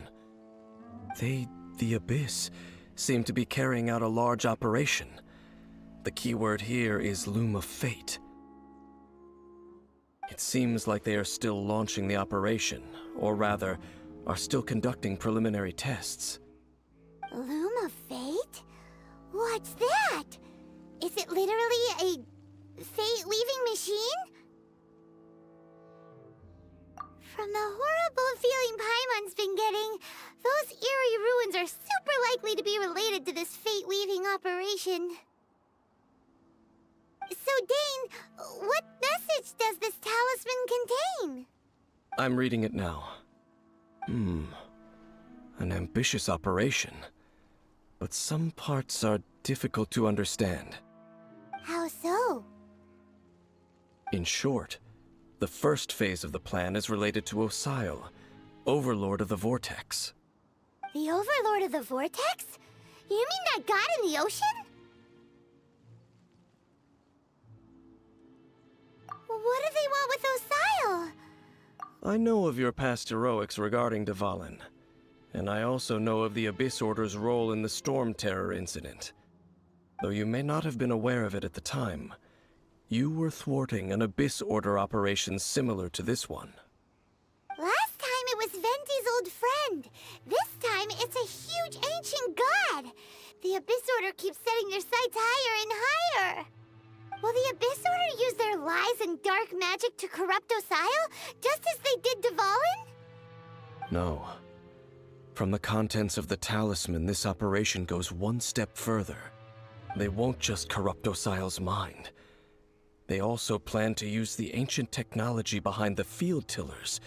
They, the Abyss, seem to be carrying out a large operation. The keyword here is Loom of Fate. It seems like they are still launching the operation, or rather, are still conducting preliminary tests. Loom of Fate? What's that? Is it literally a fate-weaving machine? From the horrible feeling Paimon's been getting, those eerie ruins are super likely to be related to this fate-weaving operation. So, Dane, what message does this talisman contain? I'm reading it now. An ambitious operation. But some parts are difficult to understand. How so? In short, the first phase of the plan is related to Osile, Overlord of the Vortex. The Overlord of the Vortex? You mean that god in the ocean? What do they want with Osile? I know of your past heroics regarding Dvalin, and I also know of the Abyss Order's role in the Storm Terror incident. Though you may not have been aware of it at the time, you were thwarting an Abyss Order operation similar to this one. Last time it was Venti's old friend. This time it's a huge ancient god. The Abyss Order keeps setting their sights higher and higher. Will the Abyss Order use their lies and dark magic to corrupt Osile, just as they did Dvalin? No. From the contents of the talisman, this operation goes one step further. They won't just corrupt Osile's mind. They also plan to use the ancient technology behind the field tillers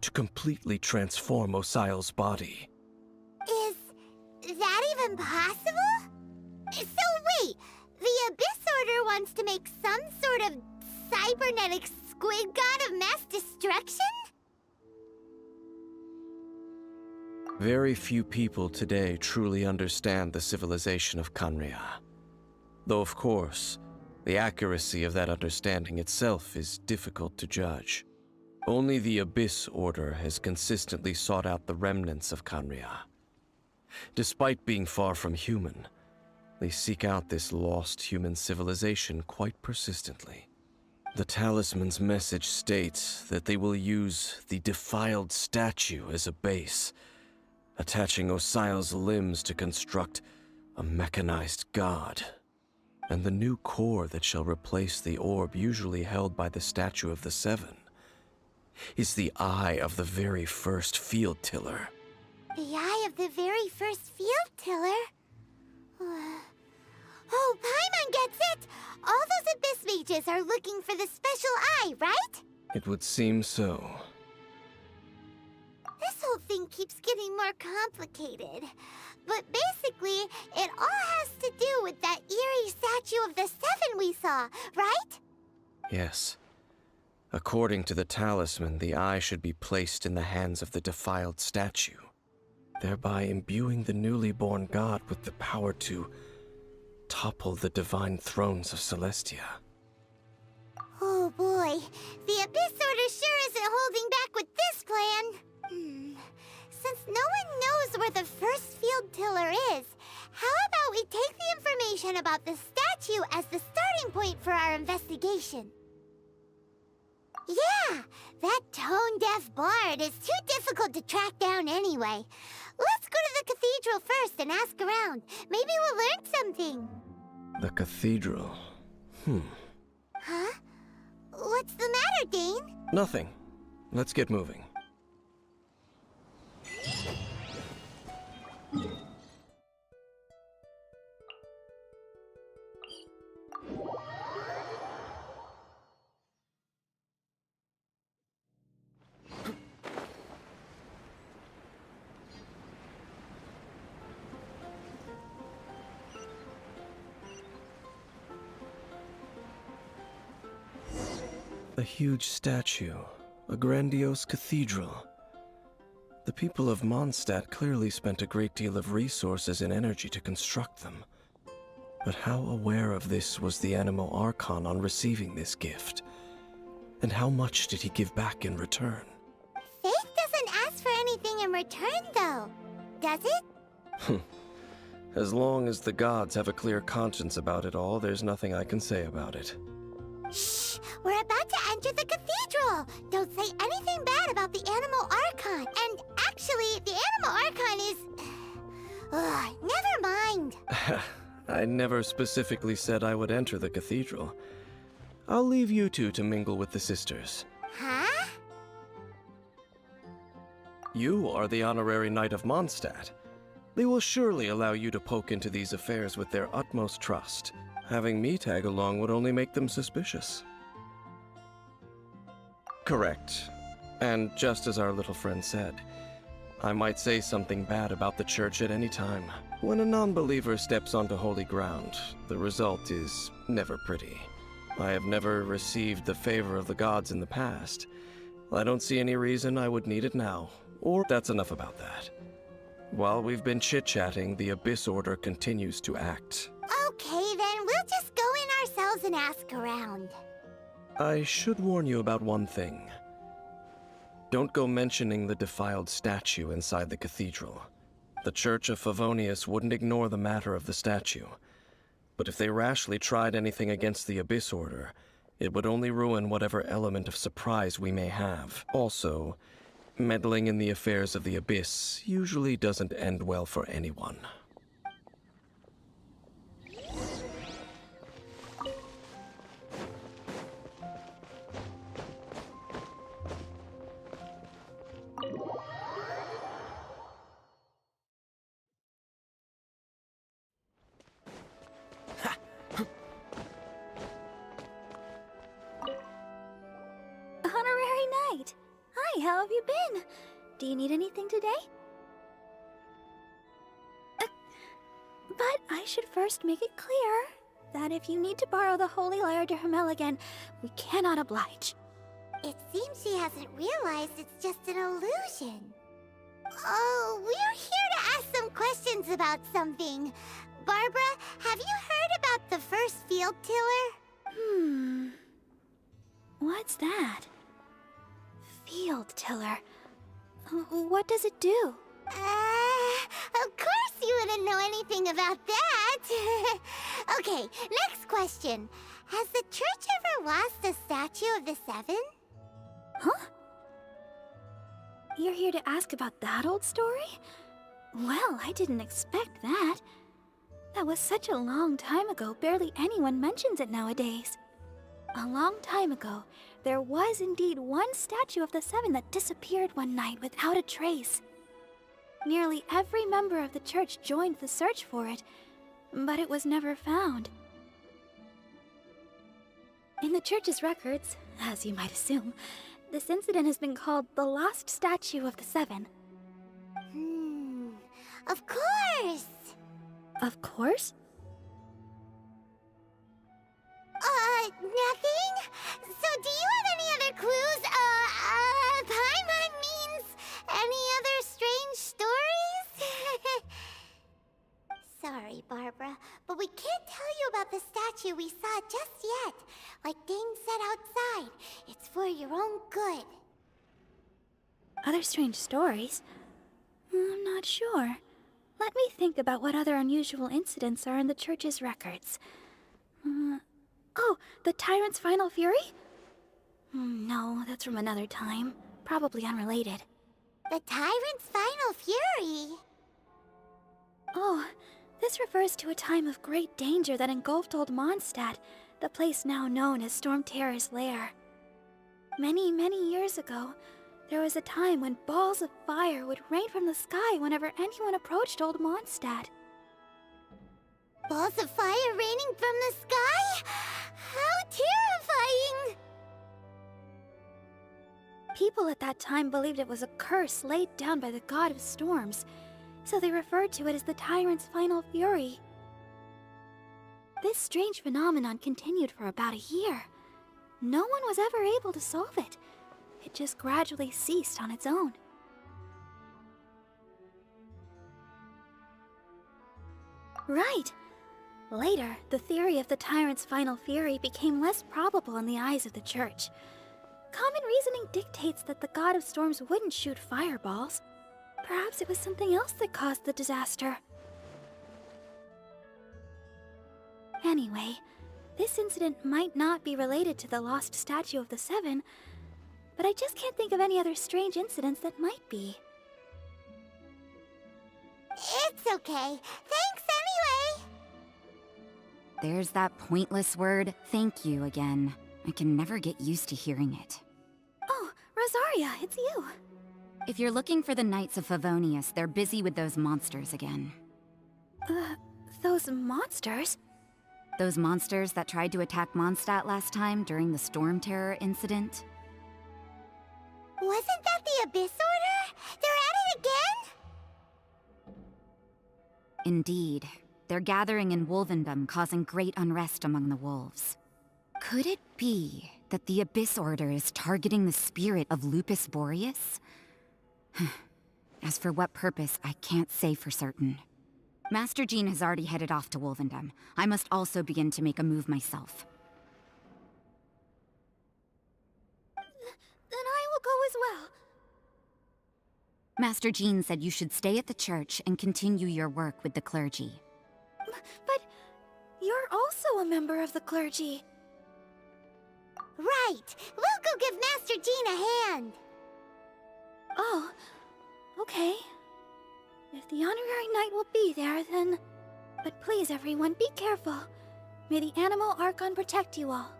to completely transform Osile's body. Is that even possible? So wait, the Abyss Order wants to make some sort of cybernetic squid god of mass destruction? Very few people today truly understand the civilization of Conria. Though of course, the accuracy of that understanding itself is difficult to judge. Only the Abyss Order has consistently sought out the remnants of Conria. Despite being far from human, they seek out this lost human civilization quite persistently. The talisman's message states that they will use the defiled statue as a base, attaching Osile's limbs to construct a mechanized god. And the new core that shall replace the orb usually held by the Statue of the Seven is the eye of the very first field tiller. The eye of the very first field tiller? Oh, Paimon gets it! All those Abyss mages are looking for the special eye, right? It would seem so. This whole thing keeps getting more complicated. But basically, it all has to do with that eerie Statue of the Seven we saw, right? Yes. According to the talisman, the eye should be placed in the hands of the defiled statue, thereby imbuing the newly born god with the power to topple the divine thrones of Celestia. Oh boy, the Abyss Order sure isn't holding back with this plan. Since no one knows where the first field tiller is, how about we take the information about the statue as the starting point for our investigation? Yeah, that tone-deaf bard is too difficult to track down anyway. Let's go to the cathedral first and ask around. Maybe we'll learn something. The cathedral. Huh? What's the matter, Dane? Nothing. Let's get moving. huge statue, a grandiose cathedral. The people of Mondstadt clearly spent a great deal of resources and energy to construct them. But how aware of this was the Animo Archon on receiving this gift? And how much did he give back in return? Faith doesn't ask for anything in return, though, does it? As long as the gods have a clear conscience about it all, there's nothing I can say about it. Shh! We're about to enter the cathedral! Don't say anything bad about the Animo Archon. And actually, the Animo Archon is... never mind. I never specifically said I would enter the cathedral. I'll leave you two to mingle with the sisters. Huh? You are the honorary knight of Mondstadt. They will surely allow you to poke into these affairs with their utmost trust. Having me tag along would only make them suspicious. Correct. And just as our little friend said, I might say something bad about the church at any time. When a non-believer steps onto holy ground, the result is never pretty. I have never received the favor of the gods in the past. I don't see any reason I would need it now. Or that's enough about that. While we've been chit-chatting, the Abyss Order continues to act. Okay, then we'll just go in ourselves and ask around. I should warn you about one thing. Don't go mentioning the defiled statue inside the cathedral. The Church of Favonius wouldn't ignore the matter of the statue. But if they rashly tried anything against the Abyss Order, it would only ruin whatever element of surprise we may have. Also, meddling in the affairs of the Abyss usually doesn't end well for anyone. Honorary Knight! Hi, how have you been? Do you need anything today? But I should first make it clear that if you need to borrow the Holy Lyre to Hermel again, we cannot oblige. It seems she hasn't realized it's just an illusion. Oh, we're here to ask some questions about something. Barbara, have you heard about the first field tiller? What's that? Field tiller. What does it do? Of course you wouldn't know anything about that. Okay, next question. Has the church ever lost a statue of the Seven? Huh? You're here to ask about that old story? Well, I didn't expect that. That was such a long time ago, barely anyone mentions it nowadays. A long time ago, there was indeed one statue of the Seven that disappeared one night without a trace. Nearly every member of the church joined the search for it, but it was never found. In the church's records, as you might assume, this incident has been called the Lost Statue of the Seven. Of course! Of course? Nothing? So do you have any other clues? Paimon means any other strange stories? Sorry, Barbara, but we can't tell you about the statue we saw just yet. Like Dane said outside, it's for your own good. Other strange stories? I'm not sure. Let me think about what other unusual incidents are in the church's records. Oh, the Tyrant's Final Fury? No, that's from another time. Probably unrelated. The Tyrant's Final Fury? Oh, this refers to a time of great danger that engulfed old Mondstadt, the place now known as Storm Terror's lair. Many, many years ago, there was a time when balls of fire would rain from the sky whenever anyone approached old Mondstadt. Balls of fire raining from the sky? How terrifying! People at that time believed it was a curse laid down by the god of storms, so they referred to it as the Tyrant's Final Fury. This strange phenomenon continued for about a year, no one was ever able to solve it. It just gradually ceased on its own. Right. Later, the theory of the tyrant's final fury became less probable in the eyes of the Church. Common reasoning dictates that the god of storms wouldn't shoot fireballs. Perhaps it was something else that caused the disaster. Anyway, this incident might not be related to the lost statue of the Seven, but I just can't think of any other strange incidents that might be. It's okay. Thanks anyway! There's that pointless word, thank you, again. I can never get used to hearing it. Oh, Rosaria, it's you. If you're looking for the Knights of Favonius, they're busy with those monsters again. Those monsters? Those monsters that tried to attack Mondstadt last time during the Storm Terror incident? Wasn't that the Abyss Order? They're at it again? Indeed. They're gathering in Wolvendom, causing great unrest among the wolves. Could it be that the Abyss Order is targeting the spirit of Lupus Boreas? As for what purpose, I can't say for certain. Master Jean has already headed off to Wolvendom. I must also begin to make a move myself. Then I will go as well. Master Jean said you should stay at the church and continue your work with the clergy. But you're also a member of the clergy. Right! We'll go give Master Jean a hand! Oh, okay. If the honorary knight will be there, then... But please, everyone, be careful. May the Animal Archon protect you all.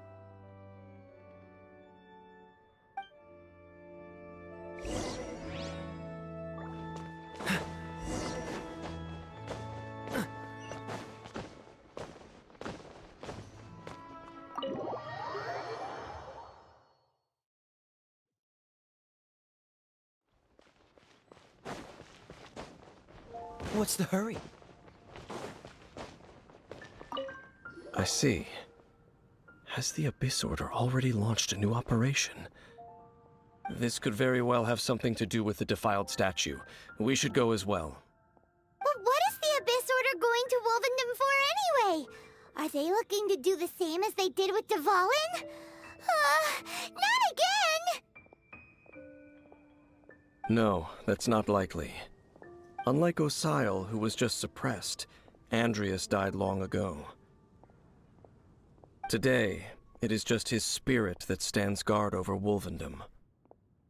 What's the hurry? I see. Has the Abyss Order already launched a new operation? This could very well have something to do with the defiled statue. We should go as well. But what is the Abyss Order going to Wolvendom for anyway? Are they looking to do the same as they did with Dvalin? Not again! No, that's not likely. Unlike Osile, who was just suppressed, Andrias died long ago. Today, it is just his spirit that stands guard over Wolvendom.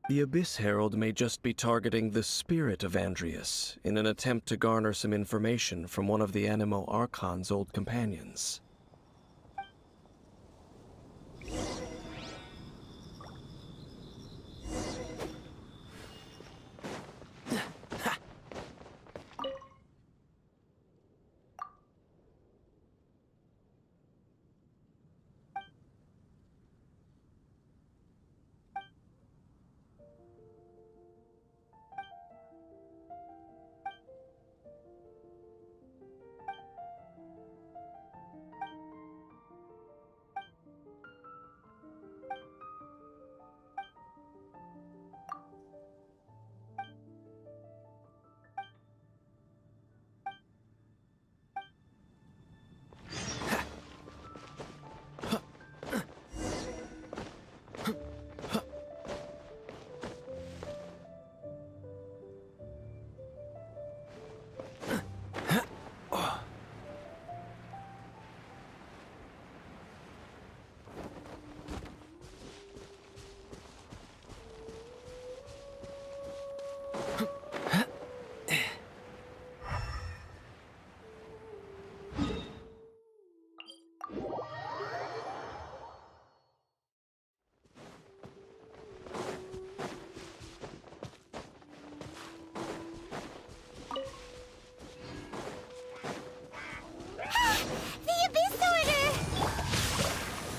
The Abyss Herald may just be targeting the spirit of Andrias in an attempt to garner some information from one of the Animo Archon's old companions.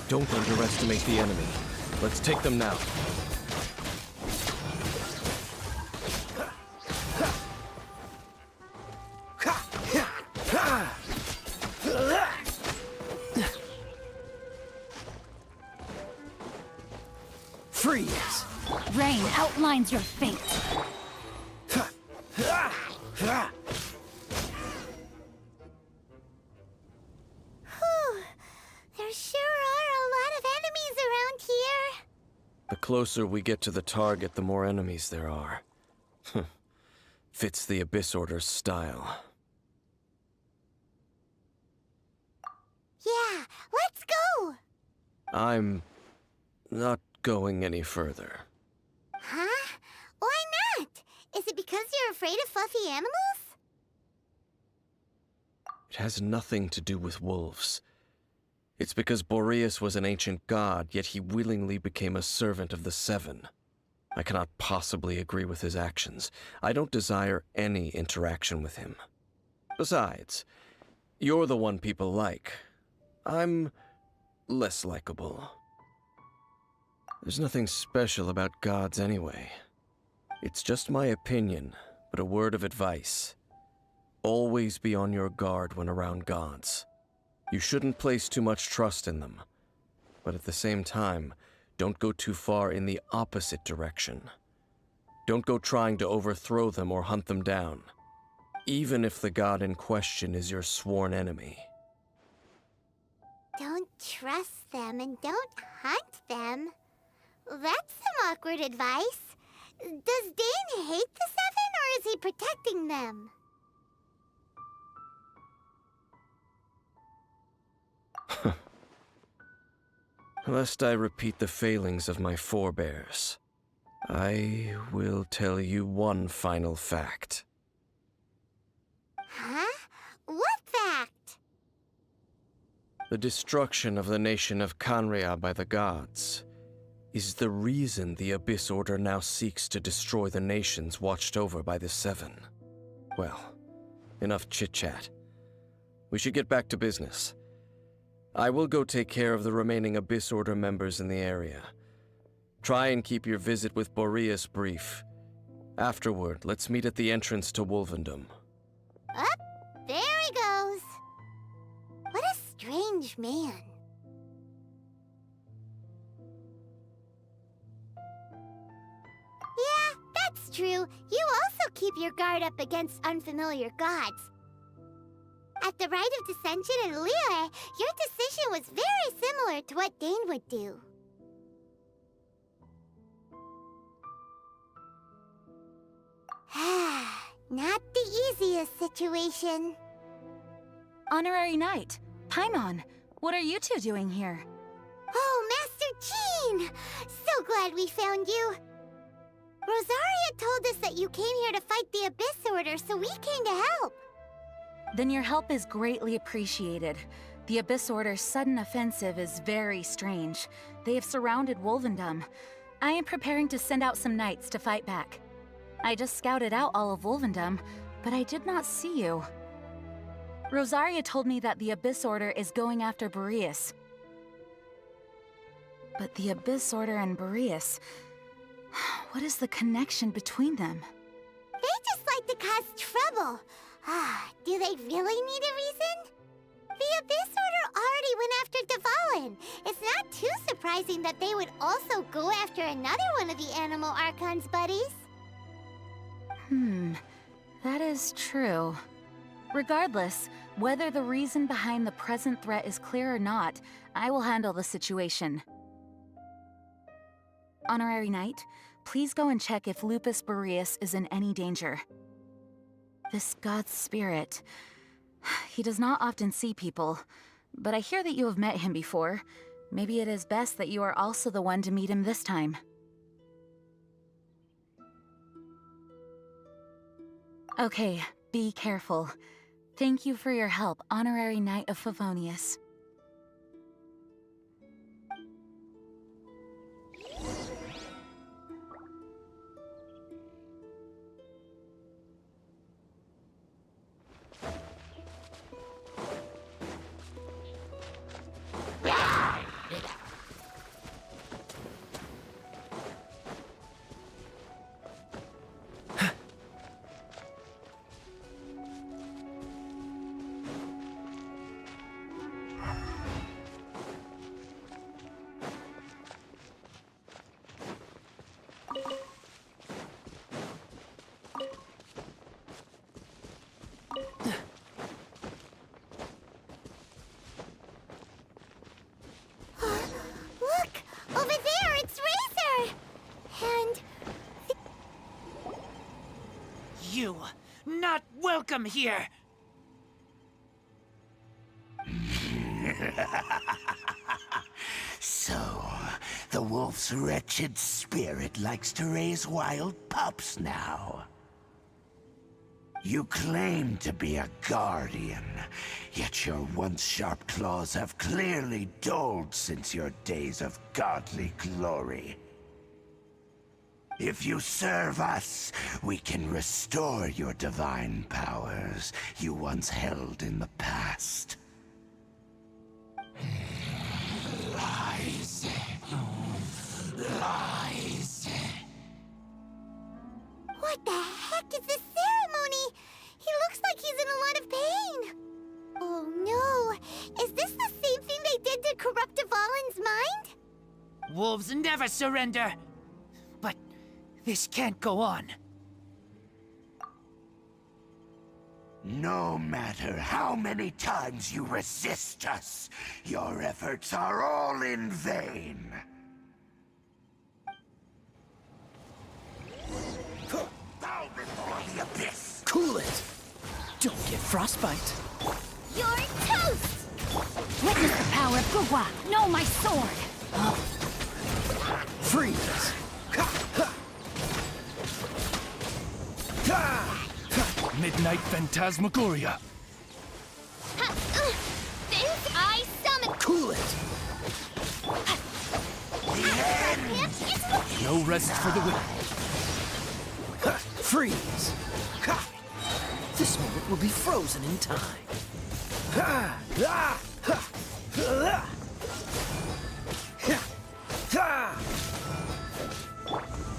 Don't underestimate the enemy. Let's take them now. Right! Rain outlines your fate. Whew. There sure are a lot of enemies around here. The closer we get to the target, the more enemies there are. Fits the Abyss Order's style. Yeah, let's go! I'm not going any further. Huh? Why not? Is it because you're afraid of fluffy animals? It has nothing to do with wolves. It's because Boreas was an ancient god, yet he willingly became a servant of the Seven. I cannot possibly agree with his actions. I don't desire any interaction with him. Besides, you're the one people like. I'm less likable. There's nothing special about gods anyway. It's just my opinion, but a word of advice. Always be on your guard when around gods. You shouldn't place too much trust in them, but at the same time, don't go too far in the opposite direction. Don't go trying to overthrow them or hunt them down, even if the god in question is your sworn enemy. Don't trust them and don't hunt them. That's some awkward advice. Does Dane hate the Seven, or is he protecting them? Lest I repeat the failings of my forebears, I will tell you one final fact. Huh? What fact? The destruction of the nation of Canria by the gods is the reason the Abyss Order now seeks to destroy the nations watched over by the Seven. Well, enough chit-chat. We should get back to business. I will go take care of the remaining Abyss Order members in the area. Try and keep your visit with Boreas brief. Afterward, let's meet at the entrance to Wolvendom. Up, there he goes. What a strange man. Yeah, that's true. You also keep your guard up against unfamiliar gods. At the Rite of Descension in Liyue, your decision was very similar to what Dane would do. Not the easiest situation. Honorary Knight, Paimon, what are you two doing here? Oh, Master Jean! So glad we found you. Rosaria told us that you came here to fight the Abyss Order, so we came to help. Then your help is greatly appreciated. The Abyss Order's sudden offensive is very strange. They have surrounded Wolvendom. I am preparing to send out some knights to fight back. I just scouted out all of Wolvendom, but I did not see you. Rosaria told me that the Abyss Order is going after Boreas. But the Abyss Order and Boreas... what is the connection between them? They just like to cause trouble. Do they really need a reason? The Abyss Order already went after Dvalin. It's not too surprising that they would also go after another one of the Animal Archon's buddies. That is true. Regardless, whether the reason behind the present threat is clear or not, I will handle the situation. Honorary Knight, please go and check if Lupus Boreas is in any danger. This god's spirit... he does not often see people, but I hear that you have met him before. Maybe it is best that you are also the one to meet him this time. Okay, be careful. Thank you for your help, Honorary Knight of Favonius. you. Not welcome here. So, the wolf's wretched spirit likes to raise wild pups now. You claim to be a guardian, yet your once sharp claws have clearly dulled since your days of godly glory. If you serve us, we can restore your divine powers you once held in the past. Lies. Lies. What the heck is this ceremony? He looks like he's in a lot of pain. Oh no, is this the same thing they did to corrupt Dvalin's mind? Wolves never surrender. But this can't go on. No matter how many times you resist us, your efforts are all in vain. Bow before the abyss! Cool it! Don't get frostbite. You're toast! Witness the power of Gugwa! Know my sword! Freeze! Midnight Phantasmagoria. This I summon. Cool it! No rest for the wicked. Freeze! This moment will be frozen in time.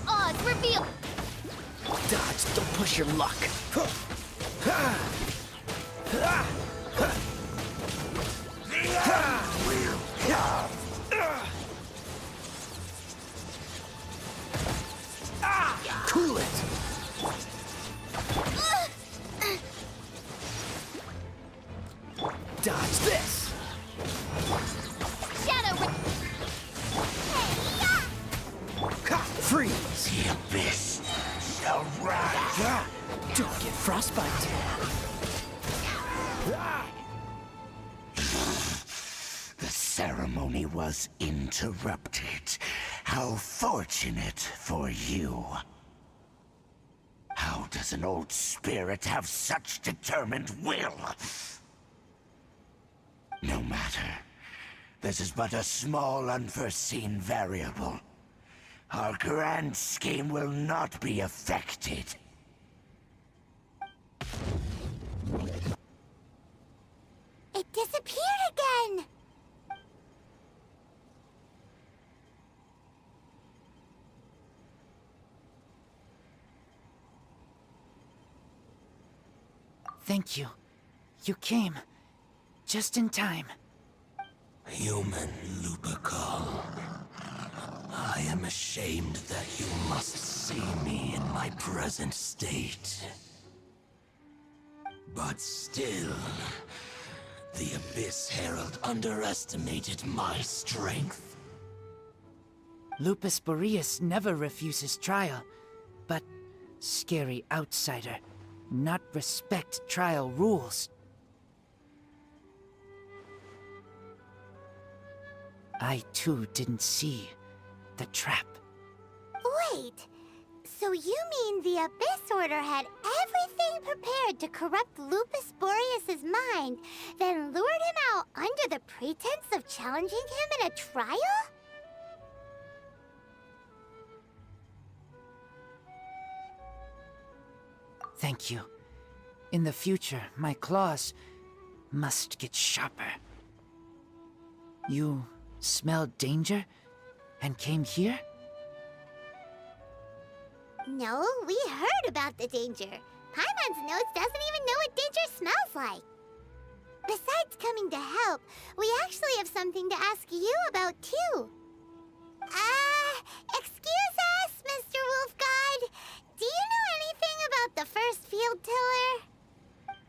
Odds reveal. Dodge, don't push your luck. Cool it! Dodge this! Shadow. Freeze! The abyss shall rise! Don't get frostbite. The ceremony was interrupted. How fortunate for you. How does an old spirit have such determined will? No matter. This is but a small unforeseen variable. Our grand scheme will not be affected. It disappeared again! Thank you. You came. Just in time. Human Lupercal. I am ashamed that you must see me in my present state. But still, the Abyss Herald underestimated my strength. Lupus Boreas never refuses trial, but scary outsider, not respect trial rules. I too didn't see the trap. Wait, so you mean the Abyss Order had everything prepared to corrupt Lupus Boreas' mind, then lured him out under the pretense of challenging him in a trial? Thank you. In the future, my claws must get sharper. You smelled danger and came here? No, we heard about the danger. Paimon's notes doesn't even know what danger smells like. Besides coming to help, we actually have something to ask you about too. Excuse us, Mr. Wolf God. Do you know anything about the first field tiller?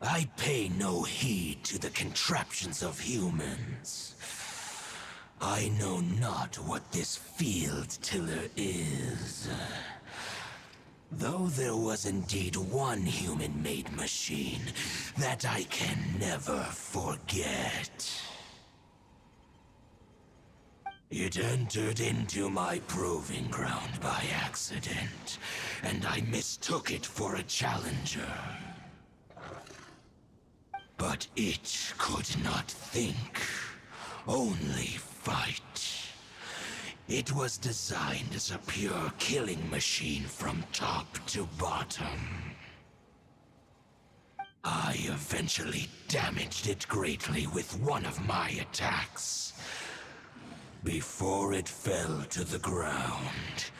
I pay no heed to the contraptions of humans. I know not what this field tiller is. Though there was indeed one human-made machine that I can never forget. It entered into my proving ground by accident, and I mistook it for a challenger. But it could not think, only fight. It was designed as a pure killing machine from top to bottom. I eventually damaged it greatly with one of my attacks. Before it fell to the ground,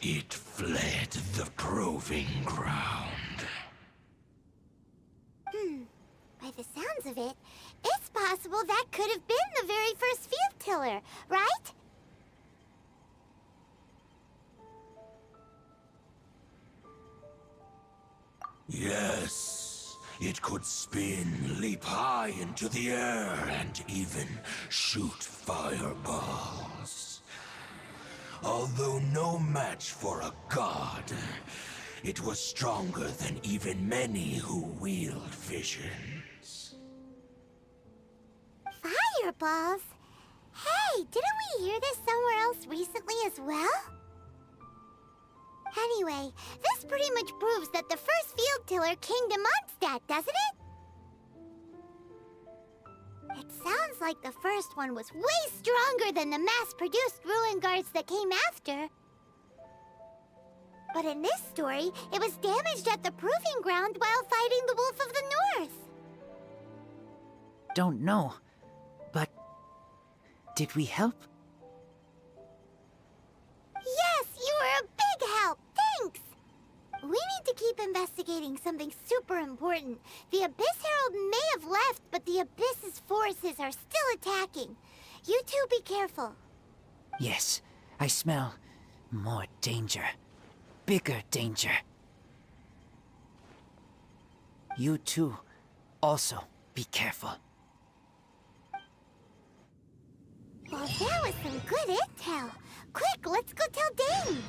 it fled the proving ground. By the sounds of it, it's possible that could have been the very first field tiller, right? Yes, it could spin, leap high into the air, and even shoot fireballs. Although no match for a god, it was stronger than even many who wield visions. Fireballs? Hey, didn't we hear this somewhere else recently as well? Anyway, this pretty much proves that the first field tiller came to Mondstadt, doesn't it? It sounds like the first one was way stronger than the mass-produced ruin guards that came after. But in this story, it was damaged at the proving ground while fighting the Wolf of the North. Don't know, but did we help? Yes, you were a big help! Thanks! We need to keep investigating something super important. The Abyss Herald may have left, but the Abyss's forces are still attacking. You two be careful. Yes, I smell more danger. Bigger danger. You two also be careful. Well, that was some good intel. Quick, let's go tell Dane.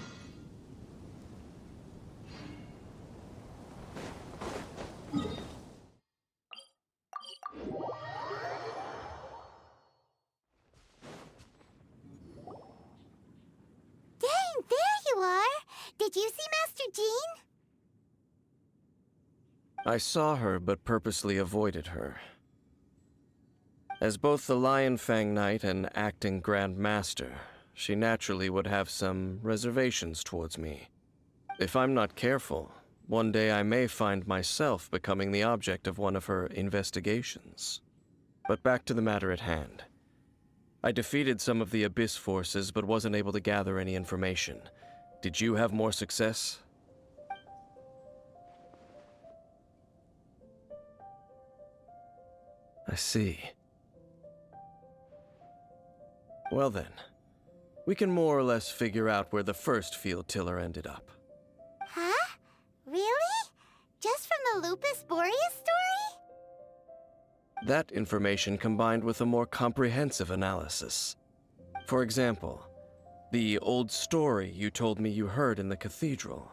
Dane, there you are! Did you see Master Jean? I saw her, but purposely avoided her. As both the Lion Fang Knight and acting Grand Master, she naturally would have some reservations towards me. If I'm not careful, one day I may find myself becoming the object of one of her investigations. But back to the matter at hand. I defeated some of the Abyss forces, but wasn't able to gather any information. Did you have more success? I see. Well then, we can more or less figure out where the first field tiller ended up. Huh? Really? Just from the Lupus Boreas story? That information combined with a more comprehensive analysis. For example, the old story you told me you heard in the cathedral.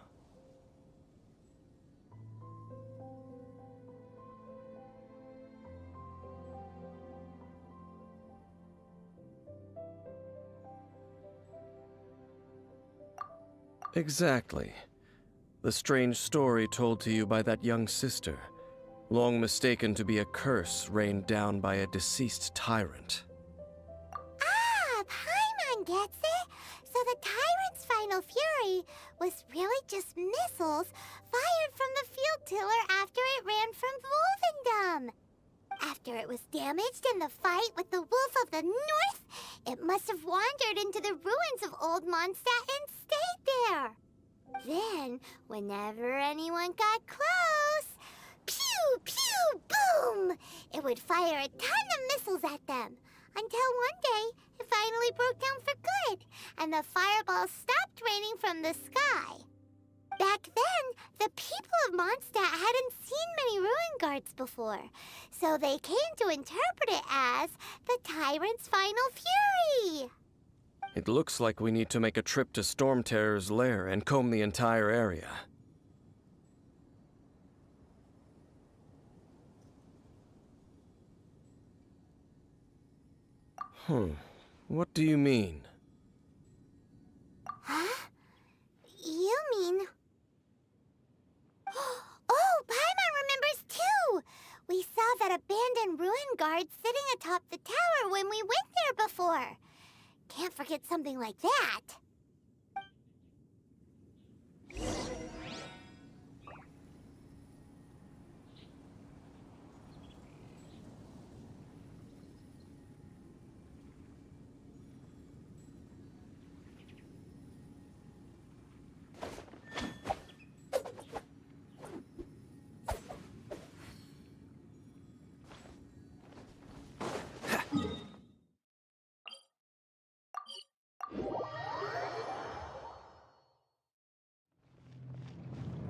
Exactly. The strange story told to you by that young sister, long mistaken to be a curse rained down by a deceased tyrant. Ah, Paimon gets it! So the tyrant's final fury was really just missiles fired from the field tiller after it ran from Wolvendom. After it was damaged in the fight with the Wolf of the North, it must have wandered into the ruins of Old Mondstadt and stayed there. Then, whenever anyone got close, pew, pew, boom! It would fire a ton of missiles at them. Until one day, it finally broke down for good, and the fireballs stopped raining from the sky. Back then, the people of Mondstadt hadn't seen many ruin guards before, so they came to interpret it as the tyrant's final fury. It looks like we need to make a trip to Storm Terror's lair and comb the entire area. What do you mean? Huh? You mean... Oh, Paimon remembers too! We saw that abandoned ruin guard sitting atop the tower when we went there before. Can't forget something like that.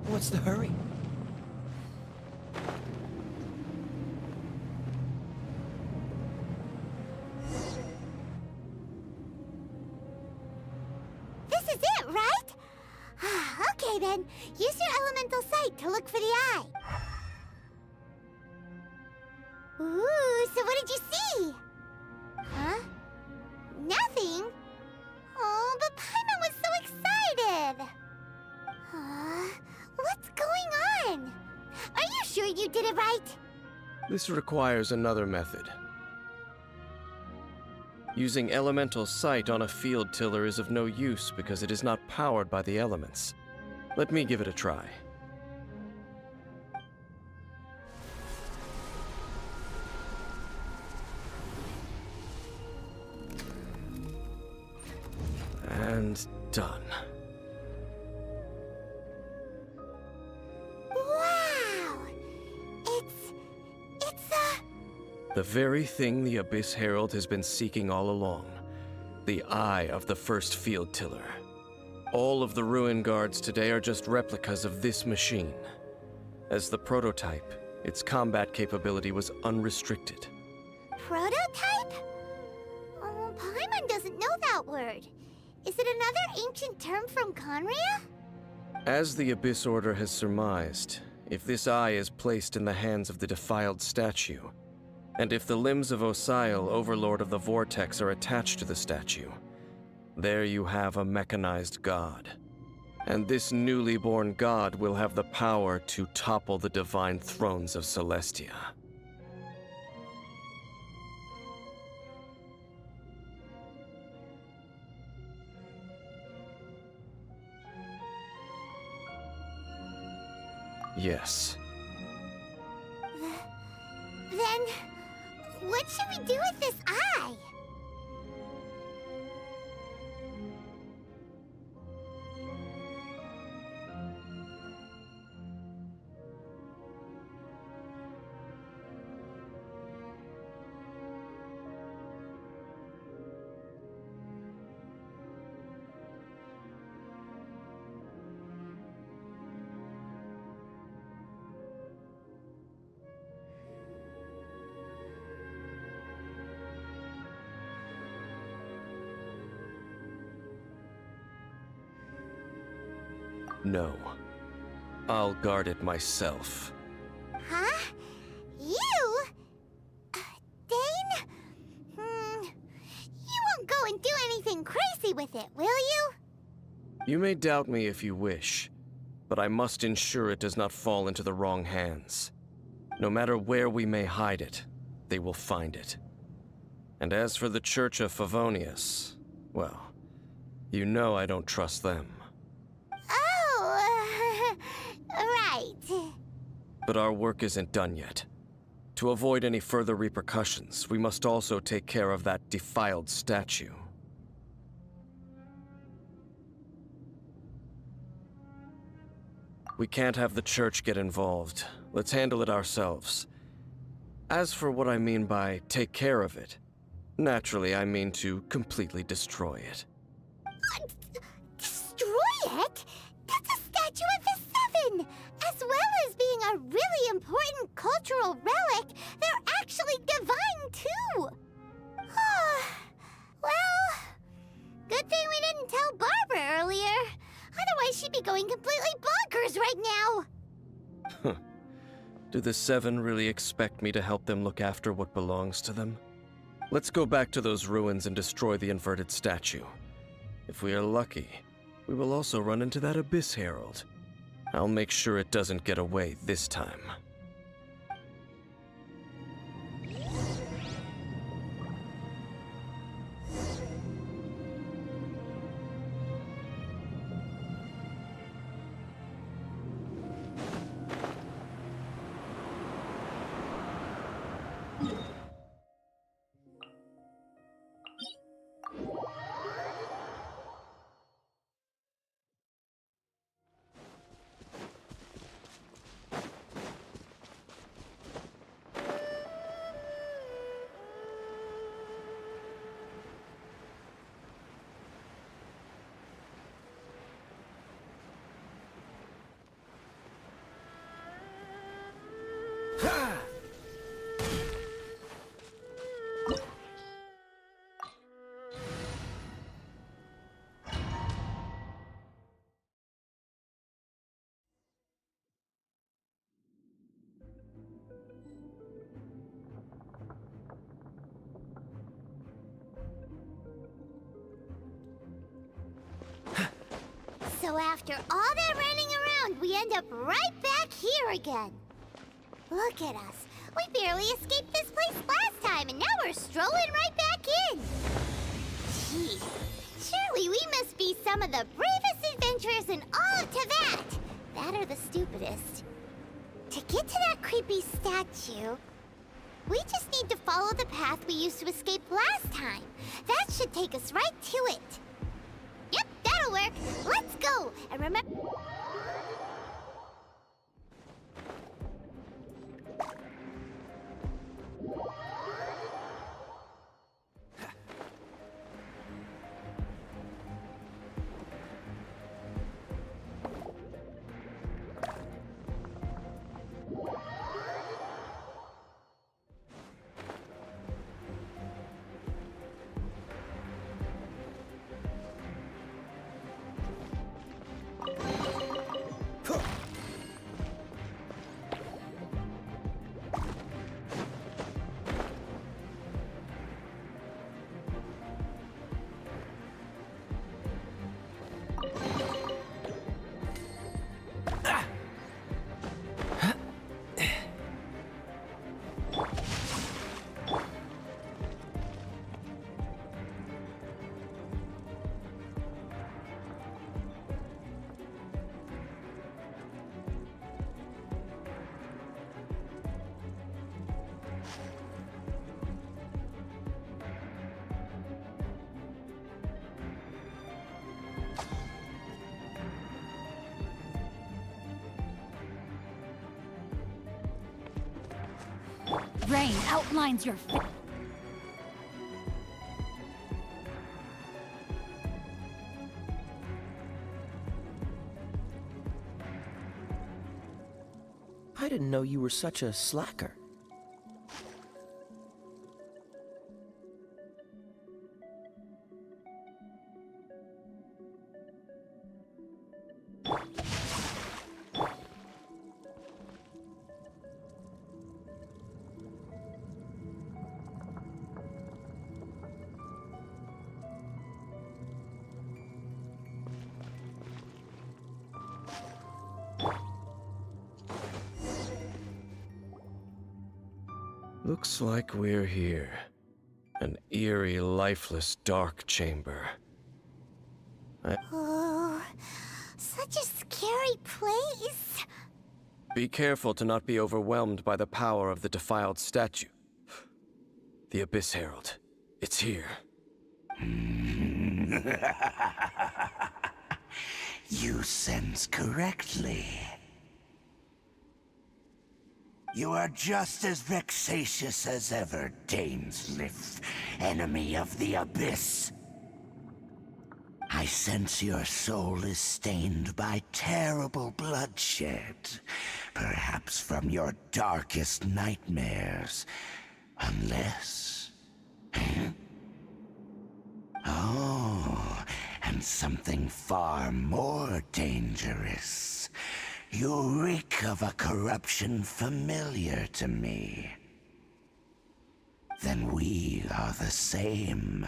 What's the hurry? This is it, right? Okay then, use your elemental sight to look for the eye. Ooh, so what did you see? Huh? Nothing? Oh, but Paimon was so excited! What's going on? Are you sure you did it right? This requires another method. Using elemental sight on a field tiller is of no use because it is not powered by the elements. Let me give it a try. And done. Wow! The very thing the Abyss Herald has been seeking all along. The eye of the first field tiller. All of the ruin guards today are just replicas of this machine. As the prototype, its combat capability was unrestricted. Prototype? Oh, Paimon doesn't know that word. Is it another ancient term from Conria? As the Abyss Order has surmised, if this eye is placed in the hands of the defiled statue, and if the limbs of Osial, Overlord of the Vortex, are attached to the statue, there you have a mechanized god. And this newly born god will have the power to topple the divine thrones of Celestia. Yes. Then, what should we do with this eye? No. I'll guard it myself. Huh? You? Dane? You won't go and do anything crazy with it, will you? You may doubt me if you wish, but I must ensure it does not fall into the wrong hands. No matter where we may hide it, they will find it. And as for the Church of Favonius, well, you know I don't trust them. Oh, right. But our work isn't done yet. To avoid any further repercussions, we must also take care of that defiled statue. We can't have the church get involved. Let's handle it ourselves. As for what I mean by take care of it, naturally I mean to completely destroy it. Destroy it? That's a statue of the Seven! As well as being a really important cultural relic, they're actually divine too! Well, good thing we didn't tell Barbara earlier. Otherwise she'd be going completely bonkers right now! Do the Seven really expect me to help them look after what belongs to them? Let's go back to those ruins and destroy the inverted statue. If we are lucky, we will also run into that Abyss Herald. I'll make sure it doesn't get away this time. So after all that running around, we end up right back here again. Look at us. We barely escaped this place last time, and now we're strolling right back in. Gee, surely we must be some of the bravest adventurers in all of Teyvat. That or the stupidest. To get to that creepy statue, we just need to follow the path we used to escape last time. That should take us right to it. Yep, that'll work. Let's go. And remember... Rain outlines your I didn't know you were such a slacker. Looks like we're here. An eerie, lifeless, dark chamber. Oh, such a scary place. Be careful to not be overwhelmed by the power of the defiled statue. The Abyss Herald. It's here. You sense correctly. You are just as vexatious as ever, Dainsleif, enemy of the Abyss. I sense your soul is stained by terrible bloodshed, perhaps from your darkest nightmares, unless... Oh, and something far more dangerous. You reek of a corruption familiar to me. then we are the same.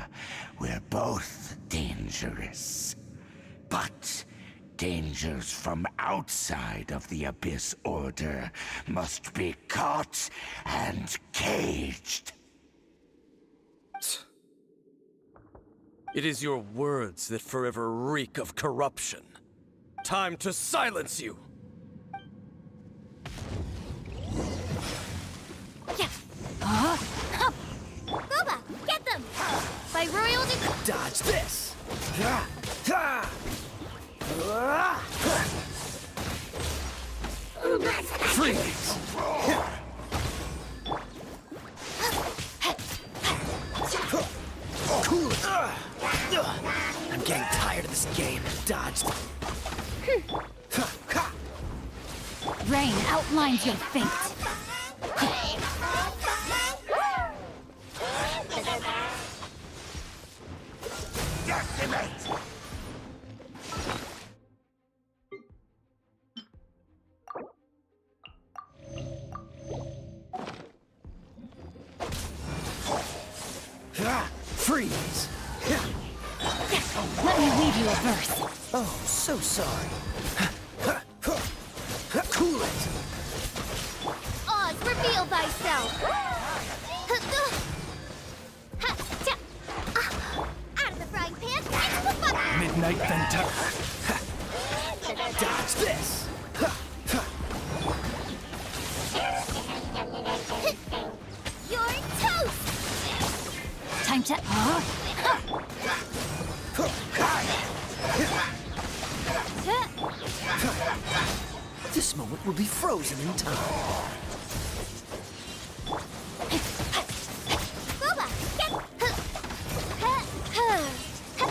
We're both dangerous. But dangers from outside of the Abyss Order must be caught and caged. It is your words that forever reek of corruption. Time to silence you! Boba, get them! By royal Dodge this! Freeze! Cool it! I'm getting tired of this game. Dodged. Rain outlines your fate. Freeze! Let me weave you a verse. Oh, so sorry. Cool it! Oz, reveal thyself! Out of the frying pan, into the fire! Midnight Venter. Dodge this! You're toast! Time to... This moment will be frozen in time. Boba, get...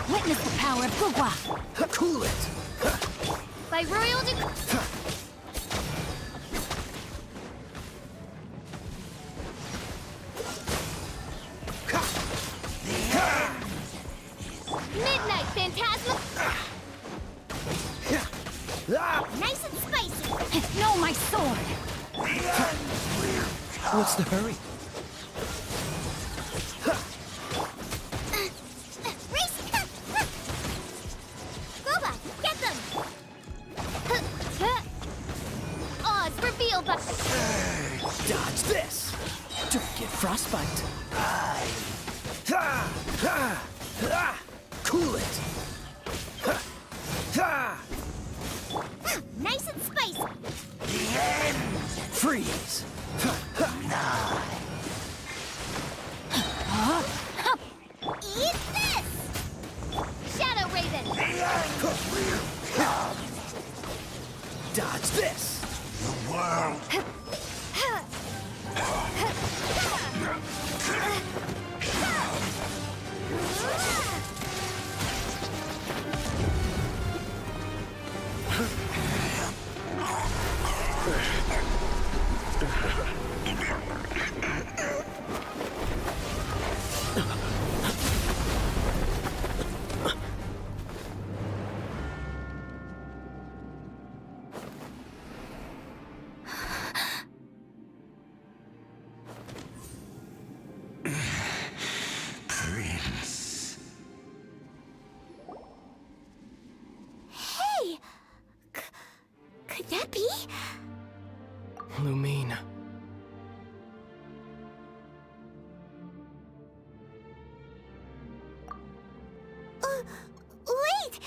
Witness the power of Gugwa. Cool it! By royal Midnight Phantasma! Nice and spicy! No, my sword! What's the hurry? Boba, get them! Oz, reveal the... Dodge this! Don't get frostbite. Cool it! Nice and spicy! Freeze! Eat this! Shadow Raven! Dodge this! The world Prince. Hey! Could that be? Lumine. Wait!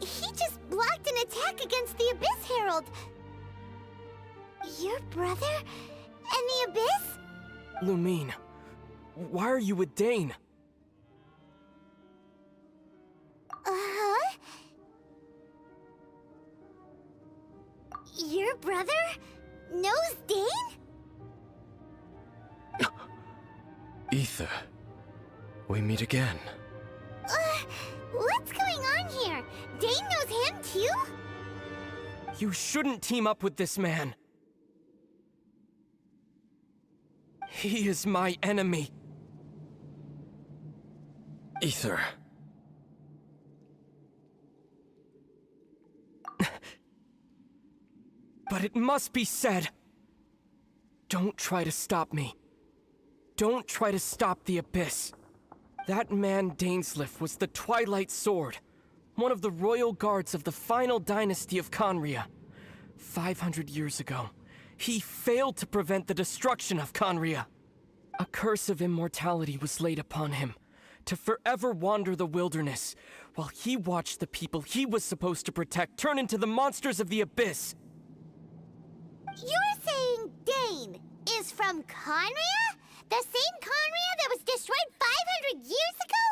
He just blocked an attack against the Abyss Herald! Your brother? And the Abyss? Lumine. Why are you with Dane? Uh-huh? Your brother knows Dane? Ether, we meet again. What's going on here? Dane knows him too? You shouldn't team up with this man. He is my enemy. Ether. But it must be said. Don't try to stop me. don't try to stop the Abyss. That man Dainsleif was the Twilight Sword, one of the royal guards of the final dynasty of Conria. 500 years ago, he failed to prevent the destruction of Conria. A curse of immortality was laid upon him, to forever wander the wilderness, while he watched the people he was supposed to protect turn into the monsters of the Abyss. You're saying Dane is from Conria? The same Conria that was destroyed 500 years ago?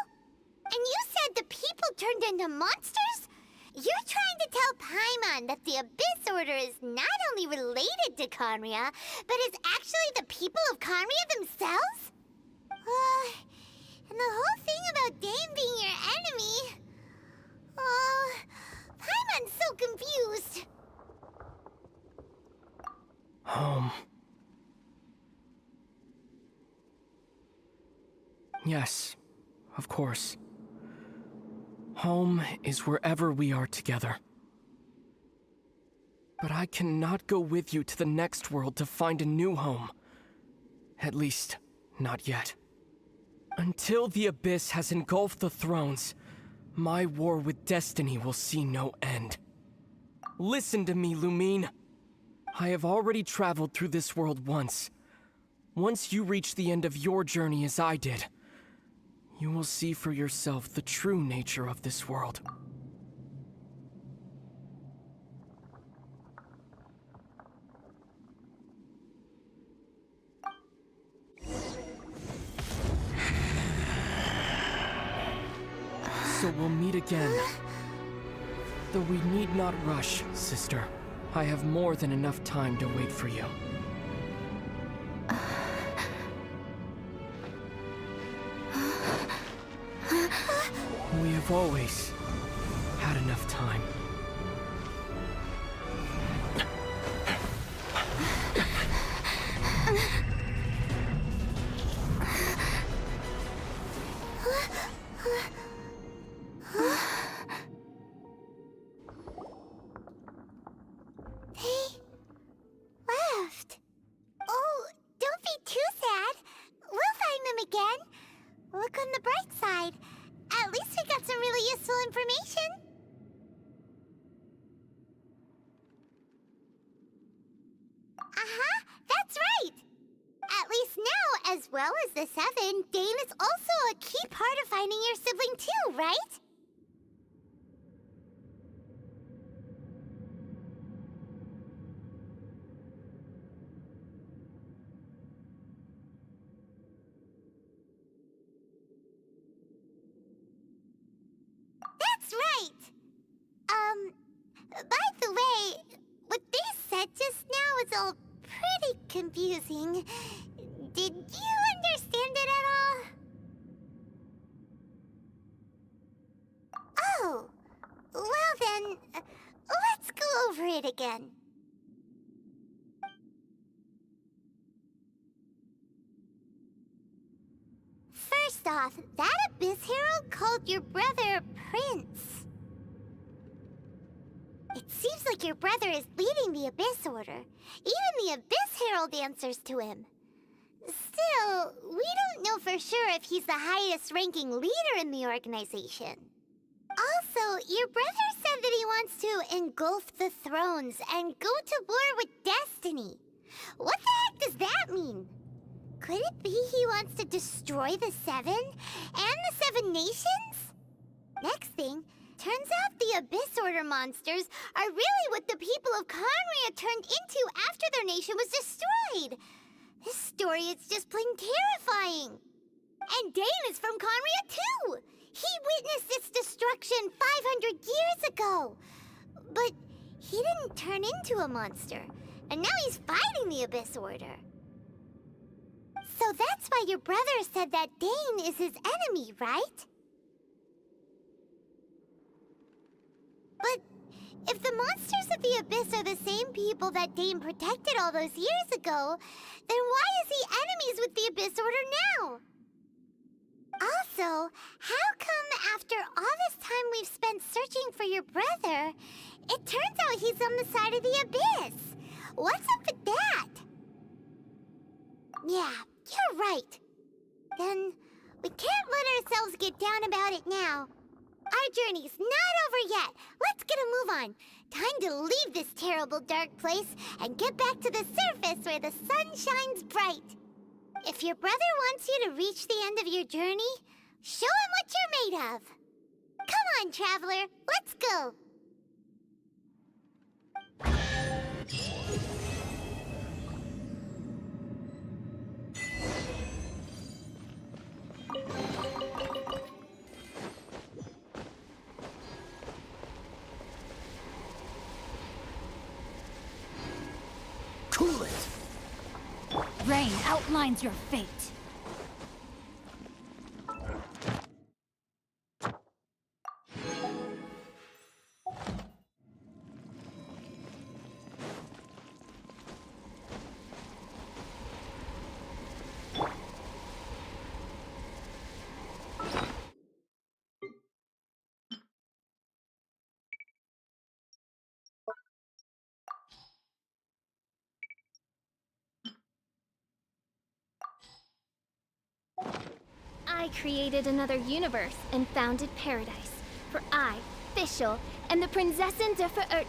And you said the people turned into monsters? You're trying to tell Paimon that the Abyss Order is not only related to Conria, but is actually the people of Conria themselves? And the whole thing about Dane being your enemy... Oh, Paimon's so confused. Home. Yes, of course. Home is wherever we are together. But I cannot go with you to the next world to find a new home. At least, not yet. Until the Abyss has engulfed the thrones, my war with destiny will see no end. Listen to me, Lumine. I have already traveled through this world once. Once you reach the end of your journey as I did, you will see for yourself the true nature of this world. So we'll meet again. Though we need not rush, sister. I have more than enough time to wait for you. We have always had enough time. They left. Oh, don't be too sad. We'll find them again. Look on the bright side. At least we got some really useful information. That's right. At least now, as well as the Seven, Dane is also a key part of finding your sibling too, right? That's right! By the way, what they said just now is all pretty confusing. Did you understand it at all? Oh, well then, let's go over it again. First off, that Abyss Herald called your brother Prince. It seems like your brother is leading the Abyss Order. Even the Abyss Herald answers to him. Still, we don't know for sure if he's the highest-ranking leader in the organization. Also, your brother said that he wants to engulf the thrones and go to war with destiny. What the heck does that mean? Could it be he wants to destroy the Seven and the Seven Nations? Next thing, turns out the Abyss Order monsters are really what the people of Conria turned into after their nation was destroyed. This story is just plain terrifying. And Dane is from Conria too. He witnessed its destruction 500 years ago. But he didn't turn into a monster. And now he's fighting the Abyss Order. So that's why your brother said that Dane is his enemy, right? But if the monsters of the Abyss are the same people that Dane protected all those years ago, then why is he enemies with the Abyss Order now? Also, how come after all this time we've spent searching for your brother, it turns out he's on the side of the Abyss? What's up with that? Yeah, you're right. Then we can't let ourselves get down about it now. Our journey's not over yet. Let's get a move on. Time to leave this terrible dark place and get back to the surface where the sun shines bright. If your brother wants you to reach the end of your journey, show him what you're made of. Come on, traveler. Let's go. Cool it! Rain outlines your fate. I created another universe and founded paradise. For I, Fischl, am the Prinzessin der Verirrt...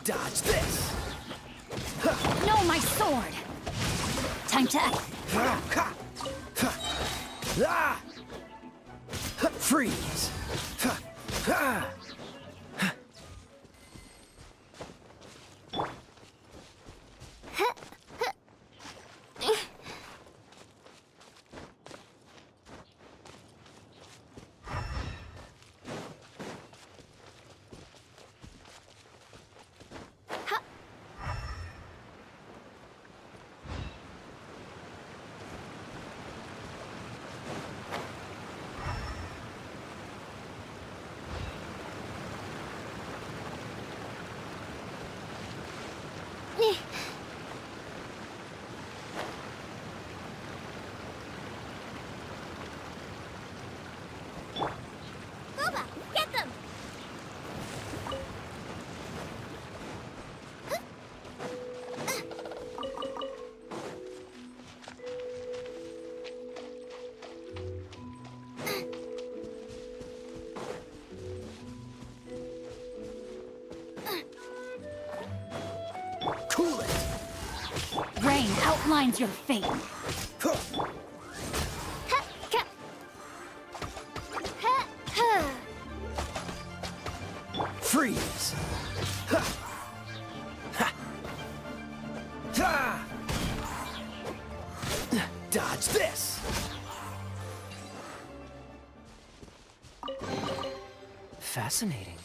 Dodge this! No, my sword! Time to act. Freeze! Boba, get them! Cool it! Rain outlines your fate. Freeze! Dodge this! Fascinating.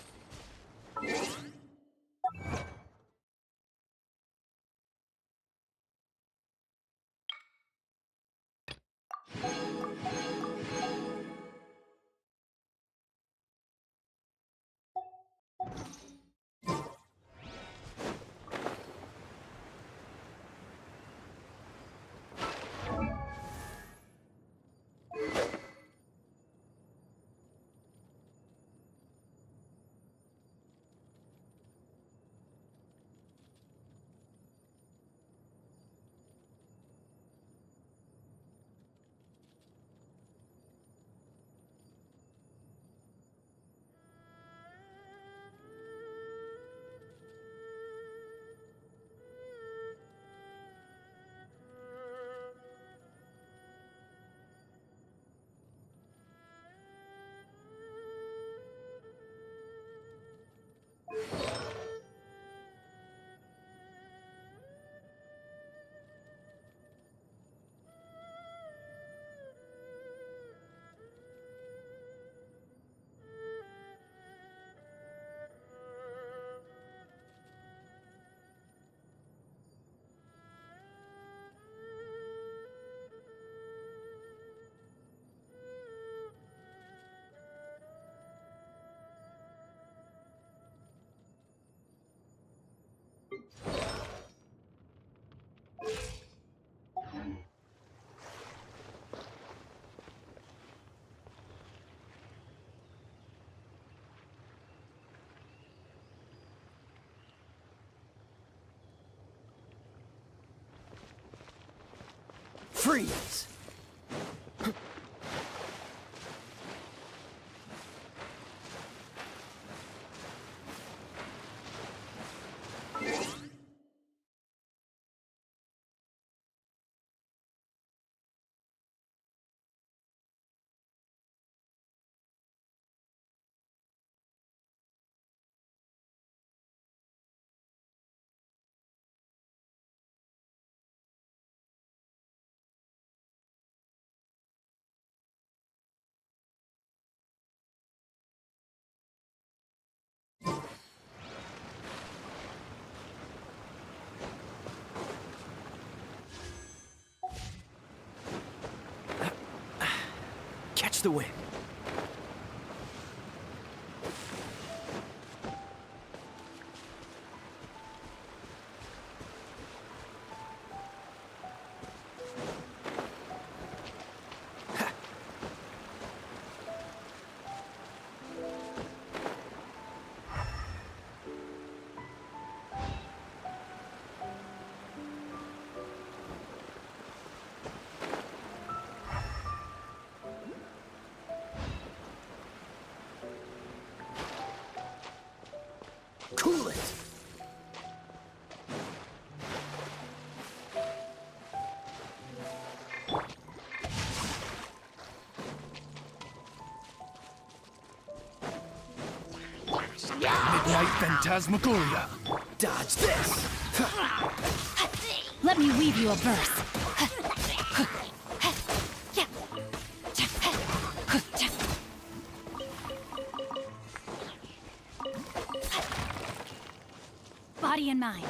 Freeze! Catch the wind. Cool it! Midnight Phantasmagoria. Dodge this! Let me weave you a verse. Body and mind.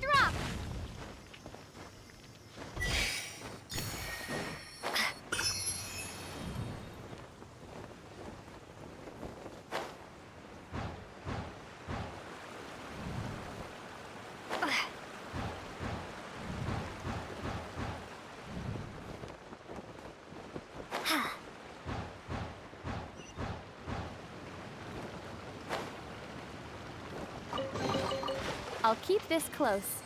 Drop! I'll keep this close.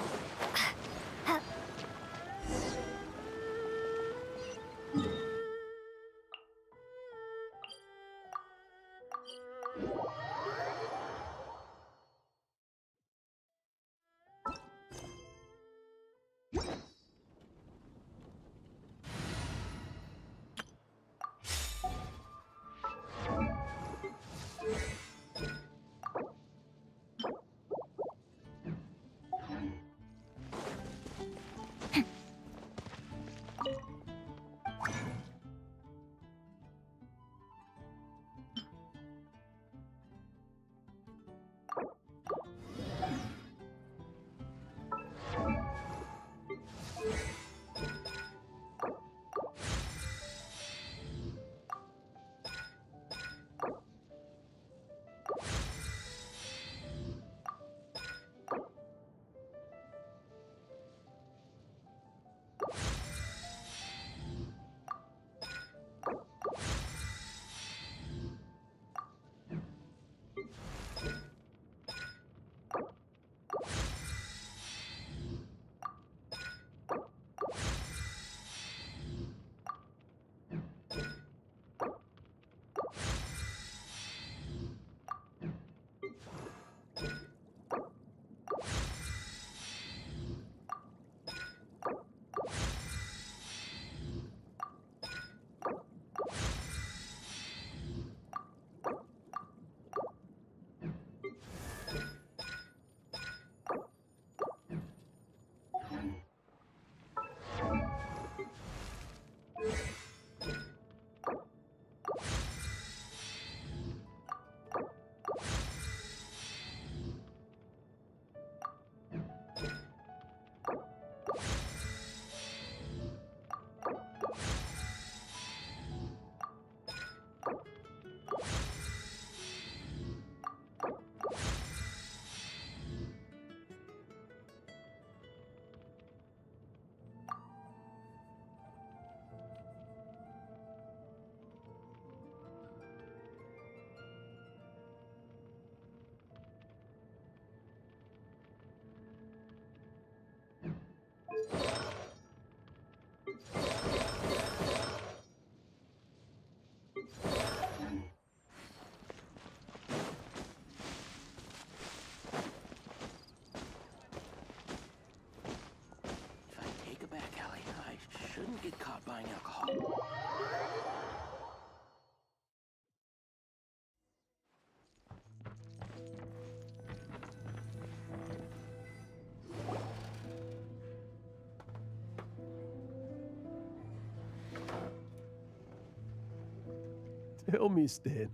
Tell me, Stanley.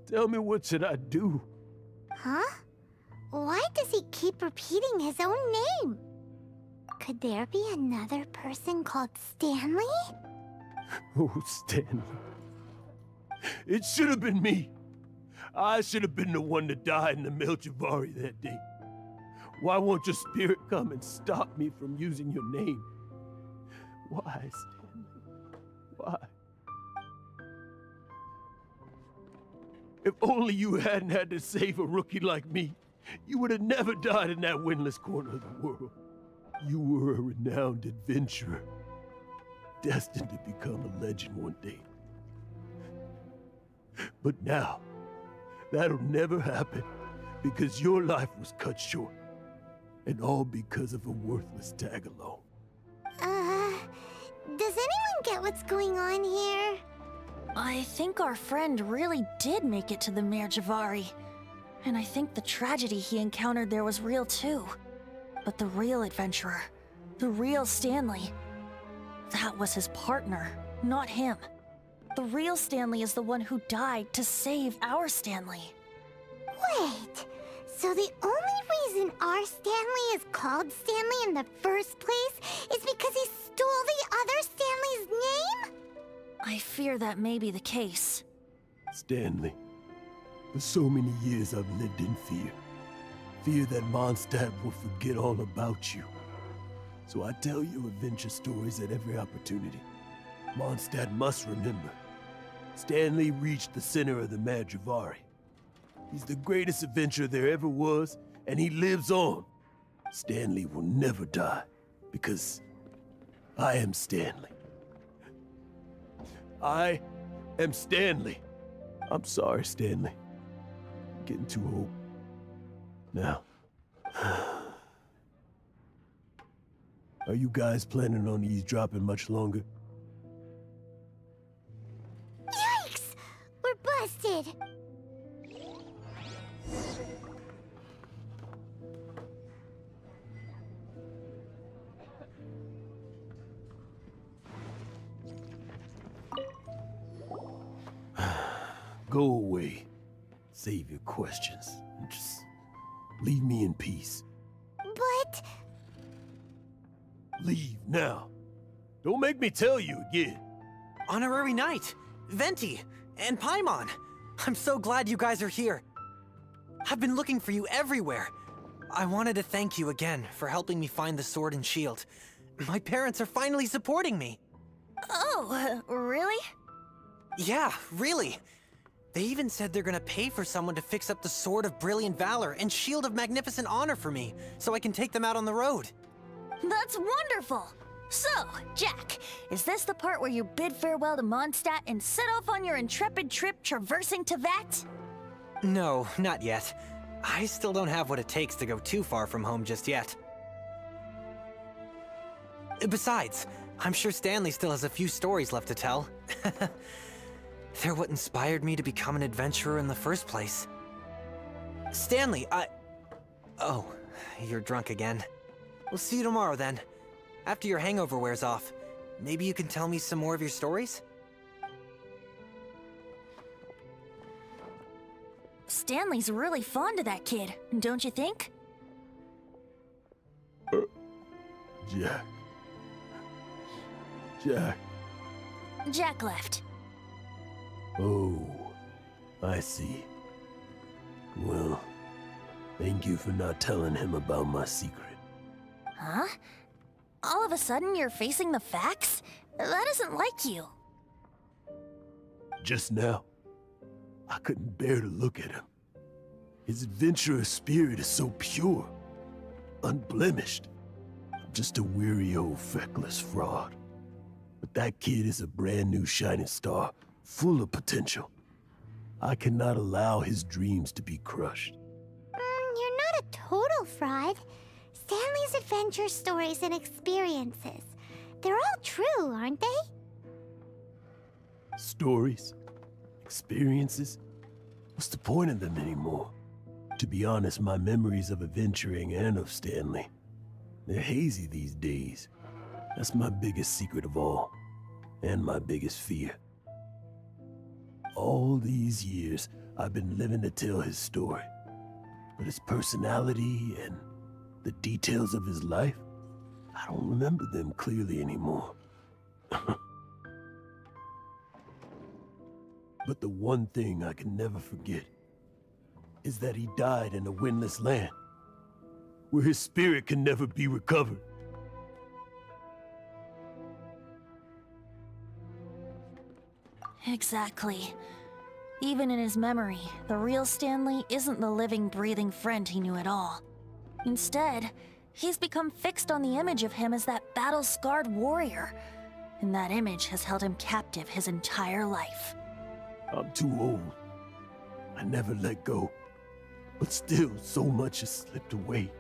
Tell me, what should I do? Huh? Why does he keep repeating his own name? Could there be another person called Stanley? Oh, Stanley. It should have been me. I should have been the one to die in the Melchivari that day. Why won't your spirit come and stop me from using your name? Why, Stanley? Why? If only you hadn't had to save a rookie like me, you would have never died in that windless corner of the world. You were a renowned adventurer, destined to become a legend one day. But now, that'll never happen because your life was cut short, and all because of a worthless tag-along. Does anyone get what's going on here? I think our friend really did make it to the Mir Javari. And I think the tragedy he encountered there was real too. But the real adventurer, the real Stanley, that was his partner, not him. The real Stanley is the one who died to save our Stanley. Wait, so the only reason our Stanley is called Stanley in the first place is because he stole the other Stanley's name? I fear that may be the case. Stanley, for so many years I've lived in fear. Fear that Mondstadt will forget all about you. So I tell you adventure stories at every opportunity. Mondstadt must remember. Stanley reached the center of the Madrivari. He's the greatest adventurer there ever was, and he lives on. Stanley will never die, because I am Stanley. I am Stanley. I'm sorry, Stanley. I'm getting too old. Now, are you guys planning on eavesdropping much longer? Yikes! We're busted! Go away. Save your questions. And just leave me in peace. But... Leave now. Don't make me tell you again. Honorary Knight, Venti, and Paimon. I'm so glad you guys are here. I've been looking for you everywhere. I wanted to thank you again for helping me find the sword and shield. My parents are finally supporting me. Oh, really? Yeah, really. They even said they're gonna pay for someone to fix up the Sword of Brilliant Valor and Shield of Magnificent Honor for me, so I can take them out on the road. That's wonderful! So, Jack, is this the part where you bid farewell to Mondstadt and set off on your intrepid trip traversing Tevat? No, not yet. I still don't have what it takes to go too far from home just yet. Besides, I'm sure Stanley still has a few stories left to tell. They're what inspired me to become an adventurer in the first place. Stanley, Oh, you're drunk again. We'll see you tomorrow then. After your hangover wears off, maybe you can tell me some more of your stories? Stanley's really fond of that kid, don't you think? Jack. Jack. Jack left. Oh, I see. Well, thank you for not telling him about my secret. Huh? All of a sudden you're facing the facts? That isn't like you. Just now, I couldn't bear to look at him. His adventurous spirit is so pure, unblemished. I'm just a weary old feckless fraud. But that kid is a brand new shining star, full of potential. I cannot allow his dreams to be crushed. You're not a total fraud. Stanley's adventure stories and experiences. They're all true, aren't they? Stories? Experiences? What's the point of them anymore? To be honest, my memories of adventuring and of Stanley, they're hazy these days. That's my biggest secret of all, and my biggest fear. All these years, I've been living to tell his story. But his personality and the details of his life, I don't remember them clearly anymore. But the one thing I can never forget is that he died in a windless land, where his spirit can never be recovered. Exactly. Even in his memory, the real Stanley isn't the living, breathing friend he knew at all. Instead, he's become fixed on the image of him as that battle-scarred warrior, and that image has held him captive his entire life. I'm too old. I never let go. But still, so much has slipped away.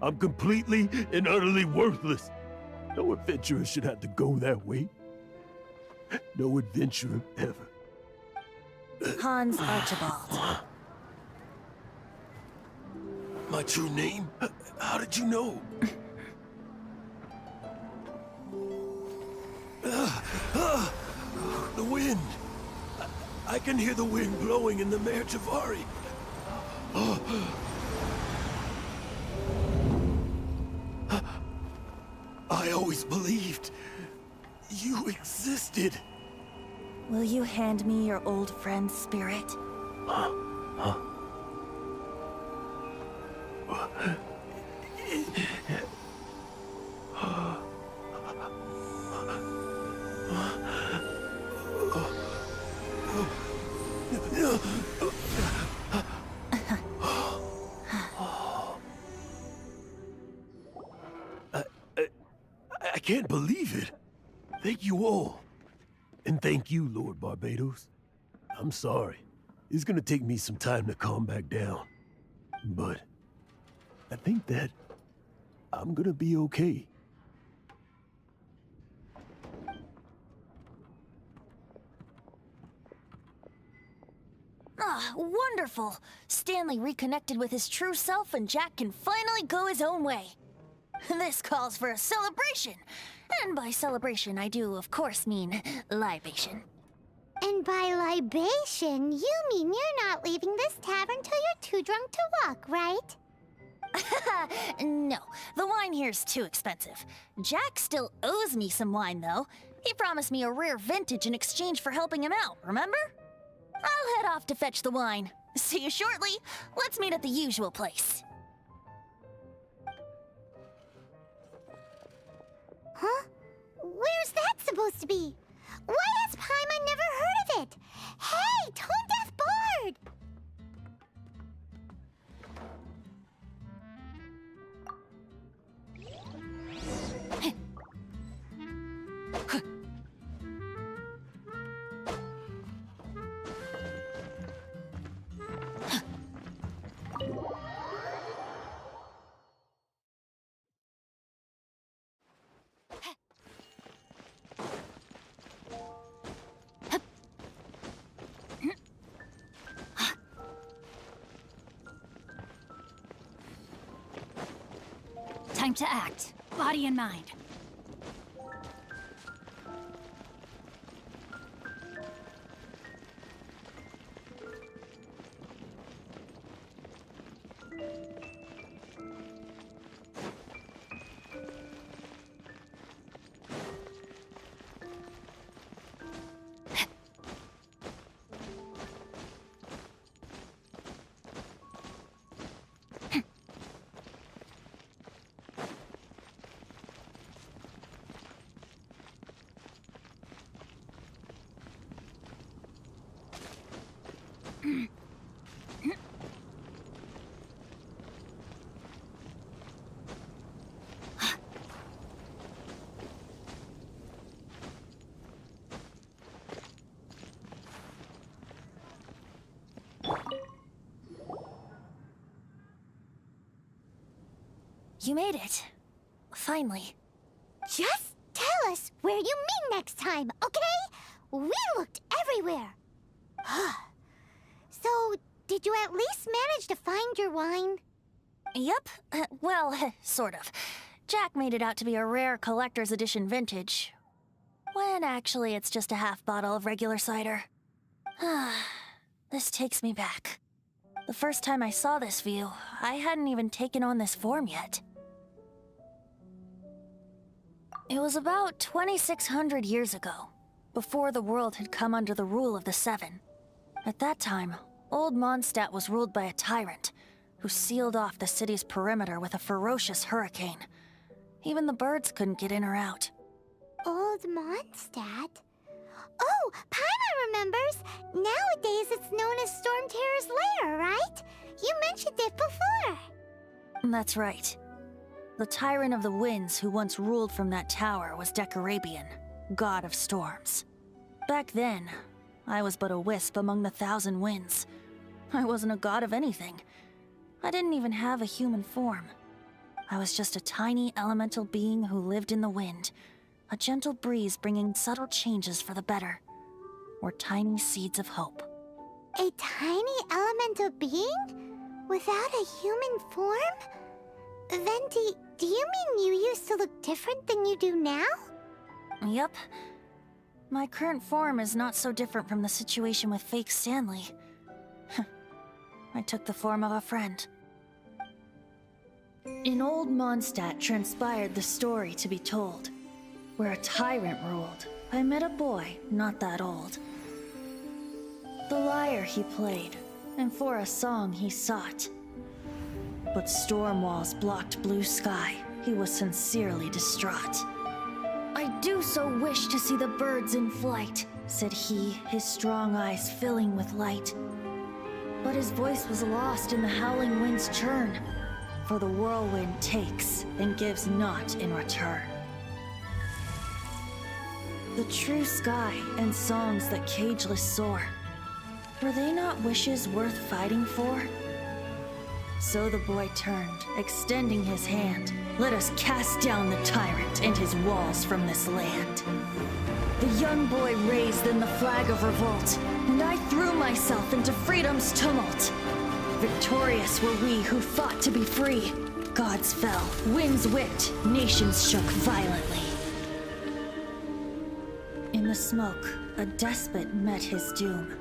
I'm completely and utterly worthless. No adventurer should have to go that way. No adventurer ever. Hans Archibald. My true name? How did you know? The wind. I can hear the wind blowing in the Mare Javari. I always believed you existed. Will you hand me your old friend's spirit? I can't believe it. Thank you all. And thank you, Lord Barbados. I'm sorry. It's gonna take me some time to calm back down. But I think that I'm gonna be okay. Ah, wonderful! Stanley reconnected with his true self and Jack can finally go his own way. This calls for a celebration. And by celebration, I do, of course, mean libation. And by libation, you mean you're not leaving this tavern till you're too drunk to walk, right? No, the wine here's too expensive. Jack still owes me some wine, though. He promised me a rare vintage in exchange for helping him out, remember? I'll head off to fetch the wine. See you shortly. Let's meet at the usual place. Huh? Where's that supposed to be? Why has Paimon never heard of it? Hey, Tone Deaf Bard! Time to act, body and mind. You made it. Finally. Just tell us where you mean next time, okay? We looked everywhere. So, did you at least manage to find your wine? Yep. Well, sort of. Jack made it out to be a rare collector's edition vintage. When actually it's just a half bottle of regular cider. This takes me back. The first time I saw this view, I hadn't even taken on this form yet. It was about 2,600 years ago, before the world had come under the rule of the Seven. At that time, Old Mondstadt was ruled by a tyrant who sealed off the city's perimeter with a ferocious hurricane. Even the birds couldn't get in or out. Old Mondstadt? Oh, Paimon remembers! Nowadays it's known as Storm Terror's lair, right? You mentioned it before. That's right. The Tyrant of the Winds who once ruled from that tower was Decarabian, god of storms. Back then, I was but a wisp among the 1,000 winds. I wasn't a god of anything. I didn't even have a human form. I was just a tiny elemental being who lived in the wind, a gentle breeze bringing subtle changes for the better, or tiny seeds of hope. A tiny elemental being? Without a human form? Venti, do you mean you used to look different than you do now? Yep. My current form is not so different from the situation with fake Stanley. I took the form of a friend. In Old Mondstadt transpired the story to be told. Where a tyrant ruled, I met a boy not that old. The lyre he played, and for a song he sought. But storm walls blocked blue sky, he was sincerely distraught. I do so wish to see the birds in flight, said he, his strong eyes filling with light. But his voice was lost in the howling wind's churn, for the whirlwind takes and gives not in return. The true sky and songs that cageless soar, were they not wishes worth fighting for? So the boy turned, extending his hand. Let us cast down the tyrant and his walls from this land. The young boy raised then the flag of revolt, and I threw myself into freedom's tumult. Victorious were we who fought to be free. Gods fell, winds whipped, nations shook violently. In the smoke, a despot met his doom.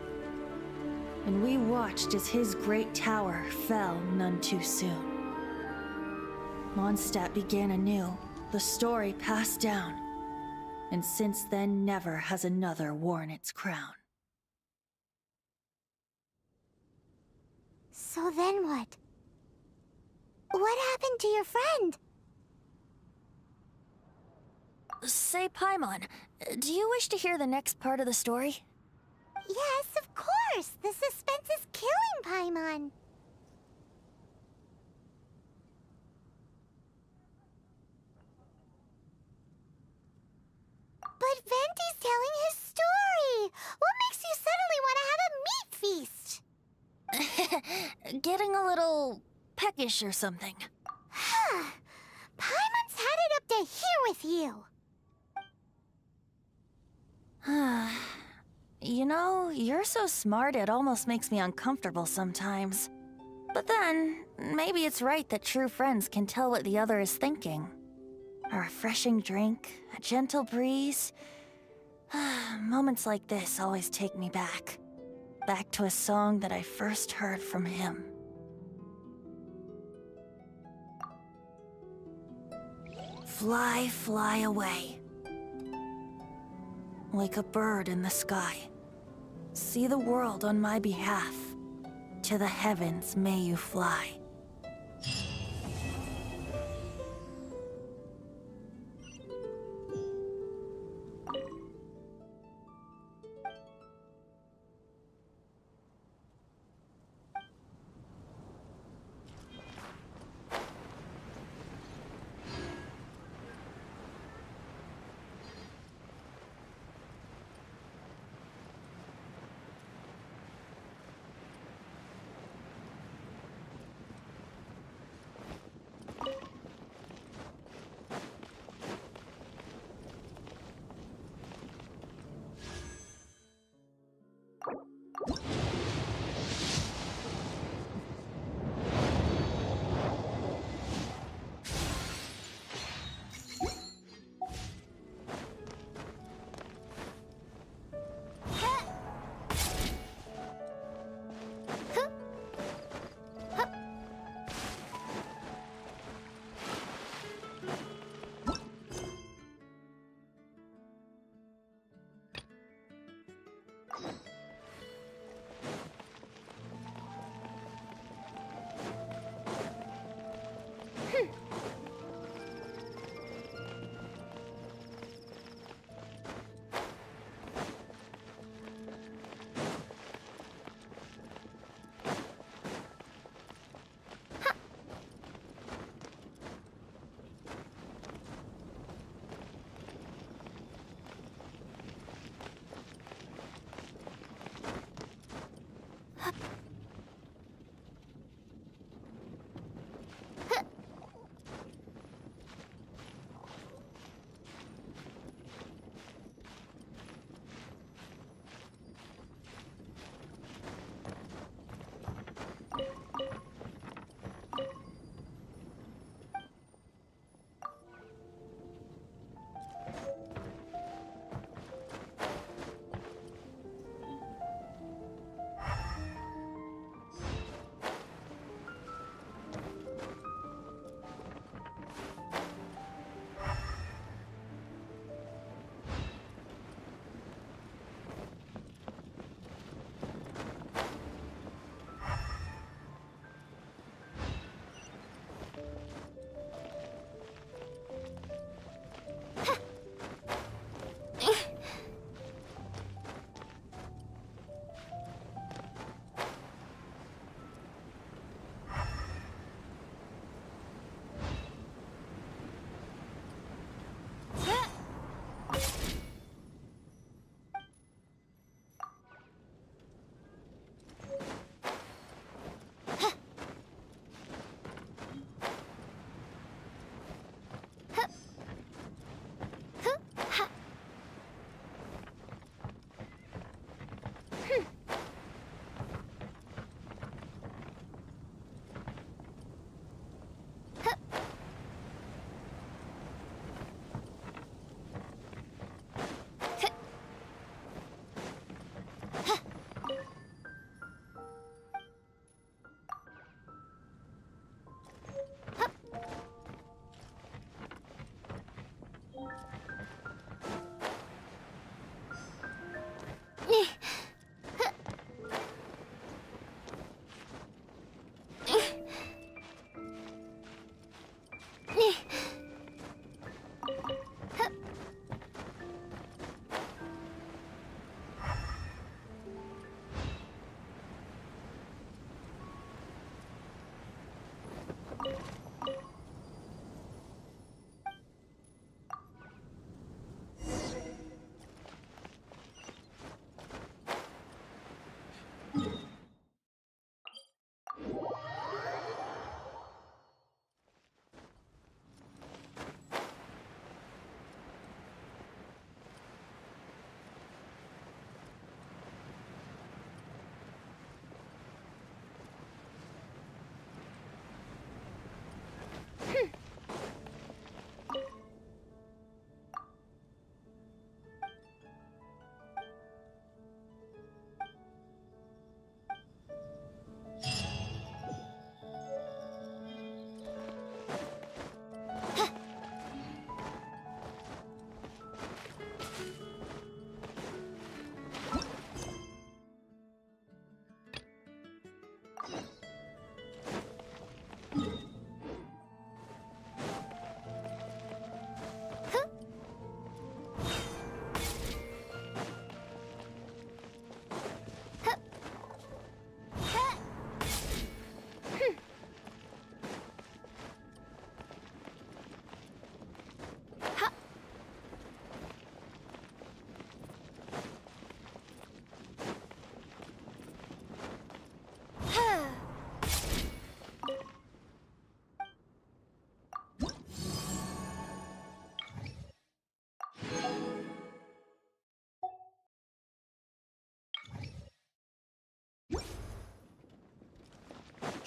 And we watched as his great tower fell none too soon. Mondstadt began anew, the story passed down, and since then never has another worn its crown. So then what? What happened to your friend? Say, Paimon, do you wish to hear the next part of the story? Yes, of course! The suspense is killing Paimon! But Venti's telling his story! What makes you suddenly want to have a meat feast? Getting a little peckish or something. Paimon's had it up to here with you! You know, you're so smart it almost makes me uncomfortable sometimes. But then, maybe it's right that true friends can tell what the other is thinking. A refreshing drink, a gentle breeze. Moments like this always take me back. Back to a song that I first heard from him. Fly, fly away. Like a bird in the sky. See the world on my behalf. To the heavens may you fly.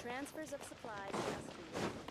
Transfers of supplies must be